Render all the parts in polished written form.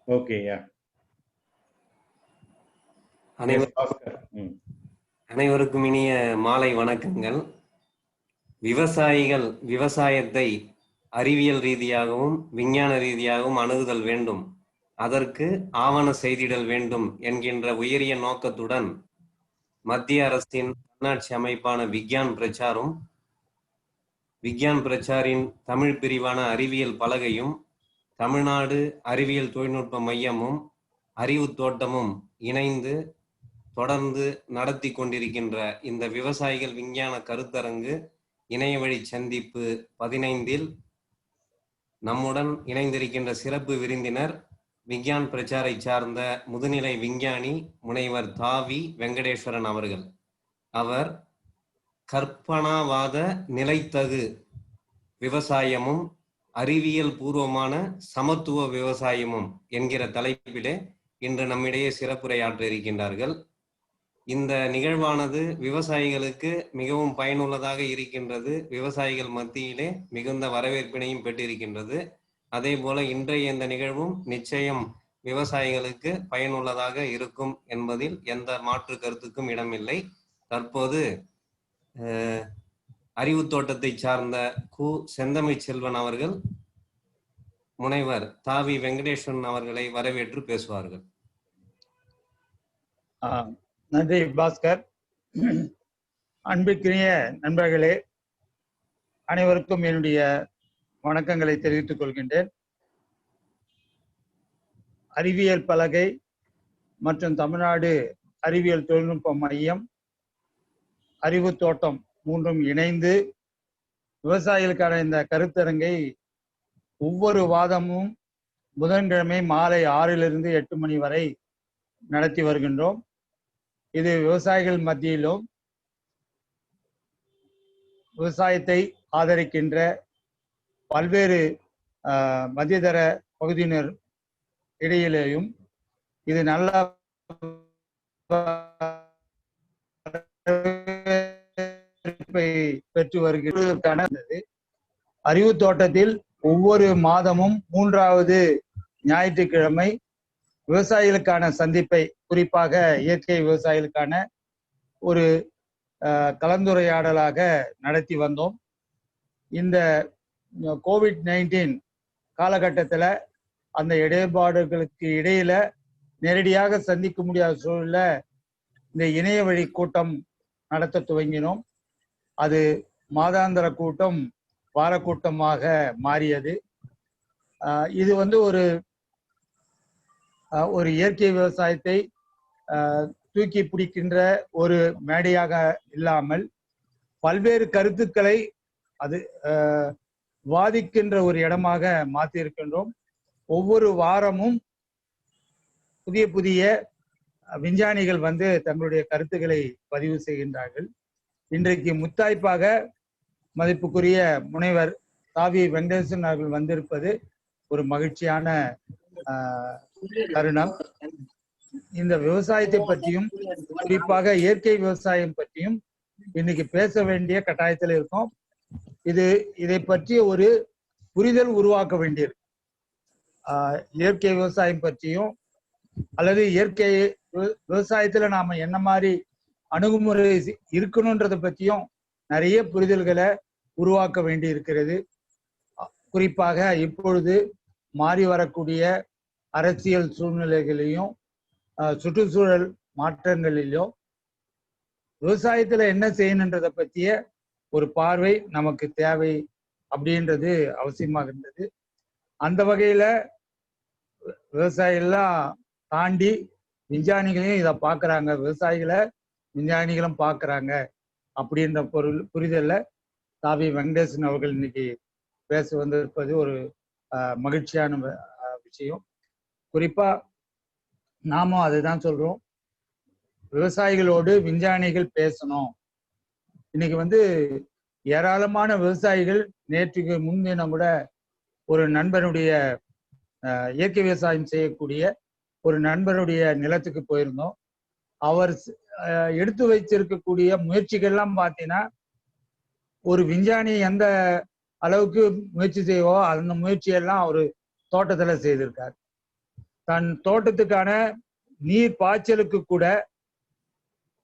Okay, yeah. Yes, Oscar. அனைவருக்கும் இனிய மாலை வணக்கங்கள். விவசாயிகள் விவசாயத்தை அறிவியல் ரீதியாகவும் விஞ்ஞான ரீதியாகவும் அணுகுதல் வேண்டும், அதற்கு ஆவண செய்திடல் வேண்டும் என்கின்ற உயரிய நோக்கத்துடன் மத்திய அரசின் தன்னாட்சி அமைப்பான விக்யான் பிரச்சாரும் விக்யான் பிரச்சாரின் தமிழ் பிரிவான அறிவியல் பலகையும் தமிழ்நாடு அறிவியல் தொழில்நுட்ப மையமும் அறிவு தோட்டமும் இணைந்து தொடர்ந்து நடத்தி கொண்டிருக்கின்ற இந்த விவசாயிகள் விஞ்ஞான கருத்தரங்கு இணையவழி சந்திப்பு 15இல் நம்முடன் இணைந்திருக்கின்ற சிறப்பு விருந்தினர் விக்யான் பிரச்சாரை சார்ந்த முதுநிலை விஞ்ஞானி முனைவர் தாவி வெங்கடேஸ்வரன் அவர்கள். அவர் கற்பனாவாத நிலைத்தகு விவசாயமும் அறிவியல் பூர்வமான சமத்துவ விவசாயமும் என்கிற தலைப்பிலே இன்று நம்மிடையே சிறப்புரையாற்ற இருக்கின்றார்கள். இந்த நிகழ்வானது விவசாயிகளுக்கு மிகவும் பயனுள்ளதாக இருக்கின்றது. விவசாயிகள் மத்தியிலே மிகுந்த வரவேற்பினையும் பெற்றிருக்கின்றது. அதே போல இன்றைய இந்த நிகழ்வும் நிச்சயம் விவசாயிகளுக்கு பயனுள்ளதாக இருக்கும் என்பதில் எந்த மாற்று கருத்துக்கும் இடமில்லை. தற்போது அறிவு தோட்டத்தை சார்ந்த கு செந்தமிழ் செல்வன் அவர்கள் முனைவர் தாவி வெங்கடேஸ்வரன் அவர்களை வரவேற்று பேசுவார்கள். நன்றி பாஸ்கர். அன்பிற்குரிய நண்பர்களே, அனைவருக்கும் என்னுடைய வணக்கங்களை தெரிவித்துக் கொள்கின்றேன். அறிவியல் பலகை மற்றும் தமிழ்நாடு அறிவியல் தொழில்நுட்ப மையம், அறிவு தோட்டம் மூன்றும் இணைந்து விவசாயிகளுக்கான இந்த கருத்தரங்கை ஒவ்வொரு வாதமும் புதன்கிழமை மாலை 6 to 8 மணி வரை நடத்தி வருகின்றோம். இது விவசாயிகள் மத்தியிலும் விவசாயத்தை ஆதரிக்கின்ற பல்வேறு மத்தியதர பகுதியினர் இடையிலேயும் இது நல்ல பெற்று வருகிறது. அறிவு தோட்டத்தில் ஒவ்வொரு மாதமும் 3வது ஞாயிற்றுக்கிழமை விவசாயிகளுக்கான சந்திப்பை, குறிப்பாக இயற்கை விவசாயிகளுக்கான ஒரு கலந்துரையாடலாக நடத்தி வந்தோம். இந்த COVID-19 காலகட்டத்தில் அந்த இடைப்பாடுகளுக்கு இடையில நேரடியாக சந்திக்க முடியாத சூழல்ல இந்த இணைய வழி கூட்டம் நடத்த துவங்கினோம். அது மாதாந்திர கூட்டம் வார கூட்டமாக மாறியது. இது ஒரு இயற்கை விவசாயத்தை தூக்கி பிடிக்கின்ற ஒரு மேடையாக இல்லாமல் பல்வேறு கருத்துக்களை அது வாதிக்கின்ற ஒரு இடமாக மாற்றி இருக்கின்றோம். ஒவ்வொரு வாரமும் புதிய புதிய விஞ்ஞானிகள் தங்களுடைய கருத்துக்களை பதிவு செய்கின்றார்கள். இன்றைக்கு முத்தாய்ப்பாக மதிப்புக்குரிய முனைவர் தாவி வெங்கடேசன் அவர்கள் வந்திருப்பது ஒரு மகிழ்ச்சியான தருணம். இந்த விவசாயத்தை பற்றியும் குறிப்பாக இயற்கை விவசாயம் பற்றியும் இன்னைக்கு பேச வேண்டிய கட்டாயத்தில் இருக்கோம். இதை பற்றிய ஒரு புரிதல் உருவாக்க வேண்டியிருக்கு. இயற்கை விவசாயம் பற்றியும் அல்லது இயற்கை விவசாயத்துல நாம என்ன மாதிரி அணுகுமுறை இருக்கணும்ன்றதை பற்றியும் நிறைய புரிதல்களை உருவாக்க வேண்டி இருக்கிறது. குறிப்பாக இப்பொழுது மாறி வரக்கூடிய அரசியல் சூழ்நிலைகளையும் சுற்றுச்சூழல் மாற்றங்களிலும் விவசாயத்துல என்ன செய்யணுன்றதை பற்றிய ஒரு பார்வை நமக்கு தேவை அப்படின்றது அவசியமாக இருந்தது. அந்த வகையில விவசாயிகள்லாம் தாண்டி விஞ்ஞானிகளையும் இதை பார்க்குறாங்க, விவசாயிகளை விஞ்ஞானிகளும் பார்க்குறாங்க அப்படின்ற புரிதல்ல தாவி வெங்கடேசன் அவர்கள் இன்னைக்கு பேச வந்திருப்பது ஒரு மகிழ்ச்சியான விஷயம். குறிப்பா நாமும் அதுதான் சொல்றோம், விவசாயிகளோடு விஞ்ஞானிகள் பேசணும். இன்னைக்கு ஏராளமான விவசாயிகள், நேற்றுக்கு முன்தினம் கூட ஒரு நண்பனுடைய இயற்கை விவசாயம் செய்யக்கூடிய ஒரு நண்பருடைய நிலத்துக்கு போயிருந்தோம். அவர் எடுத்து வச்சிருக்கக்கூடிய முயற்சிகள்லாம் பார்த்தீங்கன்னா ஒரு விஞ்ஞானி எந்த அளவுக்கு முயற்சி செய்வோ அந்த முயற்சியெல்லாம் அவர் தோட்டத்துல செய்திருக்கார். தன் தோட்டத்துக்கான நீர் பாய்ச்சலுக்கு கூட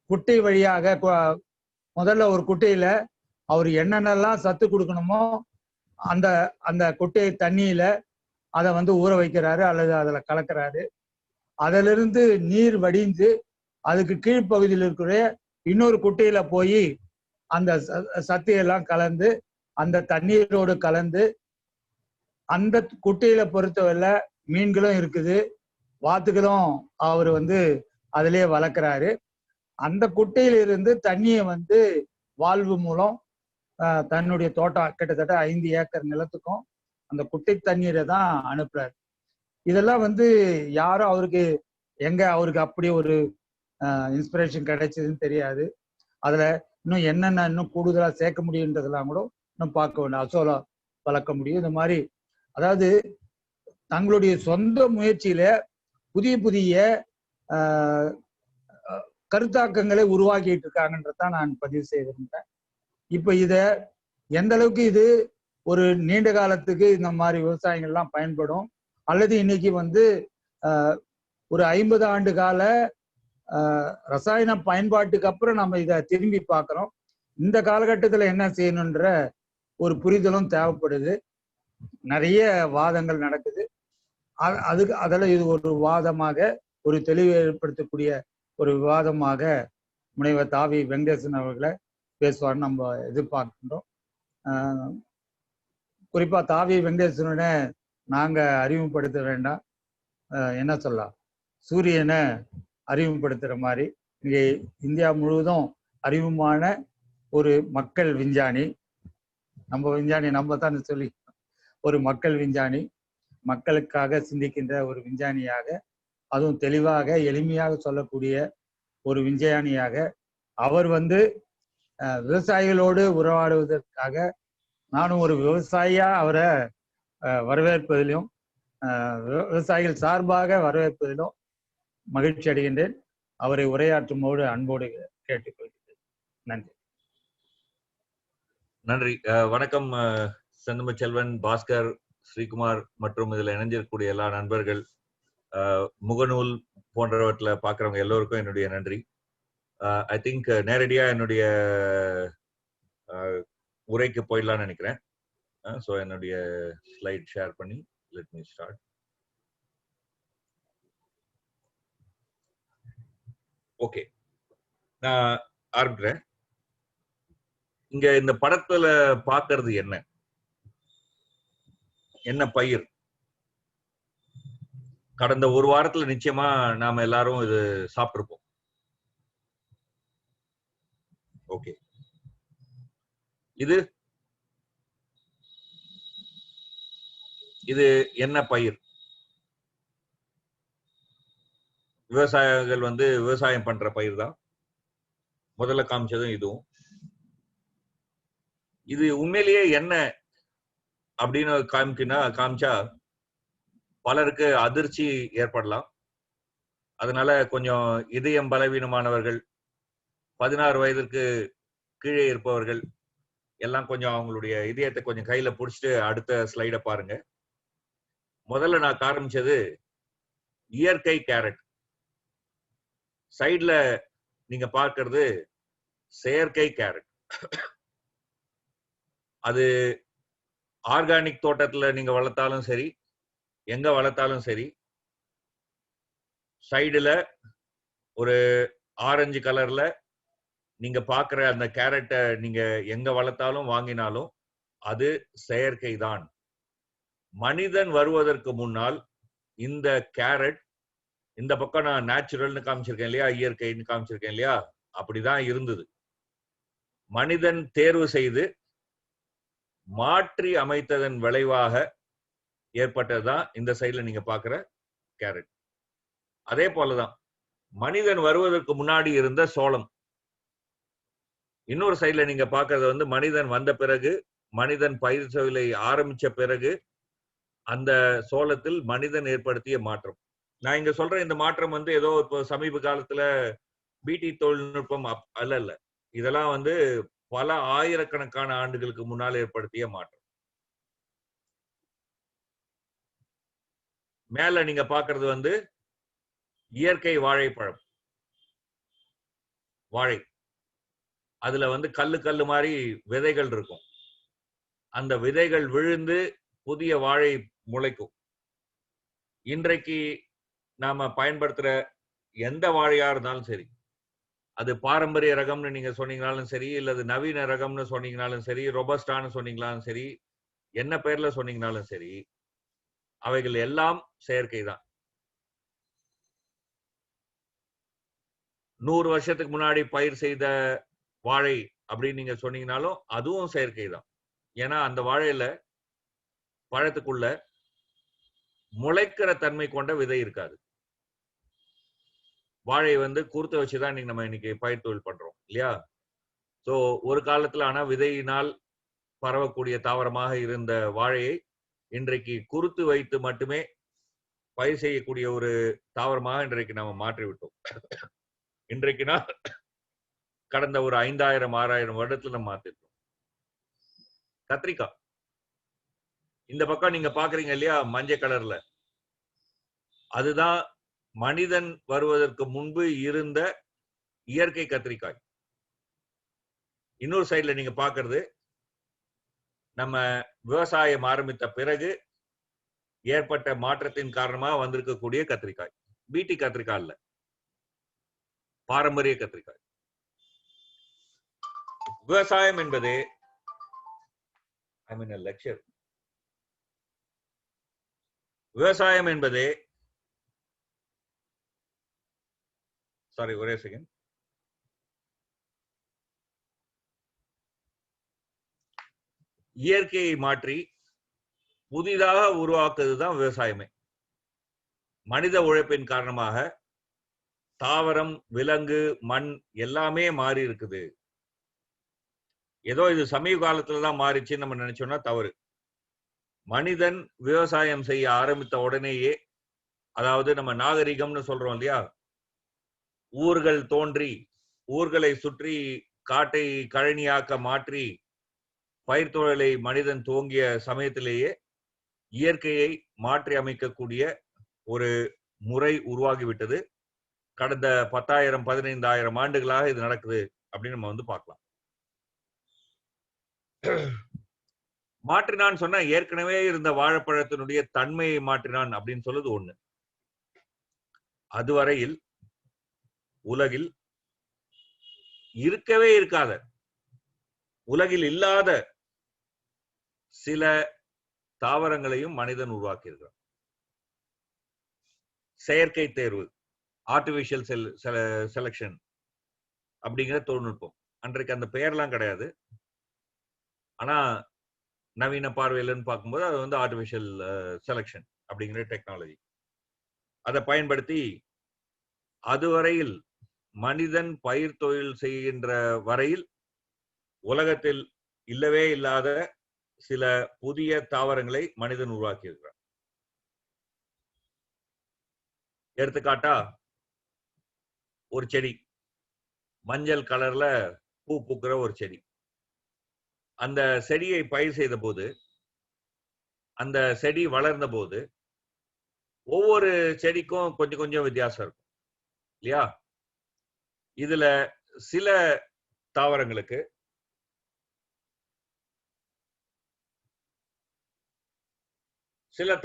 குட்டை வழியாக முதல்ல ஒரு குட்டையில அவர் என்னென்னலாம் சத்து கொடுக்கணுமோ அந்த அந்த குட்டை தண்ணியில அதை வந்து ஊற வைக்கிறாரு அல்லது அதில் கலக்கிறாரு. அதிலிருந்து நீர் வடிந்து அதுக்கு கீழ்ப்பகுதியில் இருக்கிற இன்னொரு குட்டையில போய் அந்த சத்தையெல்லாம் கலந்து அந்த தண்ணீரோடு கலந்து அந்த குட்டையில பொறுத்தவரை மீன்களும் இருக்குது, வாத்துகளும் அவர் வந்து அதிலே வளர்க்குறாரு. அந்த குட்டையிலிருந்து தண்ணியை வந்து வால்வு மூலம் தன்னுடைய தோட்டம் கிட்டத்தட்ட 5 ஏக்கர் நிலத்துக்கும் அந்த குட்டை தண்ணீரை தான் அனுப்புறாரு. இதெல்லாம் வந்து யாரும் அவருக்கு அப்படி ஒரு இன்ஸ்பிரேஷன் கிடைச்சதுன்னு தெரியாது. அதுல இன்னும் என்னென்ன இன்னும் கூடுதலா சேர்க்க முடியுன்றதெல்லாம் கூட இன்னும் பார்க்க வேண்டும். அசோலா வளர்க்க முடியும். இந்த மாதிரி அதாவது தங்களுடைய சொந்த முயற்சியில புதிய புதிய கருத்தாக்கங்களை உருவாக்கிட்டு இருக்காங்கன்றதான் நான் பதிவு செய்ய விரும்புகிறேன். இப்ப இத எந்த அளவுக்கு இது ஒரு நீண்ட காலத்துக்கு இந்த மாதிரி விவசாயங்கள்லாம் பயன்படும், அல்லது இன்னைக்கு வந்து ஒரு 50 ஆண்டு கால ரசாயன பயன்பாட்டுக்கு அப்புறம் நம்ம இதை திரும்பி பார்க்கிறோம். இந்த காலகட்டத்தில் என்ன செய்யணுன்ற ஒரு புரிதலும் தேவைப்படுது. நிறைய வாதங்கள் நடக்குது. அதில் இது ஒரு வாதமாக, ஒரு தெளிவு ஏற்படுத்தக்கூடிய ஒரு விவாதமாக முனைவர் தாவி வெங்கடேசன் அவர்களை பேசுவார்னு நம்ம எதிர்பார்க்கின்றோம். குறிப்பா தாவி வெங்கடேசனோட நாங்க அறிமுகப்படுத்த வேண்டாம், என்ன சொல்லலாம், சூரியனை அறிமுகப்படுத்துற மாதிரி இங்கே இந்தியா முழுவதும் அறிமுகமான ஒரு மக்கள் விஞ்ஞானி, நம்ம தான் சொல்லி ஒரு மக்கள் விஞ்ஞானி, மக்களுக்காக சிந்திக்கின்ற ஒரு விஞ்ஞானியாக, அதுவும் தெளிவாக எளிமையாக சொல்லக்கூடிய ஒரு விஞ்ஞானியாக அவர் வந்து விவசாயிகளோடு உறவாடுவதற்காக நானும் ஒரு விவசாயியா அவரை வரவேற்பதிலும் விவசாயிகள் சார்பாக வரவேற்பதிலும் மகிழ்ச்சி அடைகின்றேன். அவரை உரையாற்றும்போது அன்போடு கேட்டுக்கொள்கிறேன். நன்றி. நன்றி. வணக்கம் செந்தமிழ் செல்வன், பாஸ்கர், ஸ்ரீகுமார் மற்றும் இதுல இணைஞ்சிருக்கக்கூடிய எல்லா நண்பர்கள், முகநூல் போன்றவற்றில் பார்க்குறவங்க எல்லோருக்கும் என்னுடைய நன்றி. ஐ திங்க் நேரடியா என்னுடைய உரைக்கு போயிடலாம்னு நினைக்கிறேன். ஸோ என்னுடைய ஸ்லைட் ஷேர் பண்ணி லெட் மீ ஸ்டார்ட். ஓகே, நான் ஆரம்பிக்கிறேன். இங்க இந்த படத்துல பாக்குறது என்ன பயிர்? கடந்த ஒரு வாரத்துல நிச்சயமா நாம எல்லாரும் இது சாப்பிட்டிருப்போம். ஓகே, இது என்ன பயிர்? விவசாயிகள் வந்து விவசாயம் பண்ற பயிர் தான். முதல்ல காமிச்சதும் இதுவும். இது உண்மையிலேயே என்ன அப்படின்னு காமிச்சா பலருக்கு அதிர்ச்சி ஏற்படலாம். அதனால கொஞ்சம் இதயம் பலவீனமானவர்கள், 16 வயதிற்கு கீழே இருப்பவர்கள் எல்லாம் கொஞ்சம் அவங்களுடைய இதயத்தை கொஞ்சம் கையில பிடிச்சிட்டு அடுத்த ஸ்லைட பாருங்க. முதல்ல நான் ஆரம்பிச்சது இயற்கை கேரட். சைட்ல நீங்க பார்க்கிறது செயற்கை கேரட். அது ஆர்கானிக் தோட்டத்துல நீங்க வளர்த்தாலும் சரி, எங்க வளர்த்தாலும் சரி, சைடுல ஒரு ஆரஞ்சு கலர்ல நீங்க பாக்குற அந்த கேரட்டை நீங்க எங்க வளர்த்தாலும் வாங்கினாலும் அது செயற்கை தான். மனிதன் வருவதற்கு முன்னால் இந்த கேரட், இந்த பக்கம் நான் நேச்சுரல்னு காமிச்சிருக்கேன் இல்லையா, இயற்கைன்னு காமிச்சிருக்கேன் இல்லையா, அப்படிதான் இருந்தது. மனிதன் தேர்வு செய்து மாற்றி அமைத்ததன் விளைவாக ஏற்பட்டதுதான் இந்த சைட்ல நீங்க பாக்குற கேரட். அதே போலதான் மனிதன் வருவதற்கு முன்னாடி இருந்த சோளம். இன்னொரு சைட்ல நீங்க பாக்குறது வந்து மனிதன் வந்த பிறகு, மனிதன் பயிர் தொழிலை ஆரம்பிச்ச பிறகு அந்த சோளத்தில் மனிதன் ஏற்படுத்திய மாற்றம். நான் இங்க சொல்றேன், இந்த மாற்றம் வந்து ஏதோ இப்போ சமீப காலத்துல பிடி தொழில்நுட்பம் அல்ல. இதெல்லாம் வந்து பல ஆயிரக்கணக்கான ஆண்டுகளுக்கு முன்னால் ஏற்படுத்திய மாற்றம். மேல நீங்க பாக்குறது வந்து இயற்கை வாழைப்பழம், வாழை. அதுல வந்து கல்லு மாதிரி விதைகள் இருக்கும். அந்த விதைகள் விழுந்து புதிய வாழை முளைக்கும். இன்றைக்கு நாம பயன்படுத்துற எந்த வாழையா இருந்தாலும் சரி, அது பாரம்பரிய ரகம்னு நீங்க சொன்னீங்கனாலும் சரி, இல்லது நவீன ரகம்னு சொன்னீங்கனாலும் சரி, ரொபஸ்டான்னு சொன்னீங்கனாலும் சரி, என்ன பேர்ல சொன்னீங்கனாலும் சரி, அவைகள் எல்லாம் செயற்கை தான். 100 வருஷத்துக்கு முன்னாடி பயிர் செய்த வாழை அப்படின்னு நீங்க சொன்னீங்கனாலும் அதுவும் செயற்கை தான். ஏன்னா அந்த வாழையில பழத்துக்குள்ள முளைக்கிற தன்மை கொண்ட விதை இருக்காது. வாழை வந்து குறுத்த வச்சுதான் நம்ம இன்னைக்கு பயிர் தொழில் பண்றோம் இல்லையா? சோ ஒரு காலத்துல ஆனா விதையினால் பரவக்கூடிய தாவரமாக இருந்த வாழையை இன்றைக்கு குறுத்து வைத்து மட்டுமே பயிர் செய்யக்கூடிய ஒரு தாவரமாக இன்றைக்கு நம்ம மாற்றி விட்டோம். இன்றைக்குனா கடந்த ஒரு 5000 6000 வருடத்துல நம்ம மாத்திருக்கோம். கத்திரிக்காய் இந்த பக்கம் நீங்க பாக்குறீங்க இல்லையா, மஞ்சள் கலர்ல, அதுதான் மனிதன் வருவதற்கு முன்பு இருந்த இயற்கை கத்திரிக்காய். இன்னொரு சைடுல நீங்க பாக்குறது நம்ம விவசாயம் ஆரம்பித்த பிறகு ஏற்பட்ட மாற்றத்தின் காரணமா வந்திருக்கக்கூடிய கத்திரிக்காய். பிடி கத்திரிக்காய் இல்ல, பாரம்பரிய கத்திரிக்காய். விவசாயம் என்பது லெக்சர். விவசாயம் என்பது ஒரே செகண்ட். இயற்கையை மாற்றி புதிதாக உருவாக்குவதுதான் விவசாயமே. மனித உழைப்பின் காரணமாக தாவரம், விலங்கு, மண் எல்லாமே மாறி இருக்குது. ஏதோ இது சமீப காலத்துலதான் மாறிச்சுன்னு நம்ம நினைச்சோம்னா தவறு. மனிதன் விவசாயம் செய்ய ஆரம்பித்த உடனேயே, அதாவது நம்ம நாகரிகம்னு சொல்றோம் இல்லையா, ஊர்கள் தோன்றி ஊர்களை சுற்றி காட்டை கழனியாக்க மாற்றி பயிர் தொழிலை மனிதன் துவங்கிய சமயத்திலேயே இயற்கையை மாற்றி அமைக்கக்கூடிய ஒரு முறை உருவாகிவிட்டது. கடந்த 10,000 15,000 ஆண்டுகளாக இது நடக்குது அப்படின்னு நம்ம வந்து பார்க்கலாம். மாற்றினான் சொன்னா ஏற்கனவே இருந்த வாழைப்பழத்தினுடைய தன்மையை மாற்றினான் அப்படின்னு சொல்லுது ஒண்ணு. அதுவரையில் உலகில் இருக்கவே இருக்காத, உலகில் இல்லாத சில தாவரங்களையும் மனிதன் உருவாக்கி இருக்கிறான். செயற்கை தேர்வு, ஆர்டிபிஷியல் செலக்ஷன் அப்படிங்கிற தொழில்நுட்பம். அன்றைக்கு அந்த பெயர்லாம் கிடையாது. ஆனா நவீன பார்வையிலன்னு பார்க்கும்போது அது வந்து ஆர்டிபிஷியல் செலக்ஷன் அப்படிங்கிற டெக்னாலஜி. அதை பயன்படுத்தி அதுவரையில் மனிதன் பயிர் தொழில் செய்கின்ற வரையில் உலகத்தில் இல்லவே இல்லாத சில புதிய தாவரங்களை மனிதன் உருவாக்கி இருக்கிறான். எடுத்துக்காட்டா ஒரு செடி, மஞ்சள் கலர்ல பூ பூக்கிற ஒரு செடி. அந்த செடியை பயிர் செய்த போது, அந்த செடி வளர்ந்த போது ஒவ்வொரு செடிக்கும் கொஞ்சம் கொஞ்சம் வித்தியாசம் இருக்கும் இல்லையா? இதுல சில தாவரங்களுக்கு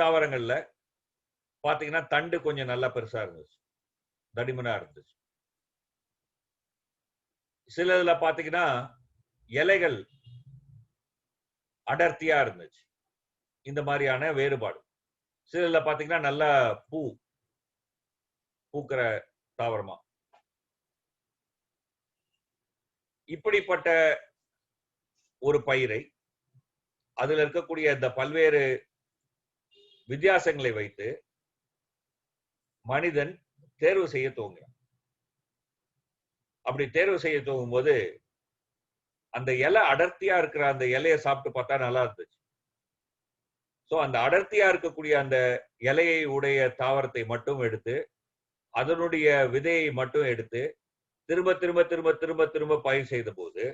தாவரங்கள்ல பாத்தீங்கன்னா தண்டு கொஞ்சம் நல்லா பெருசா இருந்துச்சு, தடிமனா இருந்துச்சு. சிலதுல பாத்தீங்கன்னா இலைகள் அடர்த்தியா இருந்துச்சு. இந்த மாதிரியான வேறுபாடு. சிலதுல பாத்தீங்கன்னா நல்லா பூக்கிற தாவரமா. இப்படிப்பட்ட ஒரு பயிரை அதுல இருக்கக்கூடிய இந்த பல்வேறு வித்தியாசங்களை வைத்து மனிதன் தேர்வு செய்ய துவங்குறான். அப்படி தேர்வு செய்ய துவங்கும் போது அந்த இலை அடர்த்தியா இருக்கிற அந்த இலையை சாப்பிட்டு பார்த்தா நல்லா இருந்துச்சு. சோ அந்த அடர்த்தியா இருக்கக்கூடிய அந்த இலையை உடைய தாவரத்தை மட்டும் எடுத்து, அதனுடைய விதையை மட்டும் எடுத்து திரும்ப திரும்ப திரும்ப திரும்ப திரும்ப பயிர் செய்த போது,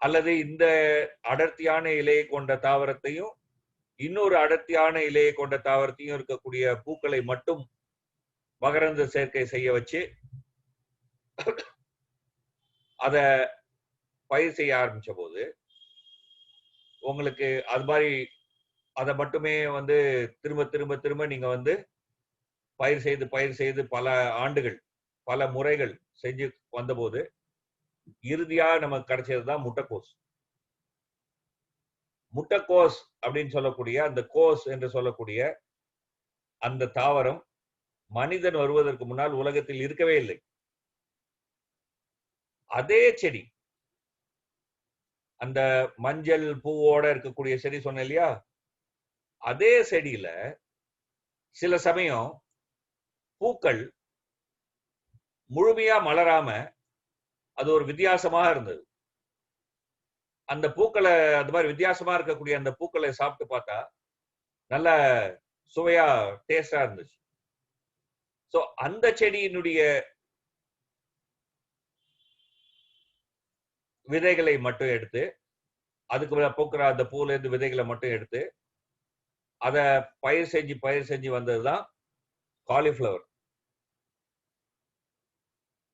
அல்லது இந்த அடர்த்தியான இலையை கொண்ட தாவரத்தையும் இன்னொரு அடர்த்தியான இலையை கொண்ட தாவரத்தையும் இருக்கக்கூடிய பூக்களை மட்டும் மகரந்த சேர்க்கை செய்ய வச்சு அத பயிர் செய்ய ஆரம்பிச்ச போது உங்களுக்கு அது மாதிரி அதை மட்டுமே வந்து திரும்ப திரும்ப திரும்ப நீங்க வந்து பயிர் செய்து பல ஆண்டுகள் பல முறைகள் செஞ்சு வந்தபோது இறுதியா நமக்கு கிடைச்சதுதான் முட்டைக்கோஸ். முட்டைக்கோஸ் அப்படின்னு சொல்லக்கூடிய அந்த கோஸ் என்று சொல்லக்கூடிய அந்த தாவரம் மனிதன் வருவதற்கு முன்னால் உலகத்தில் இருக்கவே இல்லை. அதே செடி, அந்த மஞ்சள் பூவோட இருக்கக்கூடிய செடி சொன்ன இல்லையா, அதே செடியில சில சமயம் பூக்கள் முழுமையா மலராம அது ஒரு வித்தியாசமாக இருந்தது. அந்த பூக்களை, அந்த மாதிரி வித்தியாசமா இருக்கக்கூடிய அந்த பூக்களை சாப்பிட்டு பார்த்தா நல்ல சுவையா டேஸ்டா இருந்துச்சு. சோ அந்த செடியினுடைய விதைகளை மட்டும் எடுத்து, அதுக்கு பூக்கிற அந்த பூல இருந்து விதைகளை மட்டும் எடுத்து அத பயிர் செஞ்சு வந்ததுதான் காலிஃபிளவர்.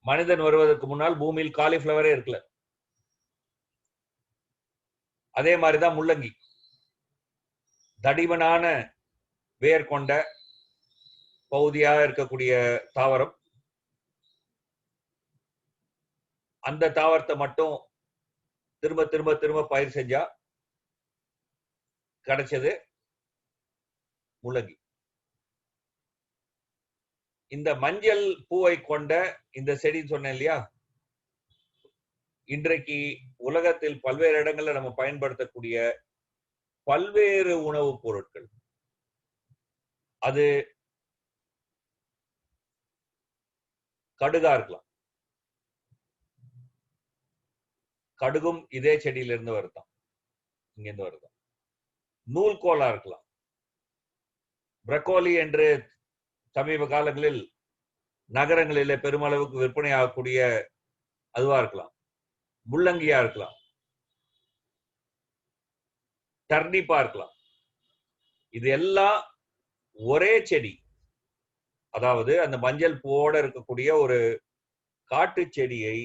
மனிதன் வருவதற்கு முன்னால் பூமியில் காலிஃபிளவரே இருக்கல. அதே மாதிரிதான் முள்ளங்கி, தடிமனான வேர் கொண்ட பகுதியாக இருக்கக்கூடிய தாவரம். அந்த தாவரத்தை மட்டும் திரும்ப திரும்ப திரும்ப பயிர் செஞ்சா கிடைச்சது முள்ளங்கி. இந்த மஞ்சள் பூவை கொண்ட இந்த செடின்னு சொன்னேன் இல்லையா, இன்றைக்கு உலகத்தில் பல்வேறு இடங்கள்ல நம்ம பயன்படுத்தக்கூடிய பல்வேறு உணவுப் பொருட்கள், அது கடுகா இருக்கலாம், கடுகும் இதே செடியிலிருந்து வருதான், இங்கிருந்து வருதான். நூல்கோலா இருக்கலாம், பிரக்கோலி என்று சமீப காலங்களில் நகரங்களிலே பெருமளவுக்கு விற்பனை ஆகக்கூடிய அதுவா இருக்கலாம், முள்ளங்கியா இருக்கலாம், டர்னிப்பா இருக்கலாம். இது எல்லாம் ஒரே செடி, அதாவது அந்த மஞ்சள் பூவோட இருக்கக்கூடிய ஒரு காட்டு செடியை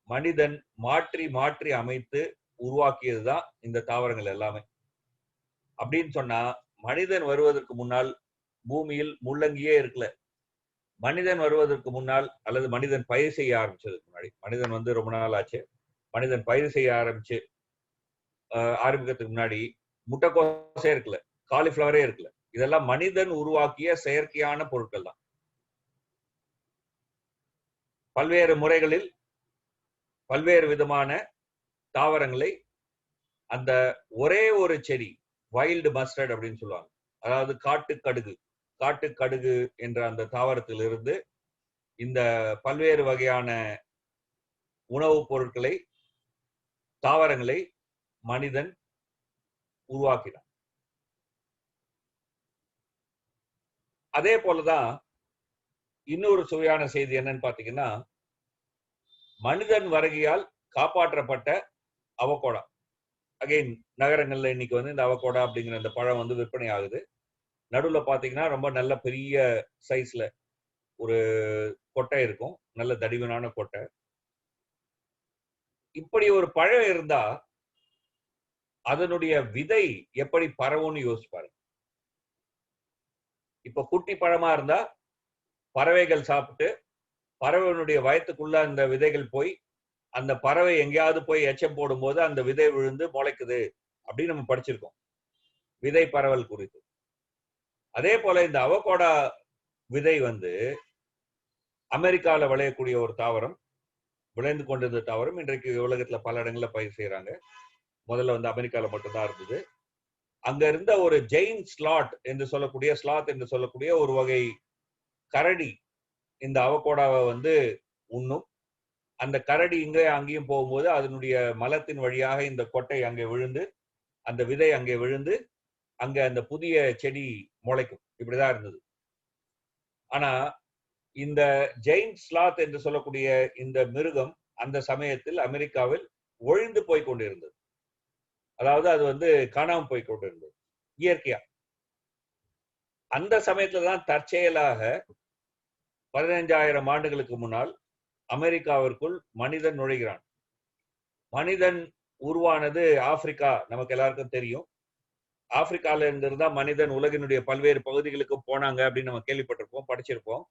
மனிதன் மாற்றி மாற்றி அமைத்து உருவாக்கியதுதான் இந்த தாவரங்கள் எல்லாமே. அப்படின்னு சொன்னா மனிதன் வருவதற்கு முன்னால் பூமியில் முள்ளங்கியே இருக்கல. மனிதன் வருவதற்கு முன்னால், அல்லது மனிதன் பயிர் செய்ய ஆரம்பிச்சதுக்கு முன்னாடி, மனிதன் வந்து ரொம்ப நாள் ஆச்சு, மனிதன் பயிர் செய்ய ஆரம்பிக்கிறதுக்கு முன்னாடி முட்டைக்கோசே இருக்கல, காலிஃபிளவரே இருக்கல. இதெல்லாம் மனிதன் உருவாக்கிய செயற்கையான பொருட்கள் தான். பல்வேறு முறைகளில் பல்வேறு விதமான தாவரங்களை அந்த ஒரே ஒரு செடி, வைல்டு மஸ்டர்ட் அப்படின்னு சொல்லுவாங்க, அதாவது காட்டு கடுகு என்ற அந்த தாவரத்திலிருந்து இந்த பல்வேறு வகையான உணவுப் பொருட்களை, தாவரங்களை மனிதன் உருவாக்கினான். அதே போலதான் இன்னொரு சுவையான செய்தி என்னன்னு பாத்தீங்கன்னா, மனிதன் வருகையால் காப்பாற்றப்பட்ட அவகோடா. அகைன் நகரங்கள்ல இன்னைக்கு வந்து இந்த அவகோடா அப்படிங்கிற அந்த பழம் வந்து விற்பனை ஆகுது. நடுவுல பாத்தீங்கன்னா ரொம்ப நல்ல பெரிய சைஸ்ல ஒரு கொட்டை இருக்கும், நல்ல தடிமனான கொட்டை. இப்படி ஒரு பழம் இருந்தா அதனுடைய விதை எப்படி பரவும்னு யோசிப்பாரு. இப்ப குட்டி பழமா இருந்தா பறவைகள் சாப்பிட்டு பறவைகளுடைய வயத்துக்குள்ள அந்த விதைகள் போய், அந்த பறவை எங்கேயாவது போய் எச்சம் போடும்போது அந்த விதை விழுந்து முளைக்குது அப்படின்னு நம்ம படிச்சிருக்கோம் விதை பரவல் குறித்து. அதே போல இந்த அவகோடா விதை வந்து அமெரிக்கால விளையக்கூடிய ஒரு தாவரம், விளைந்து கொண்டிருந்த தாவரம். இன்றைக்கு உலகத்துல பல இடங்கள்ல பயிர் செய்யறாங்க. முதல்ல வந்து அமெரிக்கால மட்டும்தான் இருந்தது. அங்க இருந்த ஒரு ஜெயின் ஸ்லாத் என்று சொல்லக்கூடிய ஒரு வகை கரடி இந்த அவகோடாவை வந்து உண்ணும். அந்த கரடி இங்கே அங்கேயும் போகும்போது அதனுடைய மலத்தின் வழியாக இந்த கொட்டை அங்கே விழுந்து, அந்த விதை அங்கே விழுந்து, அங்க அந்த புதிய செடி முளைக்கும். இப்படிதான் இருந்தது. ஆனா இந்த ஜெயின் ஸ்லாத் என்று சொல்லக்கூடிய இந்த மிருகம் அந்த சமயத்தில் அமெரிக்காவில் ஒழிந்து போய் கொண்டிருந்தது. அதாவது அது வந்து காணாமல் போய் கொண்டிருந்தது. இயற்கையா. அந்த சமயத்துல தான் தற்செயலாக 15,000 ஆண்டுகளுக்கு முன்னால் அமெரிக்காவிற்குள் மனிதன் நுழைகிறான். மனிதன் உருவானது ஆப்பிரிக்கா, நமக்கு எல்லாருக்கும் தெரியும். ஆப்பிரிக்கால இருந்திருந்தா மனிதன் உலகினுடைய பல்வேறு பகுதிகளுக்கு போனாங்க அப்படின்னு நம்ம கேள்விப்பட்டிருப்போம், படிச்சிருப்போம்.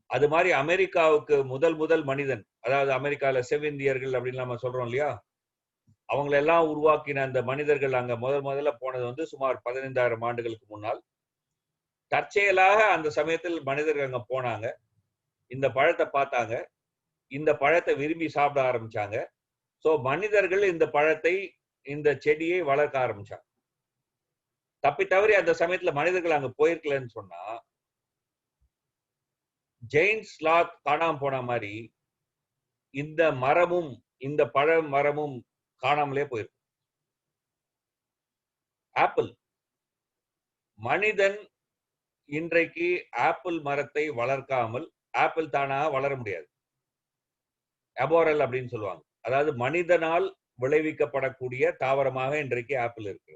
அது மாதிரி அமெரிக்காவுக்கு முதல் மனிதன், அதாவது அமெரிக்கால செவ்விந்தியர்கள் அப்படின்னு நம்ம சொல்றோம் இல்லையா, அவங்களெல்லாம் உருவாக்கின அந்த மனிதர்கள் அங்க முதல்ல போனது வந்து சுமார் 15,000 ஆண்டுகளுக்கு முன்னால். தற்செயலாக அந்த சமயத்தில் மனிதர்கள் அங்க போனாங்க, இந்த பழத்தை பார்த்தாங்க, இந்த பழத்தை விரும்பி சாப்பிட ஆரம்பிச்சாங்க. சோ மனிதர்கள் இந்த பழத்தை, இந்த செடியை வளர்க்க ஆரம்பிச்சாங்க. தப்பி தவறி அந்த சமயத்துல மனிதர்கள் அங்க போயிருக்கலன்னு சொன்னா ஜெயின்ஸ் லாக் காணாம போன மாதிரி இந்த மரமும், இந்த பழ மரமும் காணாமலே போயிருக்கு. ஆப்பிள், மனிதன் இன்றைக்கு ஆப்பிள் மரத்தை வளர்க்காமல் ஆப்பிள் தானா வளர முடியாது. அபோரல் அப்படின்னு சொல்லுவாங்க. அதாவது மனிதனால் விளைவிக்கப்படக்கூடிய தாவரமாக இன்றைக்கு ஆப்பிள் இருக்கு.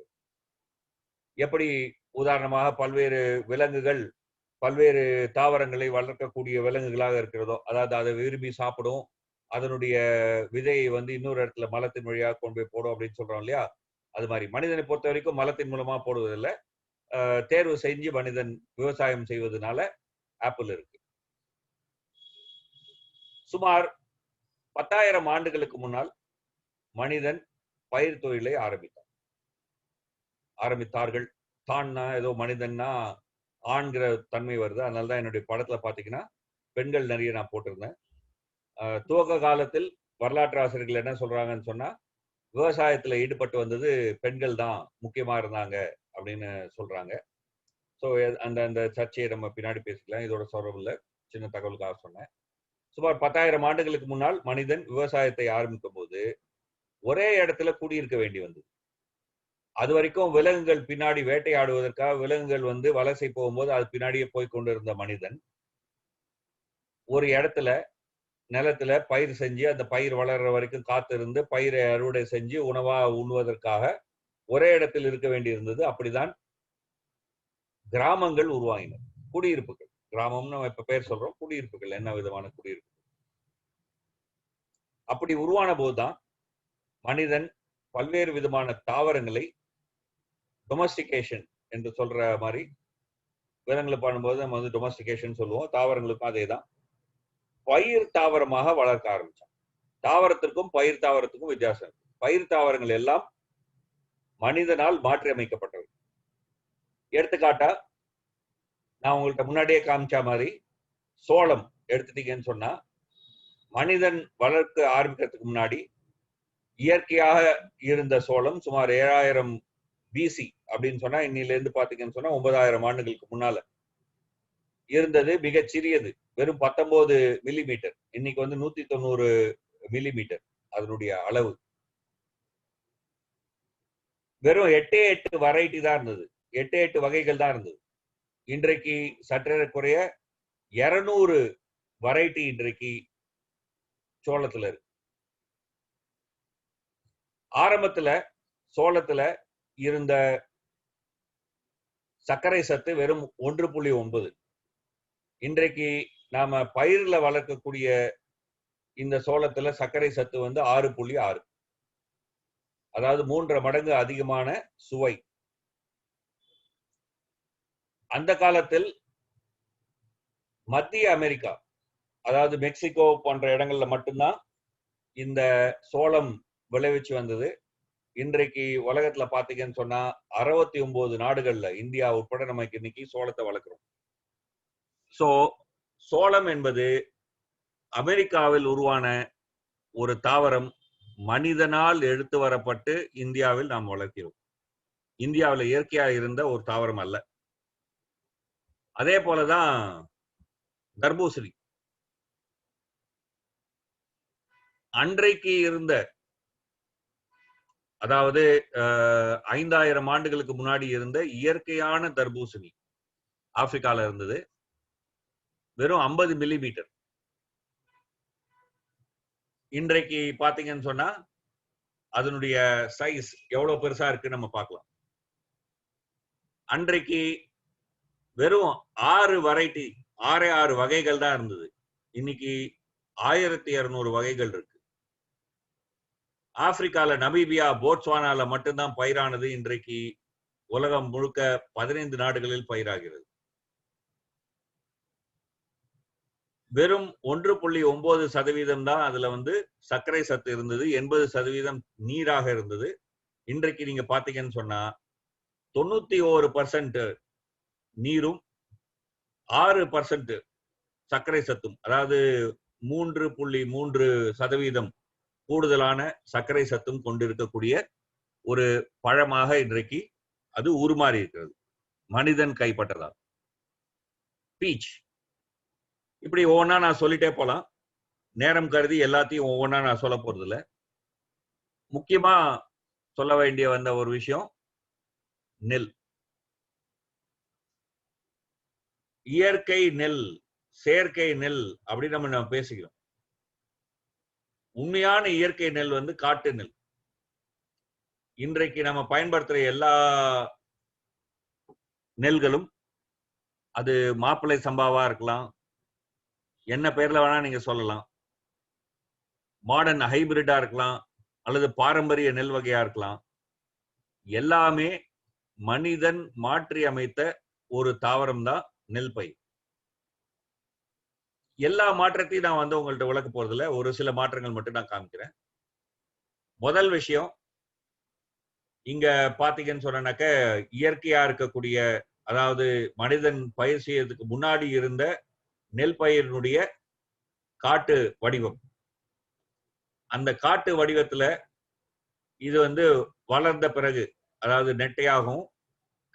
எப்படி உதாரணமாக பல்வேறு விலங்குகள் பல்வேறு தாவரங்களை வளர்க்கக்கூடிய விலங்குகளாக இருக்கிறதோ, அதாவது அதை விரும்பி சாப்பிடும், அதனுடைய விதையை வந்து இன்னொரு இடத்துல மலத்தின் வழியாக கொண்டு போய் போடும் அப்படின்னு சொல்றோம் இல்லையா, அது மாதிரி மனிதனை பொறுத்த வரைக்கும் மலத்தின் மூலமா போடுவதில்லை, தேர்வு செஞ்சு மனிதன் விவசாயம் செய்வதனால ஆப்பிள் இருக்கு. சுமார் 10,000 ஆண்டுகளுக்கு முன்னால் மனிதன் பயிர் தொழிலை ஆரம்பித்தார்கள். தான்னா ஏதோ மனிதன்னா ஆண்கிற தன்மை வருது, அதனாலதான் என்னுடைய படத்துல பாத்தீங்கன்னா பெண்கள் நிறைய நான் போட்டிருந்தேன். துவக்க காலத்தில் வரலாற்று ஆசிரியர்கள் என்ன சொல்றாங்கன்னு சொன்னா, விவசாயத்துல ஈடுபட்டு வந்தது பெண்கள் தான் முக்கியமா இருந்தாங்க அப்படின்னு சொல்றாங்க. ஸோ அந்த அந்த சர்ச்சையை நம்ம பின்னாடி பேசிக்கலாம், இதோட சொல்றதில்ல, சின்ன தகவலுக்காக சொன்னேன். சுமார் 10,000 ஆண்டுகளுக்கு முன்னால் மனிதன் விவசாயத்தை ஆரம்பிக்கும் போது ஒரே இடத்துல குடியிருக்க வேண்டி வந்தது. அது வரைக்கும் விலங்குகள் பின்னாடி வேட்டையாடுவதற்காக விலங்குகள் வந்து வலசை போகும்போது அது பின்னாடியே போய் கொண்டிருந்த மனிதன் ஒரு இடத்துல நிலத்துல பயிர் செஞ்சு அந்த பயிர் வளர்ற வரைக்கும் காத்திருந்து பயிரை அறுவடை செஞ்சு உணவா உண்ணுவதற்காக ஒரே இடத்தில் இருக்க வேண்டி இருந்தது. அப்படிதான் கிராமங்கள் உருவாகின, குடியிருப்புகள். கிராமம்னு நம்ம இப்ப பேர் சொல்றோம், குடியிருப்புகள் என்ன விதமான குடியிருப்பு. அப்படி உருவான போதுதான் மனிதன் பல்வேறு விதமான தாவரங்களை டொமஸ்டிகேஷன் என்று சொல்ற மாதிரி, விலங்குகளை பண்ணும்போது நம்ம வந்து டொமஸ்டிகேஷன் சொல்லுவோம், தாவரங்களுக்கும் அதே தான், பயிர் தாவரமாக வளர்க்க ஆரம்பிச்சான். தாவரத்திற்கும் பயிர் தாவரத்துக்கும் வித்தியாசம் இருக்கு. பயிர் தாவரங்கள் எல்லாம் மனிதனால் மாற்றி அமைக்கப்பட்டது. எடுத்துக்காட்டா நான் உங்கள்கிட்ட முன்னாடியே காமிச்ச மாதிரி சோளம் எடுத்துட்டீங்கன்னு சொன்னா, மனிதன் வளர்க்க ஆரம்பிக்கிறதுக்கு முன்னாடி இயற்கையாக இருந்த சோளம் சுமார் 7,000 பிசி அப்படின்னு சொன்னா, இன்னில இருந்து பாத்தீங்கன்னு சொன்னா 9,000 ஆண்டுகளுக்கு முன்னால இருந்தது மிகச் சிறியது, வெறும் 19 மில்லிமீட்டர். இன்னைக்கு வந்து 190 மில்லிமீட்டர் அதனுடைய அளவு. வெறும் 8 வெரைட்டி தான் இருந்தது, 8 வகைகள் தான் இருந்தது. இன்றைக்கு சற்றேறக்குறைய 200 வெரைட்டி இன்றைக்கு சோளத்துல இருக்கு. ஆரம்பத்துல சோளத்துல இருந்த சர்க்கரை சத்து வெறும் 1.9. இன்றைக்கு நாம பயிர்ல வளர்க்கக்கூடிய இந்த சோளத்துல சர்க்கரை சத்து வந்து 6.6, அதாவது 3 மடங்கு அதிகமான சுவை. அந்த காலத்தில் மத்திய அமெரிக்கா, அதாவது மெக்சிகோ போன்ற இடங்கள்ல மட்டும்தான் இந்த சோளம் விளைவிச்சு வந்தது. இன்றைக்கு உலகத்துல பாத்தீங்கன்னு சொன்னா 69 நாடுகள்ல, இந்தியா உட்பட நமக்கு இன்னைக்கு சோளத்தை வளர்க்கிறோம். சோ சோளம் என்பது அமெரிக்காவில் உருவான ஒரு தாவரம், மனிதனால் எடுத்து வரப்பட்டு இந்தியாவில் நாம் வளர்க்கிறோம். இந்தியாவில் இயற்கையா இருந்த ஒரு தாவரம் அல்ல. அதே போலதான் தர்பூசணி. அன்றைக்கு இருந்த, அதாவது 5,000 ஆண்டுகளுக்கு முன்னாடி இருந்த இயற்கையான தர்பூசணி ஆப்பிரிக்கால இருந்தது, வெறும் 50 மில்லிமீட்டர். இன்றைக்கு பாத்தீங்கன்னு சொன்னா அதனுடைய சைஸ் எவ்வளவு பெருசா இருக்கு நம்ம பார்க்கலாம். அன்றைக்கு வெறும் 6 வெரைட்டி 6 வகைகள் தான் இருந்தது. இன்னைக்கு 1200 வகைகள் இருக்கு. ஆப்பிரிக்கால நமீபியா, போட்ஸ்வானால மட்டும்தான் பயிரானது இன்றைக்கு உலகம் முழுக்க 15 நாடுகளில் பயிராகிறது. வெறும் 1.9% தான் அதுல சர்க்கரை சத்து இருந்தது. 80% நீராக இருந்தது. இன்றைக்கு நீங்க பாத்தீங்கன்னு சொன்னா 91% நீரும் 6% சர்க்கரை சத்தும், அதாவது 3.3% கூடுதலான சர்க்கரை சத்தும் கொண்டிருக்கக்கூடிய ஒரு பழமாக இன்றைக்கு அது உருமாறி இருக்கிறது, மனிதன் கைப்பற்றதால். பீச். இப்படி ஒவ்வொன்னா நான் சொல்லிட்டே போலாம். நேரம் கருதி எல்லாத்தையும் ஒவ்வொன்னா நான் சொல்ல போறது இல்ல. முக்கியமா சொல்ல வேண்டிய வந்த ஒரு விஷயம் நெல். இயற்கை நெல், செயற்கை நெல் அப்படின்னு நம்ம பேசிக்கிறோம். உண்மையான இயற்கை நெல் காட்டு நெல். இன்றைக்கு நம்ம பயன்படுத்துற எல்லா நெல்களும், அது மாப்பிள்ளை சம்பாவா இருக்கலாம், என்ன பேர்ல வேணா நீங்க சொல்லலாம், மாடர்ன் ஹைபிரிட்டா இருக்கலாம், அல்லது பாரம்பரிய நெல் வகையா இருக்கலாம், எல்லாமே மனிதன் மாற்றி அமைத்த ஒரு தாவரம் தான் நெல் பயிர். எல்லா மாற்றத்தையும் நான் உங்கள்ட்ட விளக்க போறதில்ல, ஒரு சில மாற்றங்கள் மட்டும் நான் காமிக்கிறேன். முதல் விஷயம், இங்க பாத்தீங்கன்னு சொன்னாக்க இயற்கையா இருக்கக்கூடிய, அதாவது மனிதன் பயிர் செய்யறதுக்கு முன்னாடி இருந்த நெல் பயிரினுடைய காட்டு வடிவம். அந்த காட்டு வடிவத்துல இது வளர்ந்த பிறகு, அதாவது நெட்டையாகவும்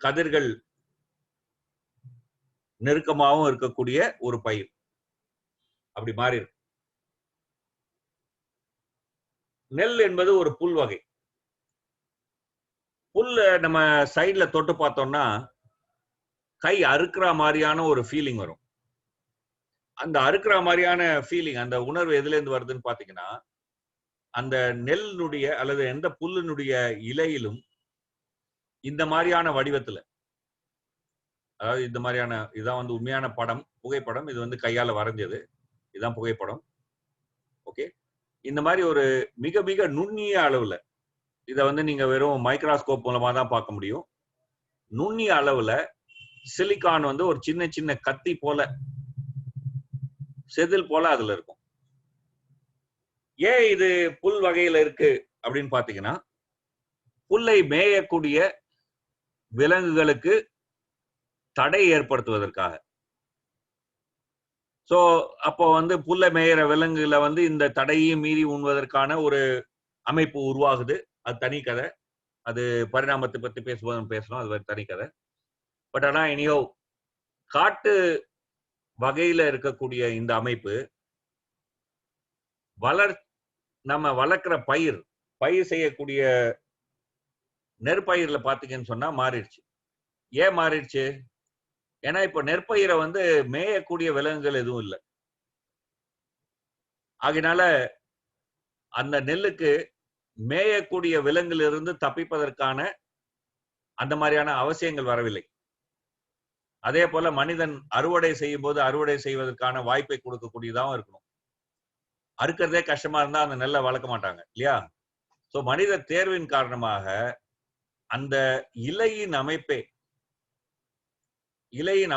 கதிர்கள் நெருக்கமாகவும் இருக்கக்கூடிய ஒரு பயிர் அப்படி மாறி இருக்கு. நெல் என்பது ஒரு புல் வகை. புல்ல நம்ம சைட்ல தொட்டு பார்த்தோம்னா கை அறுக்கிற மாதிரியான ஒரு ஃபீலிங் வரும். அந்த அறுக்கிற மாதிரியான ஃபீலிங், அந்த உணர்வு எதுல இருந்து வருதுன்னு பாத்தீங்கன்னா, அந்த நெல்லுடைய அல்லது எந்த புல்லினுடைய இலையிலும் இந்த மாதிரியான வடிவத்துல, அதாவது இந்த மாதிரியான, இதான் உண்மையான படம், புகைப்படம். இது கையால வரைஞ்சது, இதுதான் புகைப்படம். ஓகே, இந்த மாதிரி ஒரு மிக மிக நுண்ணிய அளவுல, இத நீங்க வெறும் மைக்ரோஸ்கோப் மூலமா தான் பார்க்க முடியும். நுண்ணிய அளவுல சிலிக்கான் ஒரு சின்ன சின்ன கத்தி போல, செதில் போல அதுல இருக்கும். ஏன் இது புல் வகையில இருக்கு அப்படின்னு பாத்தீங்கன்னா, புல்லை மேயக்கூடிய விலங்குகளுக்கு தடை ஏற்படுத்துவதற்காக. சோ அப்போ புல்லை மேயிற விலங்குகளை இந்த தடையையும் மீறி உண்வதற்கான ஒரு அமைப்பு உருவாகுது. அது தனி கதை, அது பரிணாமத்தை பத்தி பேசும்போது பேசணும், அது தனி கதை. பட் ஆனா இனியோ, காட்டு வகையில இருக்கக்கூடிய இந்த அமைப்பு நம்ம வளர்க்கிற பயிர் செய்யக்கூடிய நெற்பயிர்ல பாத்தீங்கன்னு சொன்னா மாறிடுச்சு. ஏன் மாறிடுச்சு? ஏன்னா இப்ப நெற்பயிரை மேயக்கூடிய விலங்குகள் எதுவும் இல்லை. ஆகினால அந்த நெல்லுக்கு மேயக்கூடிய விலங்கிலிருந்து தப்பிப்பதற்கான அந்த மாதிரியான அவசியங்கள் வரவில்லை. அதே போல மனிதன் அறுவடை செய்யும் போது அறுவடை செய்வதற்கான வாய்ப்பை கொடுக்கக்கூடியதாகவும் இருக்கணும். அறுக்கிறதே கஷ்டமா இருந்தா அந்த நெல்லை வளர்க்க மாட்டாங்க இல்லையா? சோ மனித தேர்வின் காரணமாக அந்த இலையின்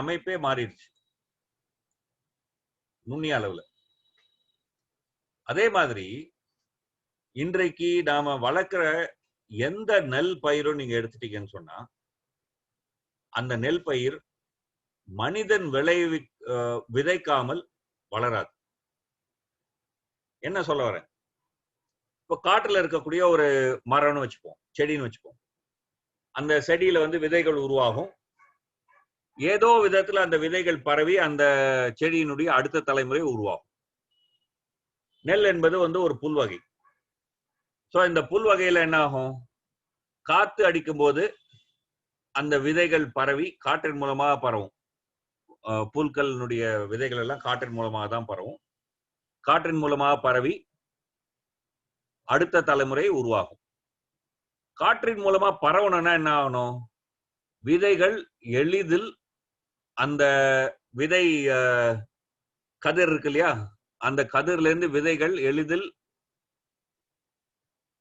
அமைப்பே மாறிடுச்சு நுண்ணிய அளவுல. அதே மாதிரி இன்றைக்கு நாம வளர்க்கிற எந்த நெல் பயிரும் நீங்க எடுத்துட்டீங்கன்னு சொன்னா, அந்த நெல் பயிர் மனிதன் விதைக்காமல் வளராது. என்ன சொல்ல வரேன்? இப்ப காட்டுல இருக்கக்கூடிய ஒரு மரம்னு வச்சுப்போம், செடின்னு வச்சுப்போம். அந்த செடியில விதைகள் உருவாகும். ஏதோ விதத்துல அந்த விதைகள் பரவி அந்த செடியினுடைய அடுத்த தலைமுறை உருவாகும். நெல் என்பது ஒரு புல் வகை. சோ இந்த புல் வகையில என்ன ஆகும்? காத்து அடிக்கும் போது அந்த விதைகள் பரவி காற்றின் மூலமாக பரவும். புல்களினுடைய விதைகள் எல்லாம் காற்றின் மூலமாக தான் பரவும். காற்றின் மூலமாக பரவி அடுத்த தலைமுறை உருவாகும். காற்றின் மூலமா பரவணும்னா என்ன ஆகணும்? விதைகள் எளிதில் அந்த விதை கதிர் இருக்கு இல்லையா, அந்த கதிர்ல இருந்து விதைகள் எளிதில்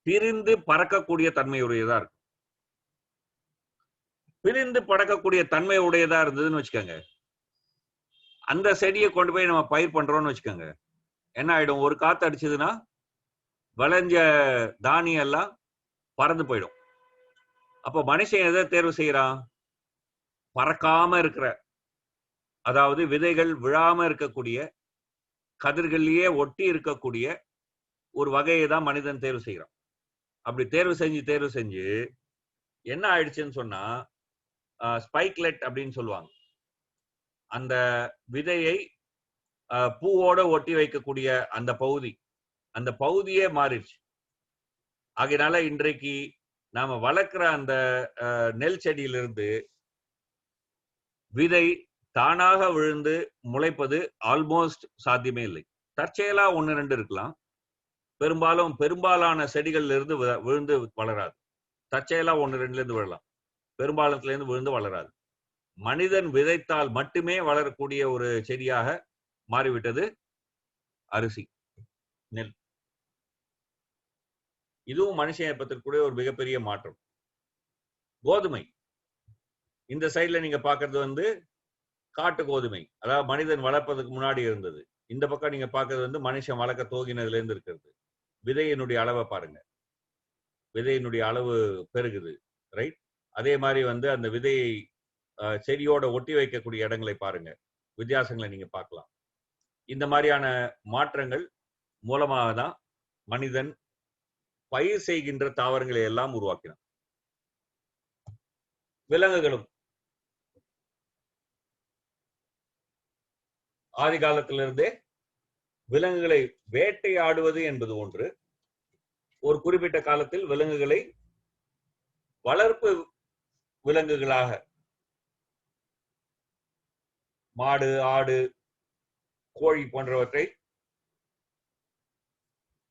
பிரிந்து பறக்கக்கூடிய தன்மையுடையதா இருக்கும். பிரிந்து பறக்கக்கூடிய தன்மை உடையதா இருந்ததுன்னு வச்சுக்கோங்க, அந்த செடியை கொண்டு போய் நம்ம பயிர் பண்றோம்னு வச்சுக்கோங்க, என்ன ஆயிடும், ஒரு காத்து அடிச்சதுன்னா விளைஞ்ச தானியம் எல்லாம் பறந்து போயிடும். அப்போ மனுஷன் எதை தேர்வு செய்யறான்? பறக்காம இருக்கிற, அதாவது விதைகள் விழாம இருக்கக்கூடிய, கதிர்கள்லயே ஒட்டி இருக்கக்கூடிய ஒரு வகையை தான் மனிதன் தேர்வு செய்யறான். அப்படி தேர்வு செஞ்சு என்ன ஆயிடுச்சுன்னு சொன்னா, ஸ்பைக்லெட் அப்படின்னு சொல்லுவாங்க. அந்த விதையை பூவோட ஒட்டி வைக்கக்கூடிய அந்த பகுதியே மாறிடுச்சு. ஆகையினால இன்றைக்கு நாம வளர்க்கிற அந்த நெல் செடியிலிருந்து விதை தானாக விழுந்து முளைப்பது ஆல்மோஸ்ட் சாத்தியமே இல்லை. தற்செயலா 1-2 இருக்கலாம். பெரும்பாலான செடிகள்ல இருந்து விழுந்து வளராது. தற்செயலா 1-2 இருந்து விழலாம், பெரும்பாலத்துல இருந்து விழுந்து வளராது. மனிதன் விதைத்தால் மட்டுமே வளரக்கூடிய ஒரு செடியாக மாறிவிட்டது அரிசி, நெல். இதுவும் மனுஷன் ஏற்பத்திற்குரிய ஒரு மிகப்பெரிய மாற்றம். கோதுமை, இந்த சைட்ல நீங்க பாக்குறது காட்டு கோதுமை, அதாவது மனிதன் வளர்ப்பதற்கு முன்னாடி இருந்தது. இந்த பக்கம் நீங்க பாக்குறது மனுஷன் வளர்க்க துவங்கினதுல இருந்து இருக்கிறது. விதையினுடைய அளவை பாருங்க, விதையினுடைய அளவு பெருகுது, ரைட்? அதே மாதிரி அந்த விதையை செடியோட ஒட்டி வைக்கக்கூடிய இடங்களை பாருங்க, வித்தியாசங்களை நீங்க பார்க்கலாம். இந்த மாதிரியான மாற்றங்கள் மூலமாக தான் மனிதன் பயிர் செய்கின்ற தாவரங்களை எல்லாம் உருவாக்கினான். விலங்குகளும் ஆதி காலத்திலிருந்தே விலங்குகளை வேட்டையாடுவது என்பது ஒன்று. ஒரு குறிப்பிட்ட காலத்தில் விலங்குகளை வளர்ப்பு விலங்குகளாக, மாடு, ஆடு, கோழி போன்றவற்றை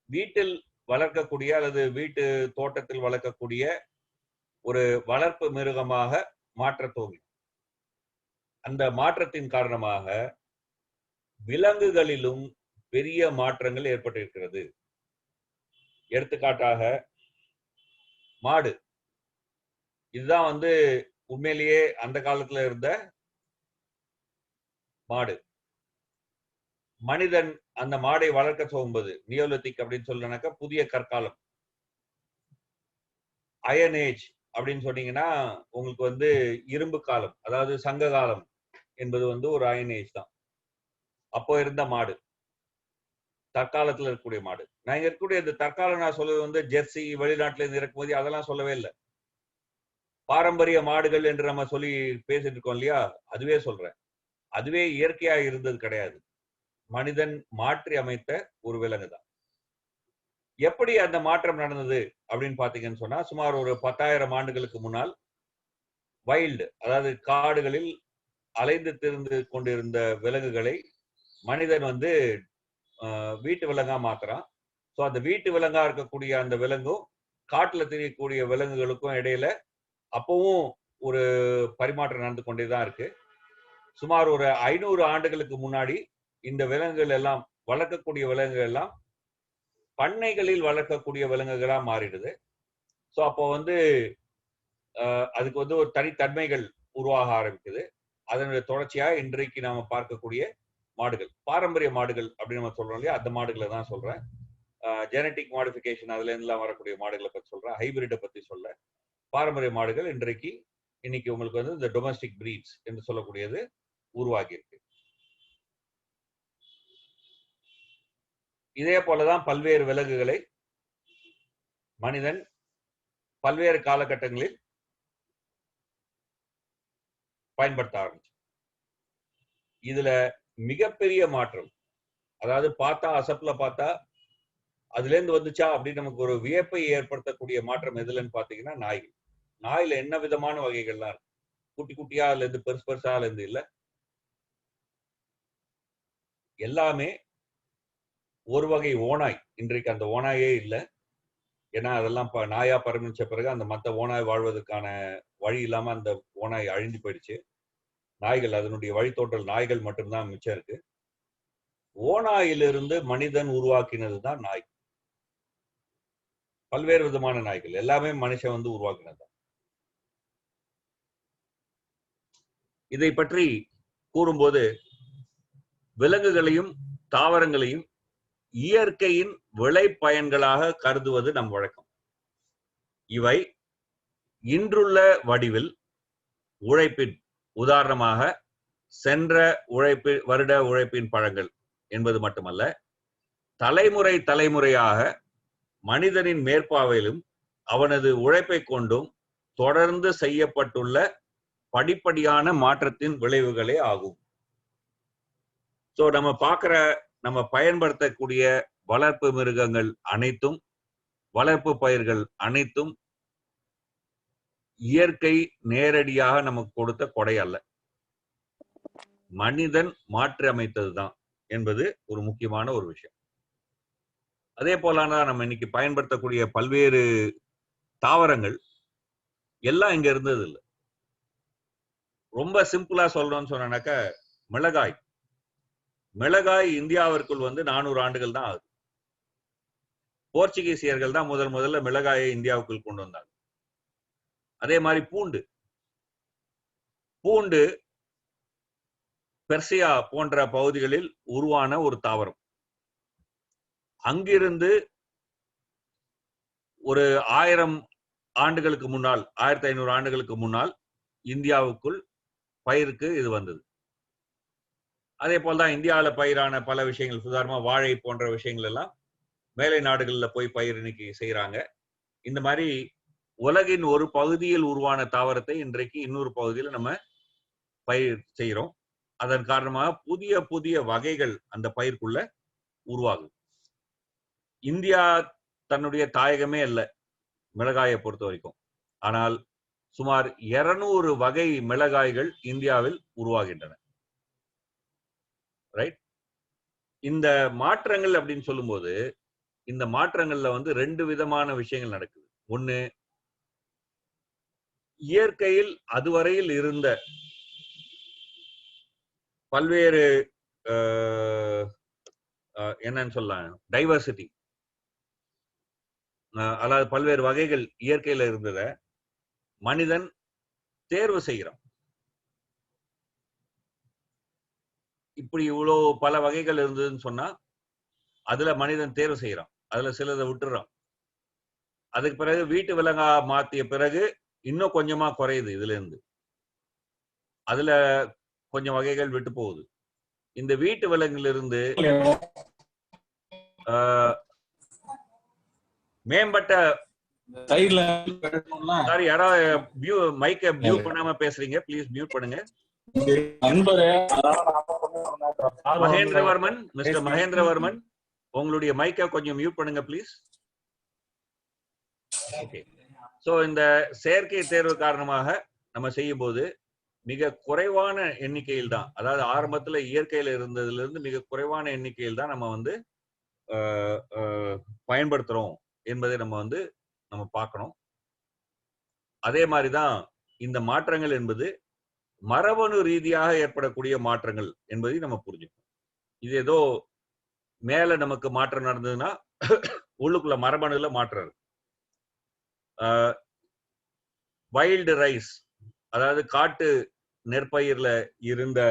வீட்டில் வளர்க்கக்கூடிய அல்லது வீட்டு தோட்டத்தில் வளர்க்கக்கூடிய ஒரு வளர்ப்பு மிருகமாக மாற்ற துவங்கின. அந்த மாற்றத்தின் காரணமாக விலங்குகளிலும் பெரிய மாற்றங்கள் ஏற்பட்டிருக்கிறது. எடுத்துக்காட்டாக மாடு, இதுதான் உண்மையிலேயே அந்த காலத்துல இருந்த மாடு. மனிதன் அந்த மாடை வளர்க்க துவங்கும்போது நியோலித்திக் அப்படின்னு சொல்லனாக்கா புதிய கற்காலம், அயன் ஏஜ் அப்படின்னு சொன்னீங்கன்னா உங்களுக்கு இரும்பு காலம், அதாவது சங்க காலம் என்பது ஒரு அயன் ஏஜ் தான். அப்போ இருந்த மாடு, தற்காலத்துல இருக்கக்கூடிய மாடு. நான் இங்க இருக்கக்கூடிய இந்த தற்காலம் நான் சொல்றது ஜெர்சி, வெளிநாட்டுல இருந்து இறக்குமதி, அதெல்லாம் சொல்லவே இல்லை. பாரம்பரிய மாடுகள் என்று நம்ம சொல்லி பேசிட்டு இருக்கோம் இல்லையா, அதுவே சொல்றேன். அதுவே இயற்கையா இருந்தது கிடையாது, மனிதன் மாற்றி அமைத்த ஒரு விலங்கு தான். எப்படி அந்த மாற்றம் நடந்தது அப்படின்னு பாத்தீங்கன்னு சொன்னா, சுமார் ஒரு 10,000 ஆண்டுகளுக்கு முன்னால் வைல்டு, அதாவது காடுகளில் அலைந்து திரிந்து கொண்டிருந்த விலங்குகளை மனிதன் வீட்டு விலங்கா மாத்துறான். ஸோ அந்த வீட்டு விலங்கா இருக்கக்கூடிய அந்த விலங்கும் காட்டுல தெரியக்கூடிய விலங்குகளுக்கும் இடையில அப்பவும் ஒரு பரிமாற்றம் நடந்து கொண்டேதான் இருக்கு. சுமார் ஒரு 500 ஆண்டுகளுக்கு முன்னாடி இந்த விலங்குகள் எல்லாம், வளர்க்கக்கூடிய விலங்குகள் எல்லாம் பண்ணைகளில் வளர்க்கக்கூடிய விலங்குகளா மாறிடுது. ஸோ அப்போ அதுக்கு ஒரு தனித்தன்மைகள் உருவாக ஆரம்பிக்குது. அதனுடைய தொடர்ச்சியா இன்றைக்கு நாம பார்க்கக்கூடிய மாடுகள், பாரம்பரிய மாடுகள் அப்படின்னு நம்ம சொல்றோம் இல்லையா, அந்த மாடுகளை தான் சொல்றேன். ஜெனட்டிக் மாடிஃபிகேஷன் அதுல இருந்துலாம் வரக்கூடிய மாடுகளை பத்தி சொல்றேன், ஹைபிரிட்டை பத்தி சொல்ல. பாரம்பரிய மாடுகள் இன்னைக்கு உங்களுக்கு இந்த டொமஸ்டிக் பிரீட்ஸ் என்று சொல்லக்கூடியது உருவாகி இருக்கு. இதே போலதான் பல்வேறு விலங்குகளை மனிதன் பல்வேறு காலகட்டங்களில் பயன்படுத்த ஆரம்பிச்சு. இதுல மிகப்பெரிய மாற்றம், அதாவது பார்த்தா அசப்ல பார்த்தா அதுல இருந்து வந்துச்சா அப்படின்னு நமக்கு ஒரு வியப்பை ஏற்படுத்தக்கூடிய மாற்றம் எதுலன்னு பாத்தீங்கன்னா நாய்கள். நாயில என்ன விதமான வகைகள்லாம் இருக்கு, குட்டி குட்டியா அதுல இருந்து பெருசு பெருசா இருந்து இல்ல, எல்லாமே ஒரு வகை ஓநாய். இன்றைக்கு அந்த ஓநாயே இல்லை, ஏன்னா அதெல்லாம் நாயா பரமிச்ச பிறகு அந்த மற்ற ஓநாய் வாழ்வதற்கான வழி இல்லாம அந்த ஓநாய் அழிஞ்சு போயிடுச்சு. நாய்கள் அதனுடைய வழித்தோட்டல் நாய்கள் மட்டும்தான் மிச்சம் இருக்கு. ஓநாயிலிருந்து மனிதன் உருவாக்கினதுதான் நாய். பல்வேறு விதமான நாய்கள் எல்லாமே மனுஷன் வந்து உருவாக்கினது. இதை பற்றி கூறும்போது விலங்குகளையும் தாவரங்களையும் இயற்கையின் விளை பயன்களாக கருதுவது நம் வழக்கம். இவை இன்றுள்ள வடிவில் உழைப்பின், உதாரணமாக சென்ற வருட உழைப்பின் பழங்கள் என்பது மட்டுமல்ல, தலைமுறை தலைமுறையாக மனிதனின் மேற்பார்வையிலும் அவனது உழைப்பை கொண்டும் தொடர்ந்து செய்யப்பட்டுள்ள படிப்படியான மாற்றத்தின் விளைவுகளே ஆகும். சோ நம்ம பயன்படுத்தக்கூடிய வளர்ப்பு மிருகங்கள் அனைத்தும், வளர்ப்பு பயிர்கள் அனைத்தும் இயற்கை நேரடியாக நமக்கு கொடுத்த கொடை அல்ல, மனிதன் மாற்றி அமைத்ததுதான் என்பது ஒரு முக்கியமான ஒரு விஷயம். அதே போலதான் நம்ம இன்னைக்கு பயன்படுத்தக்கூடிய பல்வேறு தாவரங்கள் எல்லாம் இங்க இருந்தது இல்லை. ரொம்ப சிம்பிளா சொல்லணும்னு சொன்னாக்க, மிளகாய் இந்தியாவிற்குள் வந்து 400 ஆண்டுகள் தான் ஆகுது. போர்ச்சுகீசியர்கள் தான் முதல்ல மிளகாயை இந்தியாவுக்குள் கொண்டு வந்தாங்க. அதே மாதிரி பூண்டு பெர்சியா போன்ற பகுதிகளில் உருவான ஒரு தாவரம். அங்கிருந்து ஒரு 1000 ஆண்டுகளுக்கு முன்னால், 1500 ஆண்டுகளுக்கு முன்னால் இந்தியாவுக்குள் பயிருக்கு இது வந்தது. அதே போல்தான் இந்தியாவில் பயிரான பல விஷயங்கள், உதாரணமா வாழை போன்ற விஷயங்கள் எல்லாம் மேலை நாடுகளில் போய் பயிர் இன்னைக்கு செய்யறாங்க. இந்த மாதிரி உலகின் ஒரு பகுதியில் உருவான தாவரத்தை இன்றைக்கு இன்னொரு பகுதியில் நம்ம பயிர் செய்யறோம். அதன் காரணமாக புதிய புதிய வகைகள் அந்த பயிர்க்குள்ள உருவாகுது. இந்தியா தன்னுடைய தாயகமே அல்ல மிளகாயை பொறுத்த வரைக்கும். ஆனால் சுமார் 200 வகை மிளகாய்கள் இந்தியாவில் உருவாகின்றன. ரைட்? இந்த மாற்றங்கள் அப்படின்னு சொல்லும்போது, இந்த மாற்றங்கள்ல வந்து 2 விதமான விஷயங்கள் நடக்குது. ஒண்ணு, இயற்கையில் அதுவரையில் இருந்த பல்வேறு என்னன்னு சொல்லலாம், டைவர்சிட்டி, அதாவது பல்வேறு வகைகள் இயற்கையில இருந்தத மனிதன் தேர்வு செய்கிறான். இப்படி இவ்வளவு பல வகைகள் இருந்ததுன்னு சொன்னா அதுல மனிதன் தேர்வு செய்யறான், அதுல சிலதை விட்டுறான். அதுக்கு பிறகு வீட்டு விலங்கா மாத்திய பிறகு இன்னும் கொஞ்சமா குறையுது, இதுல இருந்து அதுல கொஞ்சம் வகைகள் விட்டு போகுது. இந்த வீட்டு விலங்கிலிருந்து மேம்பட்ட, சாரி யாராவது மைக்க மியூட் பண்ணாம பேசுறீங்க, ப்ளீஸ் மியூட் பண்ணுங்க. மகேந்திரவர்மன், மிஸ்டர் மகேந்திரவர்மன், உங்களுடைய மைக்க கொஞ்சம் மியூட் பண்ணுங்க ப்ளீஸ். ஓகே. சோ இந்த செயற்கை தேர்வு காரணமாக நம்ம செய்யும் போது மிக குறைவான எண்ணிக்கையில் தான், அதாவது ஆரம்பத்துல இயற்கையில இருந்ததுல இருந்து மிக குறைவான எண்ணிக்கையில் தான் நம்ம வந்து பயன்படுத்துறோம் என்பதை நம்ம பார்க்கணும். அதே மாதிரிதான் இந்த மாற்றங்கள் என்பது மரபணு ரீதியாக ஏற்படக்கூடிய மாற்றங்கள் என்பதை நம்ம புரிஞ்சுக்கணும். இது ஏதோ மேல நமக்கு மாற்றம் நடந்ததுன்னா உள்ளுக்குள்ள மரபணுல மாற்றம். வைல்டு ரைஸ், அதாவது காட்டு நெற்பயிர்ல இருந்த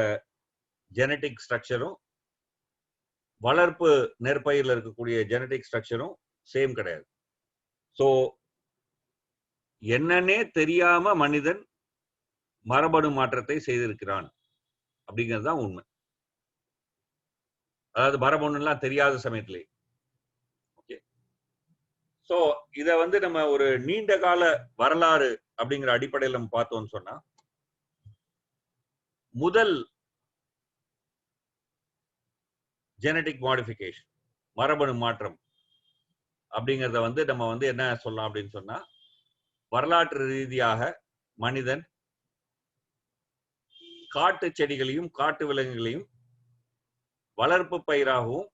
ஜெனட்டிக் ஸ்ட்ரக்சரும் வளர்ப்பு நெற்பயிர்ல இருக்கக்கூடிய ஜெனட்டிக் ஸ்ட்ரக்சரும் சேம் கிடையாது. சோ என்னன்னே தெரியாம மனிதன் மரபணு மாற்றத்தை செய்திருக்கிறான் அப்படிங்கிறது தான் உண்மை. அதாவது மரபணு எல்லாம் தெரியாத சமயத்திலே. ஓகே. சோ இத நம்ம ஒரு நீண்ட கால வரலாறு அப்படிங்கிற அடிப்படையில் நம்ம பார்த்தோம்னு சொன்னா, முதல் ஜெனடிக் மாடிஃபிகேஷன், மரபணு மாற்றம் அப்படிங்கிறத நம்ம என்ன சொல்லலாம் அப்படின்னு சொன்னா, வரலாற்று ரீதியாக மனிதன் காட்டு செடிகளையும் காட்டு விலங்குகளையும் வளர்ப்பு பயிராகவும்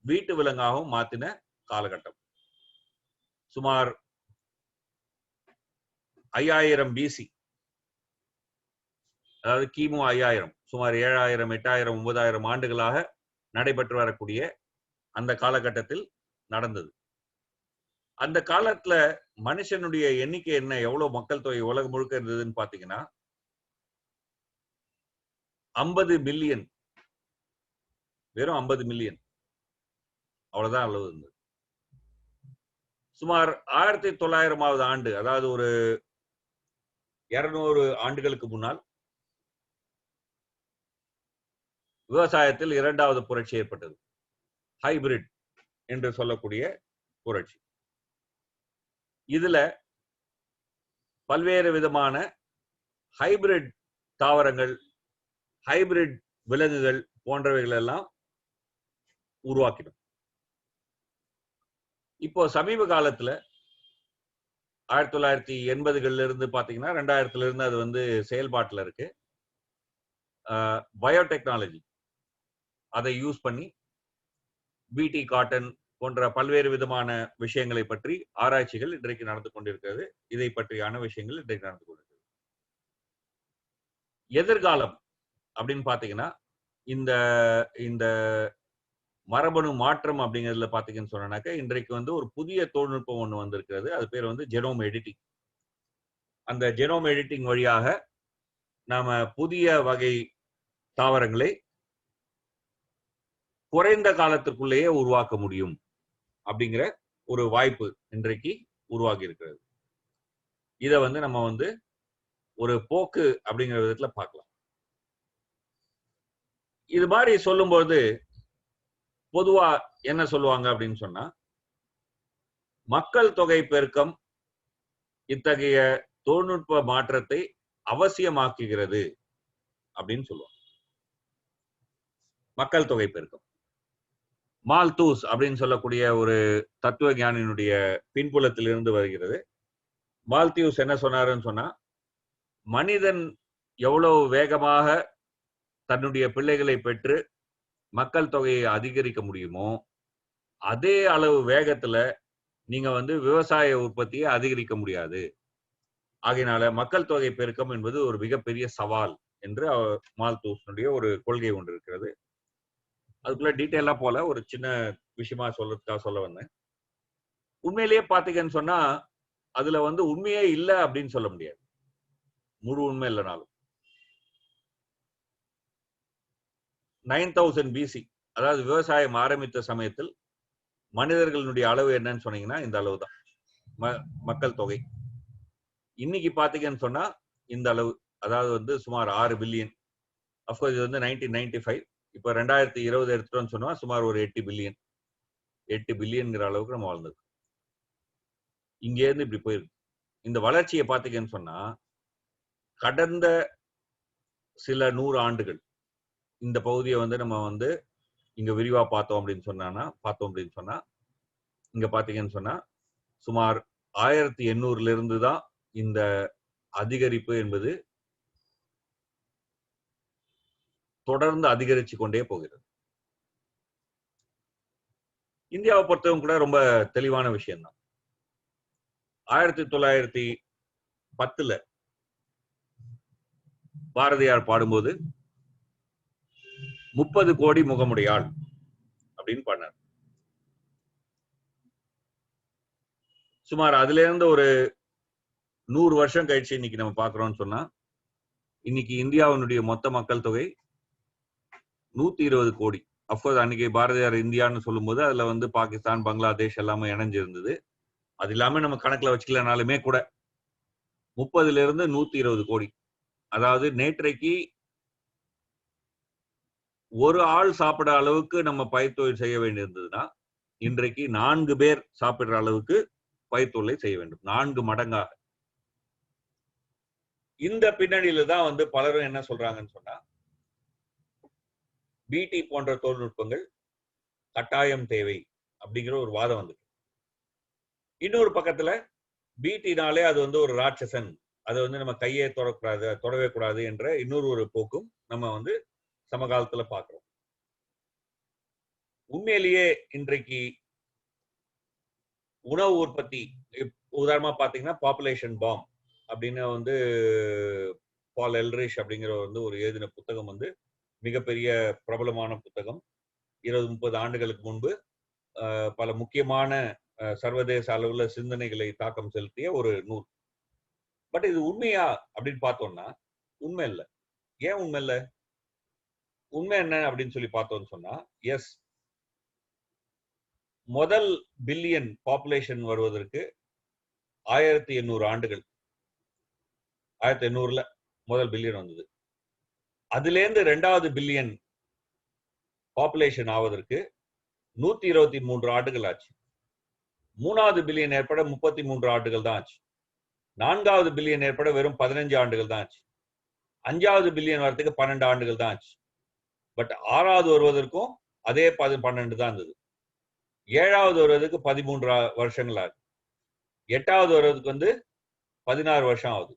வீட்டு விலங்காகவும் மாத்தின காலகட்டம். சுமார் 5000 BC, அதாவது கிமு 5000, சுமார் 7000, 8000, 9000 ஆண்டுகளாக நடைபெற்று வரக்கூடிய அந்த காலகட்டத்தில் நடந்தது. அந்த காலத்துல மனுஷனுடைய எண்ணிக்கை என்ன, எவ்வளவு மக்கள் தொகை உலகம் முழுக்க இருந்ததுன்னு பாத்தீங்கன்னா 50 மில்லியன், வெறும் 50 மில்லியன், அவ்வளவுதான் அளவு இருந்தது. சுமார் 1900வது ஆண்டு, அதாவது ஒரு 200 ஆண்டுகளுக்கு முன்னால் விவசாயத்தில் இரண்டாவது புரட்சி ஏற்பட்டது. ஹைபிரிட் என்று சொல்லக்கூடிய புரட்சி. இதுல பல்வேறு விதமான ஹைபிரிட் தாவரங்கள், ஹைபிரிட் விலங்குகள் போன்றவைகள் எல்லாம் உருவாக்கிடும். இப்போ சமீப காலத்துல 1980கள்ல இருந்து பாத்தீங்கன்னா 2000ல இருந்து அது வந்து செயல்பாட்டுல இருக்கு. பயோடெக்னாலஜி அதை யூஸ் பண்ணி பிடி காட்டன் போன்ற பல்வேறு விதமான விஷயங்களை பற்றி ஆராய்ச்சிகள் இன்றைக்கு நடந்து கொண்டிருக்கிறது. இதை பற்றியான விஷயங்கள் இன்றைக்கு நடந்து கொண்டிருக்கிறது. எதிர்காலம் அப்படின்னு பாத்தீங்கன்னா இந்த இந்த மரபணு மாற்றம் அப்படிங்கிறதுல பாத்தீங்கன்னு சொன்னாக்க இன்றைக்கு வந்து ஒரு புதிய தொழில்நுட்பம் ஒண்ணு வந்திருக்கிறது. அது பேர் வந்து ஜெனோம் எடிட்டிங். அந்த ஜெனோம் எடிட்டிங் வழியாக நாம புதிய வகை தாவரங்களை குறைந்த காலத்திற்குள்ளேயே உருவாக்க முடியும் அப்படிங்கிற ஒரு வாய்ப்பு இன்றைக்கு உருவாகி இருக்கிறது. இதை வந்து நம்ம வந்து ஒரு போக்கு அப்படிங்கிற விதத்துல பார்க்கலாம். இது மாதிரி சொல்லும்போது பொதுவா என்ன சொல்லுவாங்க அப்படின்னு சொன்னா, மக்கள் தொகை பெருக்கம் இத்தகைய தொழில்நுட்ப மாற்றத்தை அவசியமாக்குகிறது அப்படின்னு சொல்லுவாங்க. மக்கள் தொகை பெருக்கம். மால்தூஸ் அப்படின்னு சொல்லக்கூடிய ஒரு தத்துவ ஞானியினுடைய பின்புலத்திலிருந்து வருகிறது. மால்தியூஸ் என்ன சொன்னாருன்னு சொன்னா, மனிதன் எவ்வளவு வேகமாக தன்னுடைய பிள்ளைகளை பெற்று மக்கள் தொகையை அதிகரிக்க முடியுமோ அதே அளவு வேகத்துல நீங்க வந்து விவசாய உற்பத்தியை அதிகரிக்க முடியாது. ஆகையினால மக்கள் தொகை பெருக்கம் என்பது ஒரு மிகப்பெரிய சவால் என்று மால்தூஸினுடைய ஒரு கொள்கை ஒன்று இருக்கிறது. அதுக்குள்ள டீட்டெயிலா போல ஒரு சின்ன விஷயமா சொல்றதுக்காக சொல்ல வந்தேன். உண்மையிலேயே பாத்தீங்கன்னு சொன்னா அதுல வந்து உண்மையே இல்லை அப்படின்னு சொல்ல முடியாது, முழு உண்மை இல்லைனாலும். 9000 BC, அதாவது விவசாயம் ஆரம்பித்த சமயத்தில் மனிதர்களுடைய அளவு என்னன்னு சொன்னீங்கன்னா இந்த அளவு தான் மக்கள் தொகை. இன்னைக்கு பாத்தீங்கன்னு சொன்னா இந்த அளவு, அதாவது வந்து சுமார் 6 பில்லியன். அப்கோர்ஸ் இது வந்து 1995. இப்ப 2020 எடுத்துட்டோம்னு சொன்னா சுமார் ஒரு 8 பில்லியன். 8 பில்லியன்ங்கிற அளவுக்கு நம்ம வாழ்ந்தது. இங்க இருந்து இப்படி போயிருக்கு. இந்த வளர்ச்சியை பாத்தீங்கன்னு சொன்னா கடந்த சில 100 ஆண்டுகள் இந்த பகுதியை வந்து நம்ம வந்து இங்க விரிவா பார்த்தோம் அப்படின்னு சொன்னா இங்க பாத்தீங்கன்னு சொன்னா சுமார் 1800ல இருந்து தான் இந்த அதிகரிப்பு என்பது தொடர்ந்து அதிகரிச்சு கொண்டே போகிறது. இந்தியாவை பொறுத்தவங்க கூட ரொம்ப தெளிவான விஷயம்தான். 1910ல பாரதியார் பாடும்போது 30 கோடி முகமுடையாள் அப்படின்னு பாடினார். சுமார் அதுல இருந்து ஒரு 100 வருஷம் கழிச்சு இன்னைக்கு நம்ம பாக்குறோம்னு சொன்னா இன்னைக்கு இந்தியாவினுடைய மொத்த மக்கள் தொகை 120 கோடி. அப்கோர்ஸ் அன்னைக்கு பாரதியார் இந்தியான்னு சொல்லும் போது அதுல வந்து பாகிஸ்தான், பங்களாதேஷ் எல்லாமே இணைஞ்சிருந்தது. அது இல்லாம நம்ம கணக்குல வச்சுக்கலனாலுமே கூட 30ல இருந்து 120 கோடி. அதாவது நேற்றைக்கு ஒரு ஆள் சாப்பிட அளவுக்கு நம்ம பயிர்த்தொழில் செய்ய வேண்டியிருந்ததுன்னா இன்றைக்கு 4 பேர் சாப்பிடுற அளவுக்கு பயிர்த்தொழிலை செய்ய வேண்டும், 4 மடங்காக. இந்த பின்னணியில தான் வந்து பலரும் என்ன சொல்றாங்கன்னு சொன்னா பிடி போன்ற தொழில்நுட்பங்கள் கட்டாயம் தேவை அப்படிங்கிற ஒரு வாதம் வந்து. இன்னொரு பக்கத்துல பிடினாலே அது வந்து ஒரு ராட்சசன், அதை வந்து நம்ம கையே தொடவே கூடாது என்ற இன்னொரு ஒரு போக்கும் நம்ம வந்து சமகாலத்துல பார்க்கிறோம். உண்மையிலேயே இன்றைக்கு உணவு உற்பத்தி உதாரணமா பாத்தீங்கன்னா பாப்புலேஷன் பாம் அப்படின்னு வந்து பால் எல்ரிஷ் அப்படிங்கிறவர் வந்து ஒரு எழுதின புத்தகம் வந்து மிகப்பெரிய பிரபலமான புத்தகம். 20-30 ஆண்டுகளுக்கு முன்பு பல முக்கியமான சர்வதேச அளவுல சிந்தனைகளை தாக்கம் செலுத்திய ஒரு நூல். பட் இது உண்மையா அப்படின்னு பார்த்தோம்னா உண்மை இல்லை. ஏன் உண்மை இல்லை? உண்மை என்ன அப்படின்னு சொல்லி பார்த்தோம்னு சொன்னா, எஸ், முதல் பில்லியன் பாப்புலேஷன் வருவதற்கு 1800 ஆண்டுகள். 1800ல முதல் பில்லியன் வந்தது. அதுல இருந்து 2வது பில்லியன் பாப்புலேஷன் ஆவதற்கு 123 ஆண்டுகள் ஆச்சு. 3வது பில்லியன் ஏற்பட 33 ஆண்டுகள் தான் ஆச்சு. 4வது பில்லியன் ஏற்பட வெறும் 15 ஆண்டுகள் தான் ஆச்சு. 5வது பில்லியன் வரதுக்கு 12 ஆண்டுகள் தான் ஆச்சு. பட் 6வது வருவதற்கும் அதே 12 தான் இருந்தது. 7வது வருவதற்கு 13 வருஷங்கள் ஆகுது. 8வது வருவதற்கு வந்து 16 வருஷம் ஆகுது.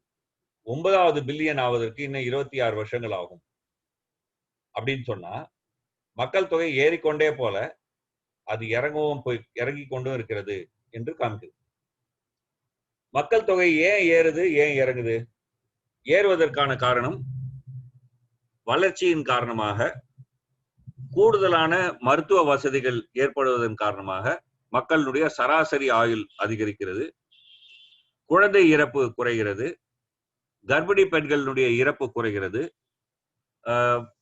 9வது பில்லியன் ஆவதற்கு இன்னும் 26 வருஷங்கள் ஆகும். அப்படின்னு சொன்னா மக்கள் தொகை ஏறிக்கொண்டே போல அது இறங்கி கொண்டும் இருக்கிறது என்று காமிக்குது. மக்கள் தொகை ஏன் ஏறுது, ஏன் இறங்குது? ஏறுவதற்கான காரணம் வளர்ச்சியின் காரணமாக, கூடுதலான மருத்துவ வசதிகள் ஏற்படுவதன் காரணமாக மக்களுடைய சராசரி ஆயுள் அதிகரிக்கிறது, குழந்தை இறப்பு குறைகிறது, கர்ப்பிணி பெண்களுடைய இறப்பு குறைகிறது,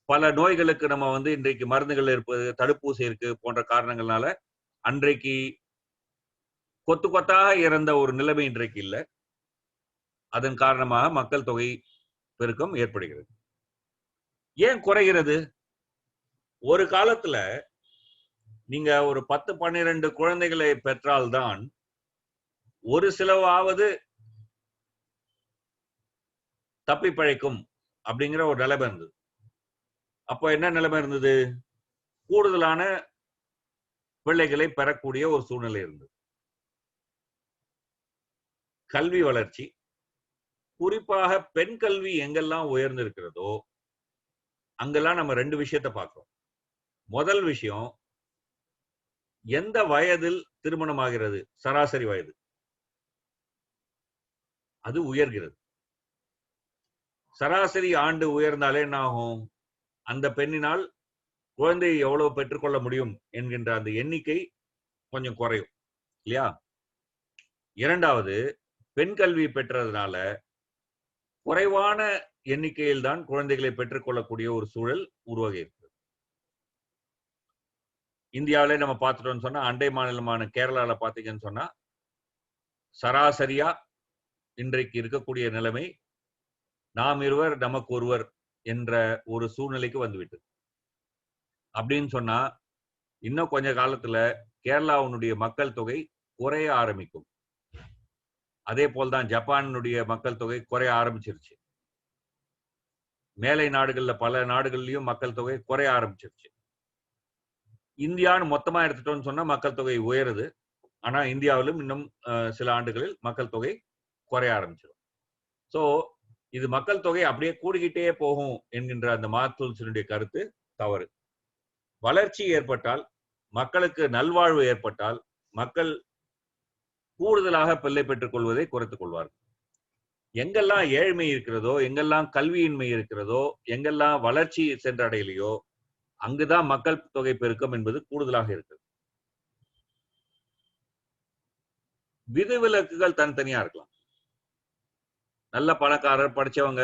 பல நோய்களுக்கு நம்ம வந்து இன்றைக்கு மருந்துகள் இருப்பது, தடுப்பூசி இருக்கு போன்ற காரணங்களால அன்றைக்கு கொத்து கொத்தாக இறந்த ஒரு நிலைமை இன்றைக்கு இல்லை. அதன் காரணமாக மக்கள் தொகை பெருக்கம் ஏற்படுகிறது. ஏன் குறைகிறது? ஒரு காலத்துல நீங்க ஒரு 10-12 குழந்தைகளை பெற்றால்தான் ஒரு சிலவாவது தப்பி பிழைக்கும் அப்படிங்கிற ஒரு நிலைமை இருந்தது. அப்போ என்ன நிலைமை இருந்தது? கூடுதலான பிள்ளைகளை பெறக்கூடிய ஒரு சூழ்நிலை இருந்தது. கல்வி வளர்ச்சி, குறிப்பாக பெண் கல்வி எங்கெல்லாம் உயர்ந்திருக்கிறதோ அங்கெல்லாம் நம்ம 2 விஷயத்தை பார்க்கிறோம். முதல் விஷயம், எந்த வயதில் திருமணமாகிறது, சராசரி வயது அது உயர்கிறது. சராசரி ஆண்டு உயர்ந்தாலே என்ன ஆகும்? அந்த பெண்ணினால் குழந்தை எவ்வளவு பெற்றுக்கொள்ள முடியும் என்கின்ற அந்த எண்ணிக்கை கொஞ்சம் குறையும் இல்லையா? இரண்டாவது, பெண் கல்வி பெற்றதுனால குறைவான எண்ணிக்கையில் தான் குழந்தைகளை பெற்றுக்கொள்ளக்கூடிய ஒரு சூழல் உருவாகி இருக்கிறது. இந்தியாவிலே நம்ம பார்த்துட்டோம்னு சொன்னா, அண்டை மாநிலமான கேரளால பாத்தீங்கன்னு சொன்னா சராசரியா இன்றைக்கு இருக்கக்கூடிய நிலைமை நாம் இருவர் நமக்கு ஒருவர் என்ற ஒரு சூழ்நிலைக்கு வந்துவிட்டது. அப்படின்னு சொன்னா இன்னும் கொஞ்ச காலத்துல கேரளாவுடைய மக்கள் தொகை குறைய ஆரம்பிக்கும். அதே போல்தான் ஜப்பானுடைய மக்கள் தொகை குறைய ஆரம்பிச்சிருச்சு. மேலை நாடுகள்ல பல நாடுகள்லயும் மக்கள் தொகை குறைய ஆரம்பிச்சிருச்சு. இந்தியான்னு மொத்தமா எடுத்துட்டோம்னு சொன்னா மக்கள் தொகை உயருது. ஆனா இந்தியாவிலும் இன்னும் சில ஆண்டுகளில் மக்கள் தொகை குறைய ஆரம்பிச்சிடும். சோ இது மக்கள் தொகை அப்படியே கூடிக்கிட்டே போகும் என்கின்ற அந்த மார்க்சுவல்ஸினுடைய கருத்து தவறு. வளர்ச்சி ஏற்பட்டால், மக்களுக்கு நல்வாழ்வு ஏற்பட்டால், மக்கள் கூடுதலாக பிள்ளை பெற்றுக் கொள்வதை குறைத்துக் கொள்வார்கள். எங்கெல்லாம் ஏழ்மை இருக்கிறதோ, எங்கெல்லாம் கல்வியின்மை இருக்கிறதோ, எங்கெல்லாம் வளர்ச்சி சென்றடையலையோ அங்குதான் மக்கள் தொகை பெருக்கம் என்பது கூடுதலாக இருக்கிறது. விதிவிலக்குகள் தனித்தனியா இருக்கலாம். நல்ல பணக்காரர், படிச்சவங்க,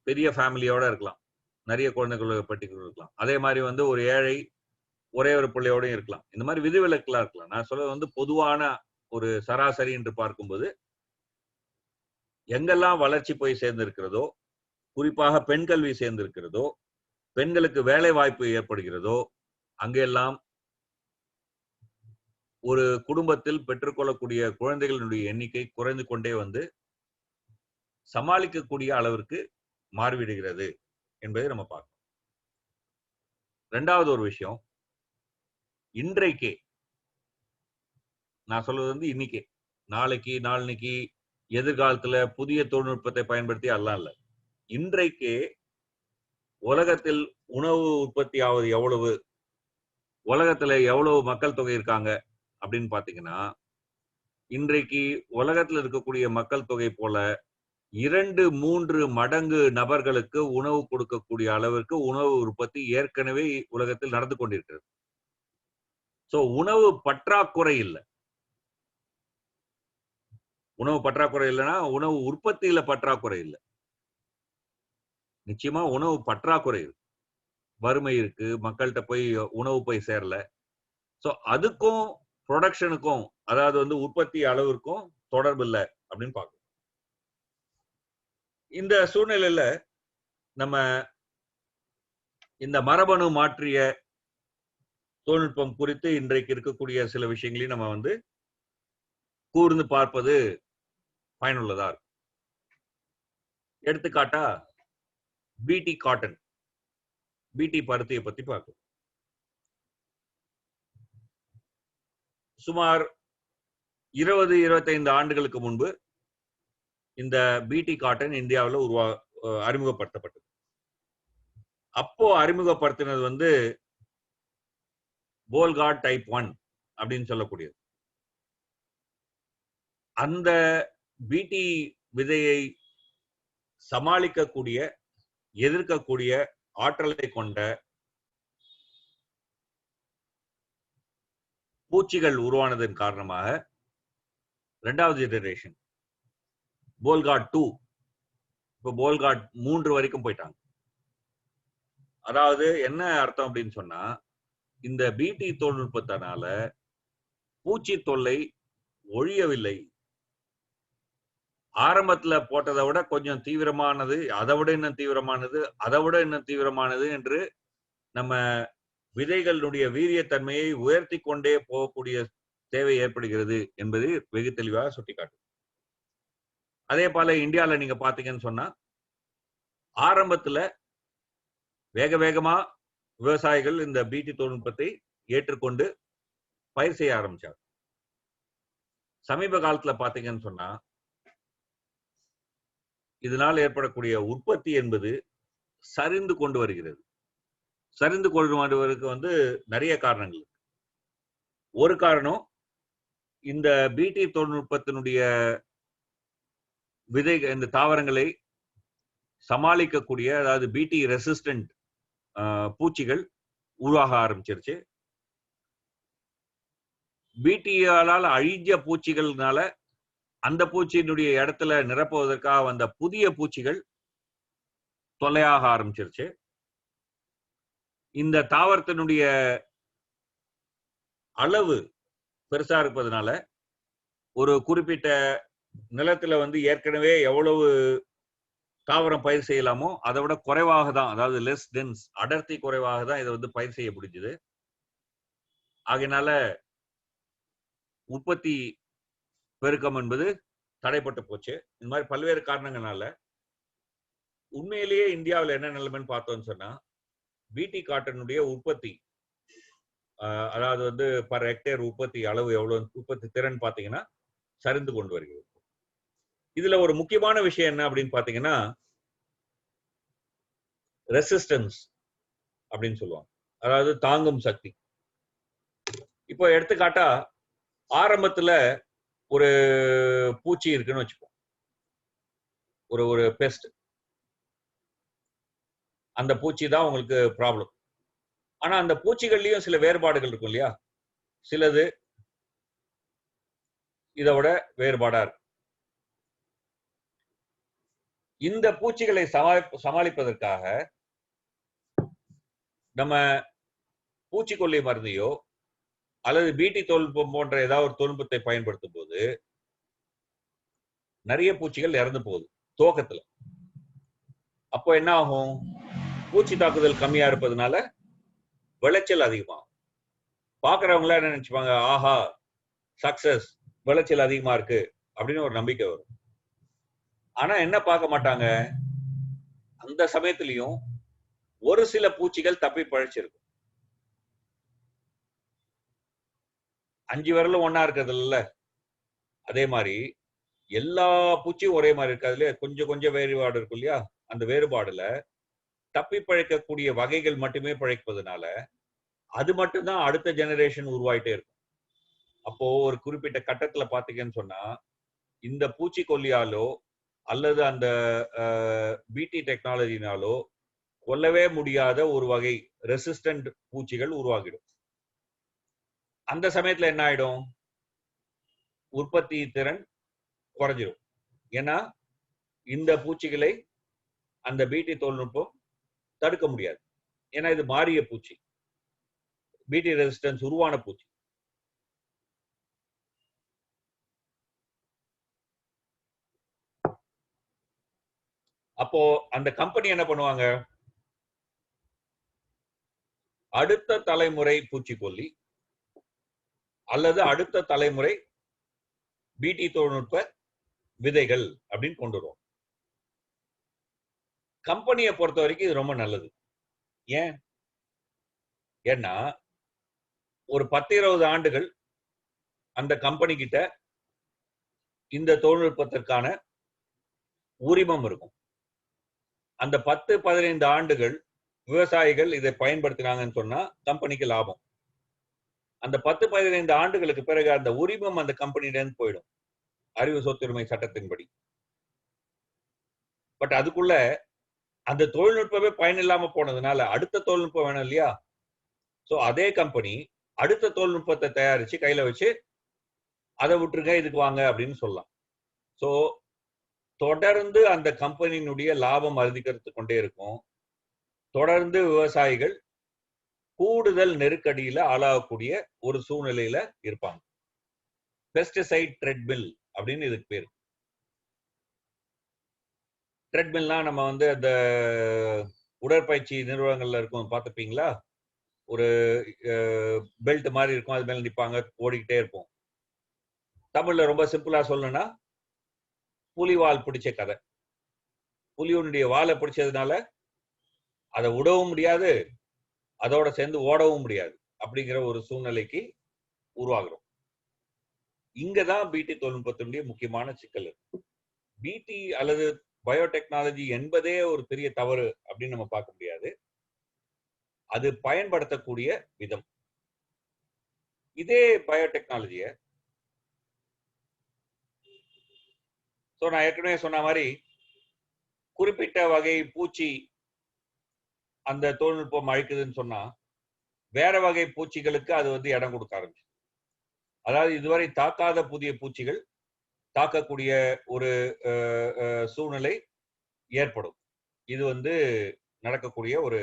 பெரிய ஃபேமிலியோட இருக்கலாம், நிறைய குழந்தைகள் பட்டிகள் இருக்கலாம். அதே மாதிரி வந்து ஒரு ஏழை ஒரே ஒரு பிள்ளையோடையும் இருக்கலாம். இந்த மாதிரி விதிவிலக்குலாம் இருக்கலாம். நான் சொல்றது வந்து பொதுவான ஒரு சராசரி என்று பார்க்கும்போது எங்கெல்லாம் வளர்ச்சி போய் சேர்ந்திருக்கிறதோ, குறிப்பாக பெண் கல்வி சேர்ந்திருக்கிறதோ, பெண்களுக்கு வேலை வாய்ப்பு ஏற்படுகிறதோ, அங்கெல்லாம் ஒரு குடும்பத்தில் பெற்றுக்கொள்ளக்கூடிய குழந்தைகளுடைய எண்ணிக்கை குறைந்து கொண்டே வந்து சமாளிக்கக்கூடிய அளவிற்கு மாறிவிடுகிறது என்பதை நம்ம பார்க்கணும். இரண்டாவது ஒரு விஷயம், இன்றைக்கே, நான் சொல்றது வந்து இன்னைக்கே, நாளைக்கு நாளைக்கு எதிர்காலத்துல புதிய தொழில்நுட்பத்தை பயன்படுத்தி எல்லாம் இல்லை. இன்றைக்கே உலகத்தில் உணவு உற்பத்தி ஆவது எவ்வளவு, உலகத்துல எவ்வளவு மக்கள் தொகை இருக்காங்க அப்படின்னு பாத்தீங்கன்னா இன்றைக்கு உலகத்துல இருக்கக்கூடிய மக்கள் தொகை போல 2-3 மடங்கு நபர்களுக்கு உணவு கொடுக்கக்கூடிய அளவிற்கு உணவு உற்பத்தி ஏற்கனவே உலகத்தில் நடந்து கொண்டிருக்கிறது. சோ உணவு பற்றாக்குறை இல்லை. உணவு பற்றாக்குறை இல்லைன்னா உணவு உற்பத்தியில பற்றாக்குறை இல்லை. நிச்சயமா உணவு பற்றாக்குறை இருக்கு, வறுமை இருக்கு, மக்கள்கிட்ட போய் உணவு போய் சேரல. சோ அதுக்கும் ப்ரொடக்ஷனுக்கும், அதாவது வந்து உற்பத்தி அளவிற்கும் தொடர்பு இல்லை அப்படின்னு பார்க்கணும். இந்த சூழ்நிலையில நம்ம இந்த மரபணு மாற்றிய தொழில்நுட்பம் குறித்து இன்றைக்கு இருக்கக்கூடிய சில விஷயங்களையும் நம்ம வந்து கூர்ந்து பார்ப்பது பயனுள்ளதா இருக்கும். எடுத்துக்காட்டா பிடி காட்டன், பிடி பருத்தியை பத்தி பார்க்கலாம். சுமார் 20-25 ஆண்டுகளுக்கு முன்பு இந்த பிடி காட்டன் இந்தியாவில் அறிமுகப்படுத்தப்பட்டது. அப்போ அறிமுகப்படுத்தினது வந்து போல்காட் டைப் 1 அப்படின்னு சொல்லக்கூடியது. அந்த பிடி விதையை சமாளிக்கக்கூடிய, எதிர்க்கக்கூடிய ஆற்றலை கொண்ட பூச்சிகள் உருவானதன் காரணமாக 2வது ஜெனரேஷன் போல்காட் 2, இப்போ போல்காட் 3 வரைக்கும் போயிட்டாங்க. அதாவது என்ன அர்த்தம் அப்படின்னு சொன்னா, இந்த பிடி தொழில்நுட்பத்தினால பூச்சி தொல்லை ஒழியவில்லை. ஆரம்பத்துல போட்டதை விட கொஞ்சம் தீவிரமானது, அதை விட இன்னும் தீவிரமானது, அதை விட இன்னும் தீவிரமானது என்று நம்ம விதைகளுடைய வீரியத்தன்மையை உயர்த்தி கொண்டே போகக்கூடிய தேவை ஏற்படுகிறது என்பதை வெகு தெளிவாக சுட்டிக்காட்டும். அதே போல இந்தியாவில் நீங்க பாத்தீங்கன்னு சொன்னா, ஆரம்பத்துல வேக வேகமா விவசாயிகள் இந்த பிடி தொழில்நுட்பத்தை ஏற்றுக்கொண்டு பயிர் செய்ய ஆரம்பிச்சாங்க. சமீப காலத்துல பாத்தீங்கன்னு சொன்னா, இதனால் ஏற்படக்கூடிய உற்பத்தி என்பது சரிந்து கொண்டு வருகிறது. சரிந்து கொண்டு வருவதற்கு வந்து நிறைய காரணங்கள் இருக்கு. ஒரு காரணம், இந்த பிடி தொழில்நுட்பத்தினுடைய விதை, இந்த தாவரங்களை சமாளிக்கக்கூடிய, அதாவது பிடி ரெசிஸ்டன்ட் பூச்சிகள் உருவாக ஆரம்பிச்சிருச்சு. பிடியால் அழிஞ்ச பூச்சிகள்னால அந்த பூச்சியினுடைய இடத்துல நிரப்புவதற்காக வந்த புதிய பூச்சிகள் தொல்லையாக ஆரம்பிச்சிருச்சு. இந்த தாவரத்தினுடைய அளவு பெருசா இருப்பதனால ஒரு குறிப்பிட்ட நிலத்துல வந்து ஏற்கனவே எவ்வளவு தாவரம் பயிர் செய்யலாமோ அதை விட குறைவாக தான், அதாவது லெஸ் டென்ஸ், அடர்த்தி குறைவாக தான் இதை வந்து பயிர் செய்ய முடிஞ்சது. ஆகையினால உற்பத்தி பெருக்கம் என்பது தடைப்பட்டு போச்சு. இந்த மாதிரி பல்வேறு காரணங்களால உண்மையிலேயே இந்தியாவில் என்ன நிலைமைன்னு பார்த்தோம்னு சொன்னா, பிடி காட்டனுடைய உற்பத்தி, அதாவது வந்து பர் ஹெக்டேர் உற்பத்தி அளவு எவ்வளவு, உற்பத்தி திறன் பார்த்தீங்கன்னா சரிந்து கொண்டு வருகிறது. இதுல ஒரு முக்கியமான விஷயம் என்ன அப்படின்னு பாத்தீங்கன்னா, ரெசிஸ்டன்ஸ் அப்படின்னு சொல்லுவாங்க, அதாவது தாங்கும் சக்தி. இப்போ எடுத்துக்காட்டா ஆரம்பத்துல ஒரு பூச்சி இருக்குன்னு வச்சுப்போம், ஒரு பெஸ்ட். அந்த பூச்சி தான் உங்களுக்கு ப்ராப்ளம். ஆனா அந்த பூச்சிகள்லயும் சில வேறுபாடுகள் இருக்கும் இல்லையா? சிலது இதை விட வேறுபாடா இருக்கு. இந்த பூச்சிகளை சமாளிப்பதற்காக நம்ம பூச்சிக்கொல்லி மருந்தையோ அல்லது பிடி தொழில்நுட்பம் போன்ற ஏதாவது ஒரு தொழில்நுட்பத்தை பயன்படுத்தும் போது நிறைய பூச்சிகள் இறந்து போகுது துவக்கத்துல. அப்போ என்ன ஆகும்? பூச்சி தாக்குதல் கம்மியா இருப்பதனால விளைச்சல் அதிகமாகும். பாக்குறவங்கள என்ன நினைச்சுப்பாங்க, ஆஹா சக்சஸ், விளைச்சல் அதிகமா இருக்கு அப்படின்னு ஒரு நம்பிக்கை வரும். ஆனா என்ன பார்க்க மாட்டாங்க, அந்த சமயத்திலையும் ஒரு சில பூச்சிகள் தப்பி பழிச்சிருக்கும். 5 விரலும் ஒன்னா இருக்கிறது இல்ல, அதே மாதிரி எல்லா பூச்சியும் ஒரே மாதிரி இருக்காதுல, கொஞ்சம் கொஞ்சம் வேறுபாடு இருக்கும் இல்லையா? அந்த வேறுபாடுல தப்பி பழைக்கக்கூடிய வகைகள் மட்டுமே பழைப்பதனால அது மட்டும்தான் அடுத்த ஜெனரேஷன் உருவாயிட்டே இருக்கும். அப்போ ஒரு குறிப்பிட்ட கட்டத்துல பாத்தீங்கன்னு சொன்னா இந்த பூச்சிக்கொல்லியாலோ அல்லது அந்த பிடி டெக்னாலஜினாலோ கொல்லவே முடியாத ஒரு வகை ரெசிஸ்டன்ட் பூச்சிகள் உருவாகிடும். அந்த சமயத்துல என்ன ஆயிடும்? உற்பத்தி திறன் குறைஞ்சிடும். ஏன்னா இந்த பூச்சிகளை அந்த பிடி தொழில்நுட்பம் தடுக்க முடியாது. ஏன்னா இது மாறிய பூச்சி, பிடி ரெசிஸ்டன்ஸ் உருவான பூச்சி. அப்போ அந்த கம்பெனி என்ன பண்ணுவாங்க? அடுத்த தலைமுறை பூச்சிக்கொல்லி அல்லது அடுத்த தலைமுறை பிடி தொழில்நுட்ப விதைகள் அப்படின்னு கொண்டு வருவோம். கம்பெனியை பொறுத்த வரைக்கும் இது ரொம்ப நல்லது. ஏன்? ஏன்னா ஒரு 10-20 ஆண்டுகள் அந்த கம்பெனி கிட்ட இந்த தொழில்நுட்பத்திற்கான உரிமம் இருக்கும். அந்த 10-15 ஆண்டுகள் விவசாயிகள் இதை பயன்படுத்தினாங்கன்னு சொன்னா கம்பெனிக்கு லாபம். அந்த 10-15 ஆண்டுகளுக்கு பிறகு அந்த உரிமம் அந்த கம்பெனியிலிருந்து போயிடும், அறிவு சொத்துரிமை சட்டத்தின்படி. பட் அதுக்குள்ள அந்த தொழில்நுட்பமே பயனில்லாம போனதுனால அடுத்த தொழில்நுட்பம் வேணும் இல்லையா? சோ அதே கம்பெனி அடுத்த தொழில்நுட்பத்தை தயாரிச்சு கையில வச்சு அதை விட்டுருங்க, இதுக்கு வாங்க அப்படின்னு சொல்லலாம். சோ தொடர்ந்து அந்த கம்பெனியினுடைய லாபம் அதிகரித்து கொண்டே இருக்கும். தொடர்ந்து விவசாயிகள் கூடுதல் நெருக்கடியில ஆளாகக்கூடிய ஒரு சூழ்நிலையில இருப்பாங்க. பெஸ்டிசைட் ட்ரெட்மில் அப்படின்னு இதுக்கு பேரு. ட்ரெட்மில்னா நம்ம வந்து அந்த உடற்பயிற்சி நிறுவனங்கள்ல இருக்கும் பார்த்துப்பீங்களா? ஒரு பெல்ட் மாதிரி இருக்கும், அது மேல நிப்பாங்க, ஓடிக்கிட்டே இருப்போம். தமிழ்ல ரொம்ப சிம்பிளா சொல்லணும்னா புலிவால் பிடிச்ச கதை. புலியுடைய வாலை பிடிச்சதுனால அதை விடவும் முடியாது, அதோட சேர்ந்து ஓடவும் முடியாது அப்படிங்கிற ஒரு சூழ்நிலைக்கு உருவாகிறோம். இங்கதான் பிடி தொழில்நுட்பத்தினுடைய முக்கியமான சிக்கல் இருக்கு. பிடி அல்லது பயோடெக்னாலஜி என்பதே ஒரு பெரிய தவறு அப்படின்னு நம்ம பார்க்க முடியாது. அது பயன்படுத்தக்கூடிய விதம். இதே பயோடெக்னாலஜிய நான் ஏற்கனவே சொன்ன மாதிரி குறிப்பிட்ட வகை பூச்சி அந்த தொழில்நுட்பம் அழிக்குதுன்னு சொன்னா வேற வகை பூச்சிகளுக்கு அது வந்து இடம் கொடுக்க ஆரம்பிச்சு. அதாவது இதுவரை தாக்காத புதிய பூச்சிகள் தாக்கக்கூடிய ஒரு சூழ்நிலை ஏற்படும். இது வந்து நடக்கக்கூடிய ஒரு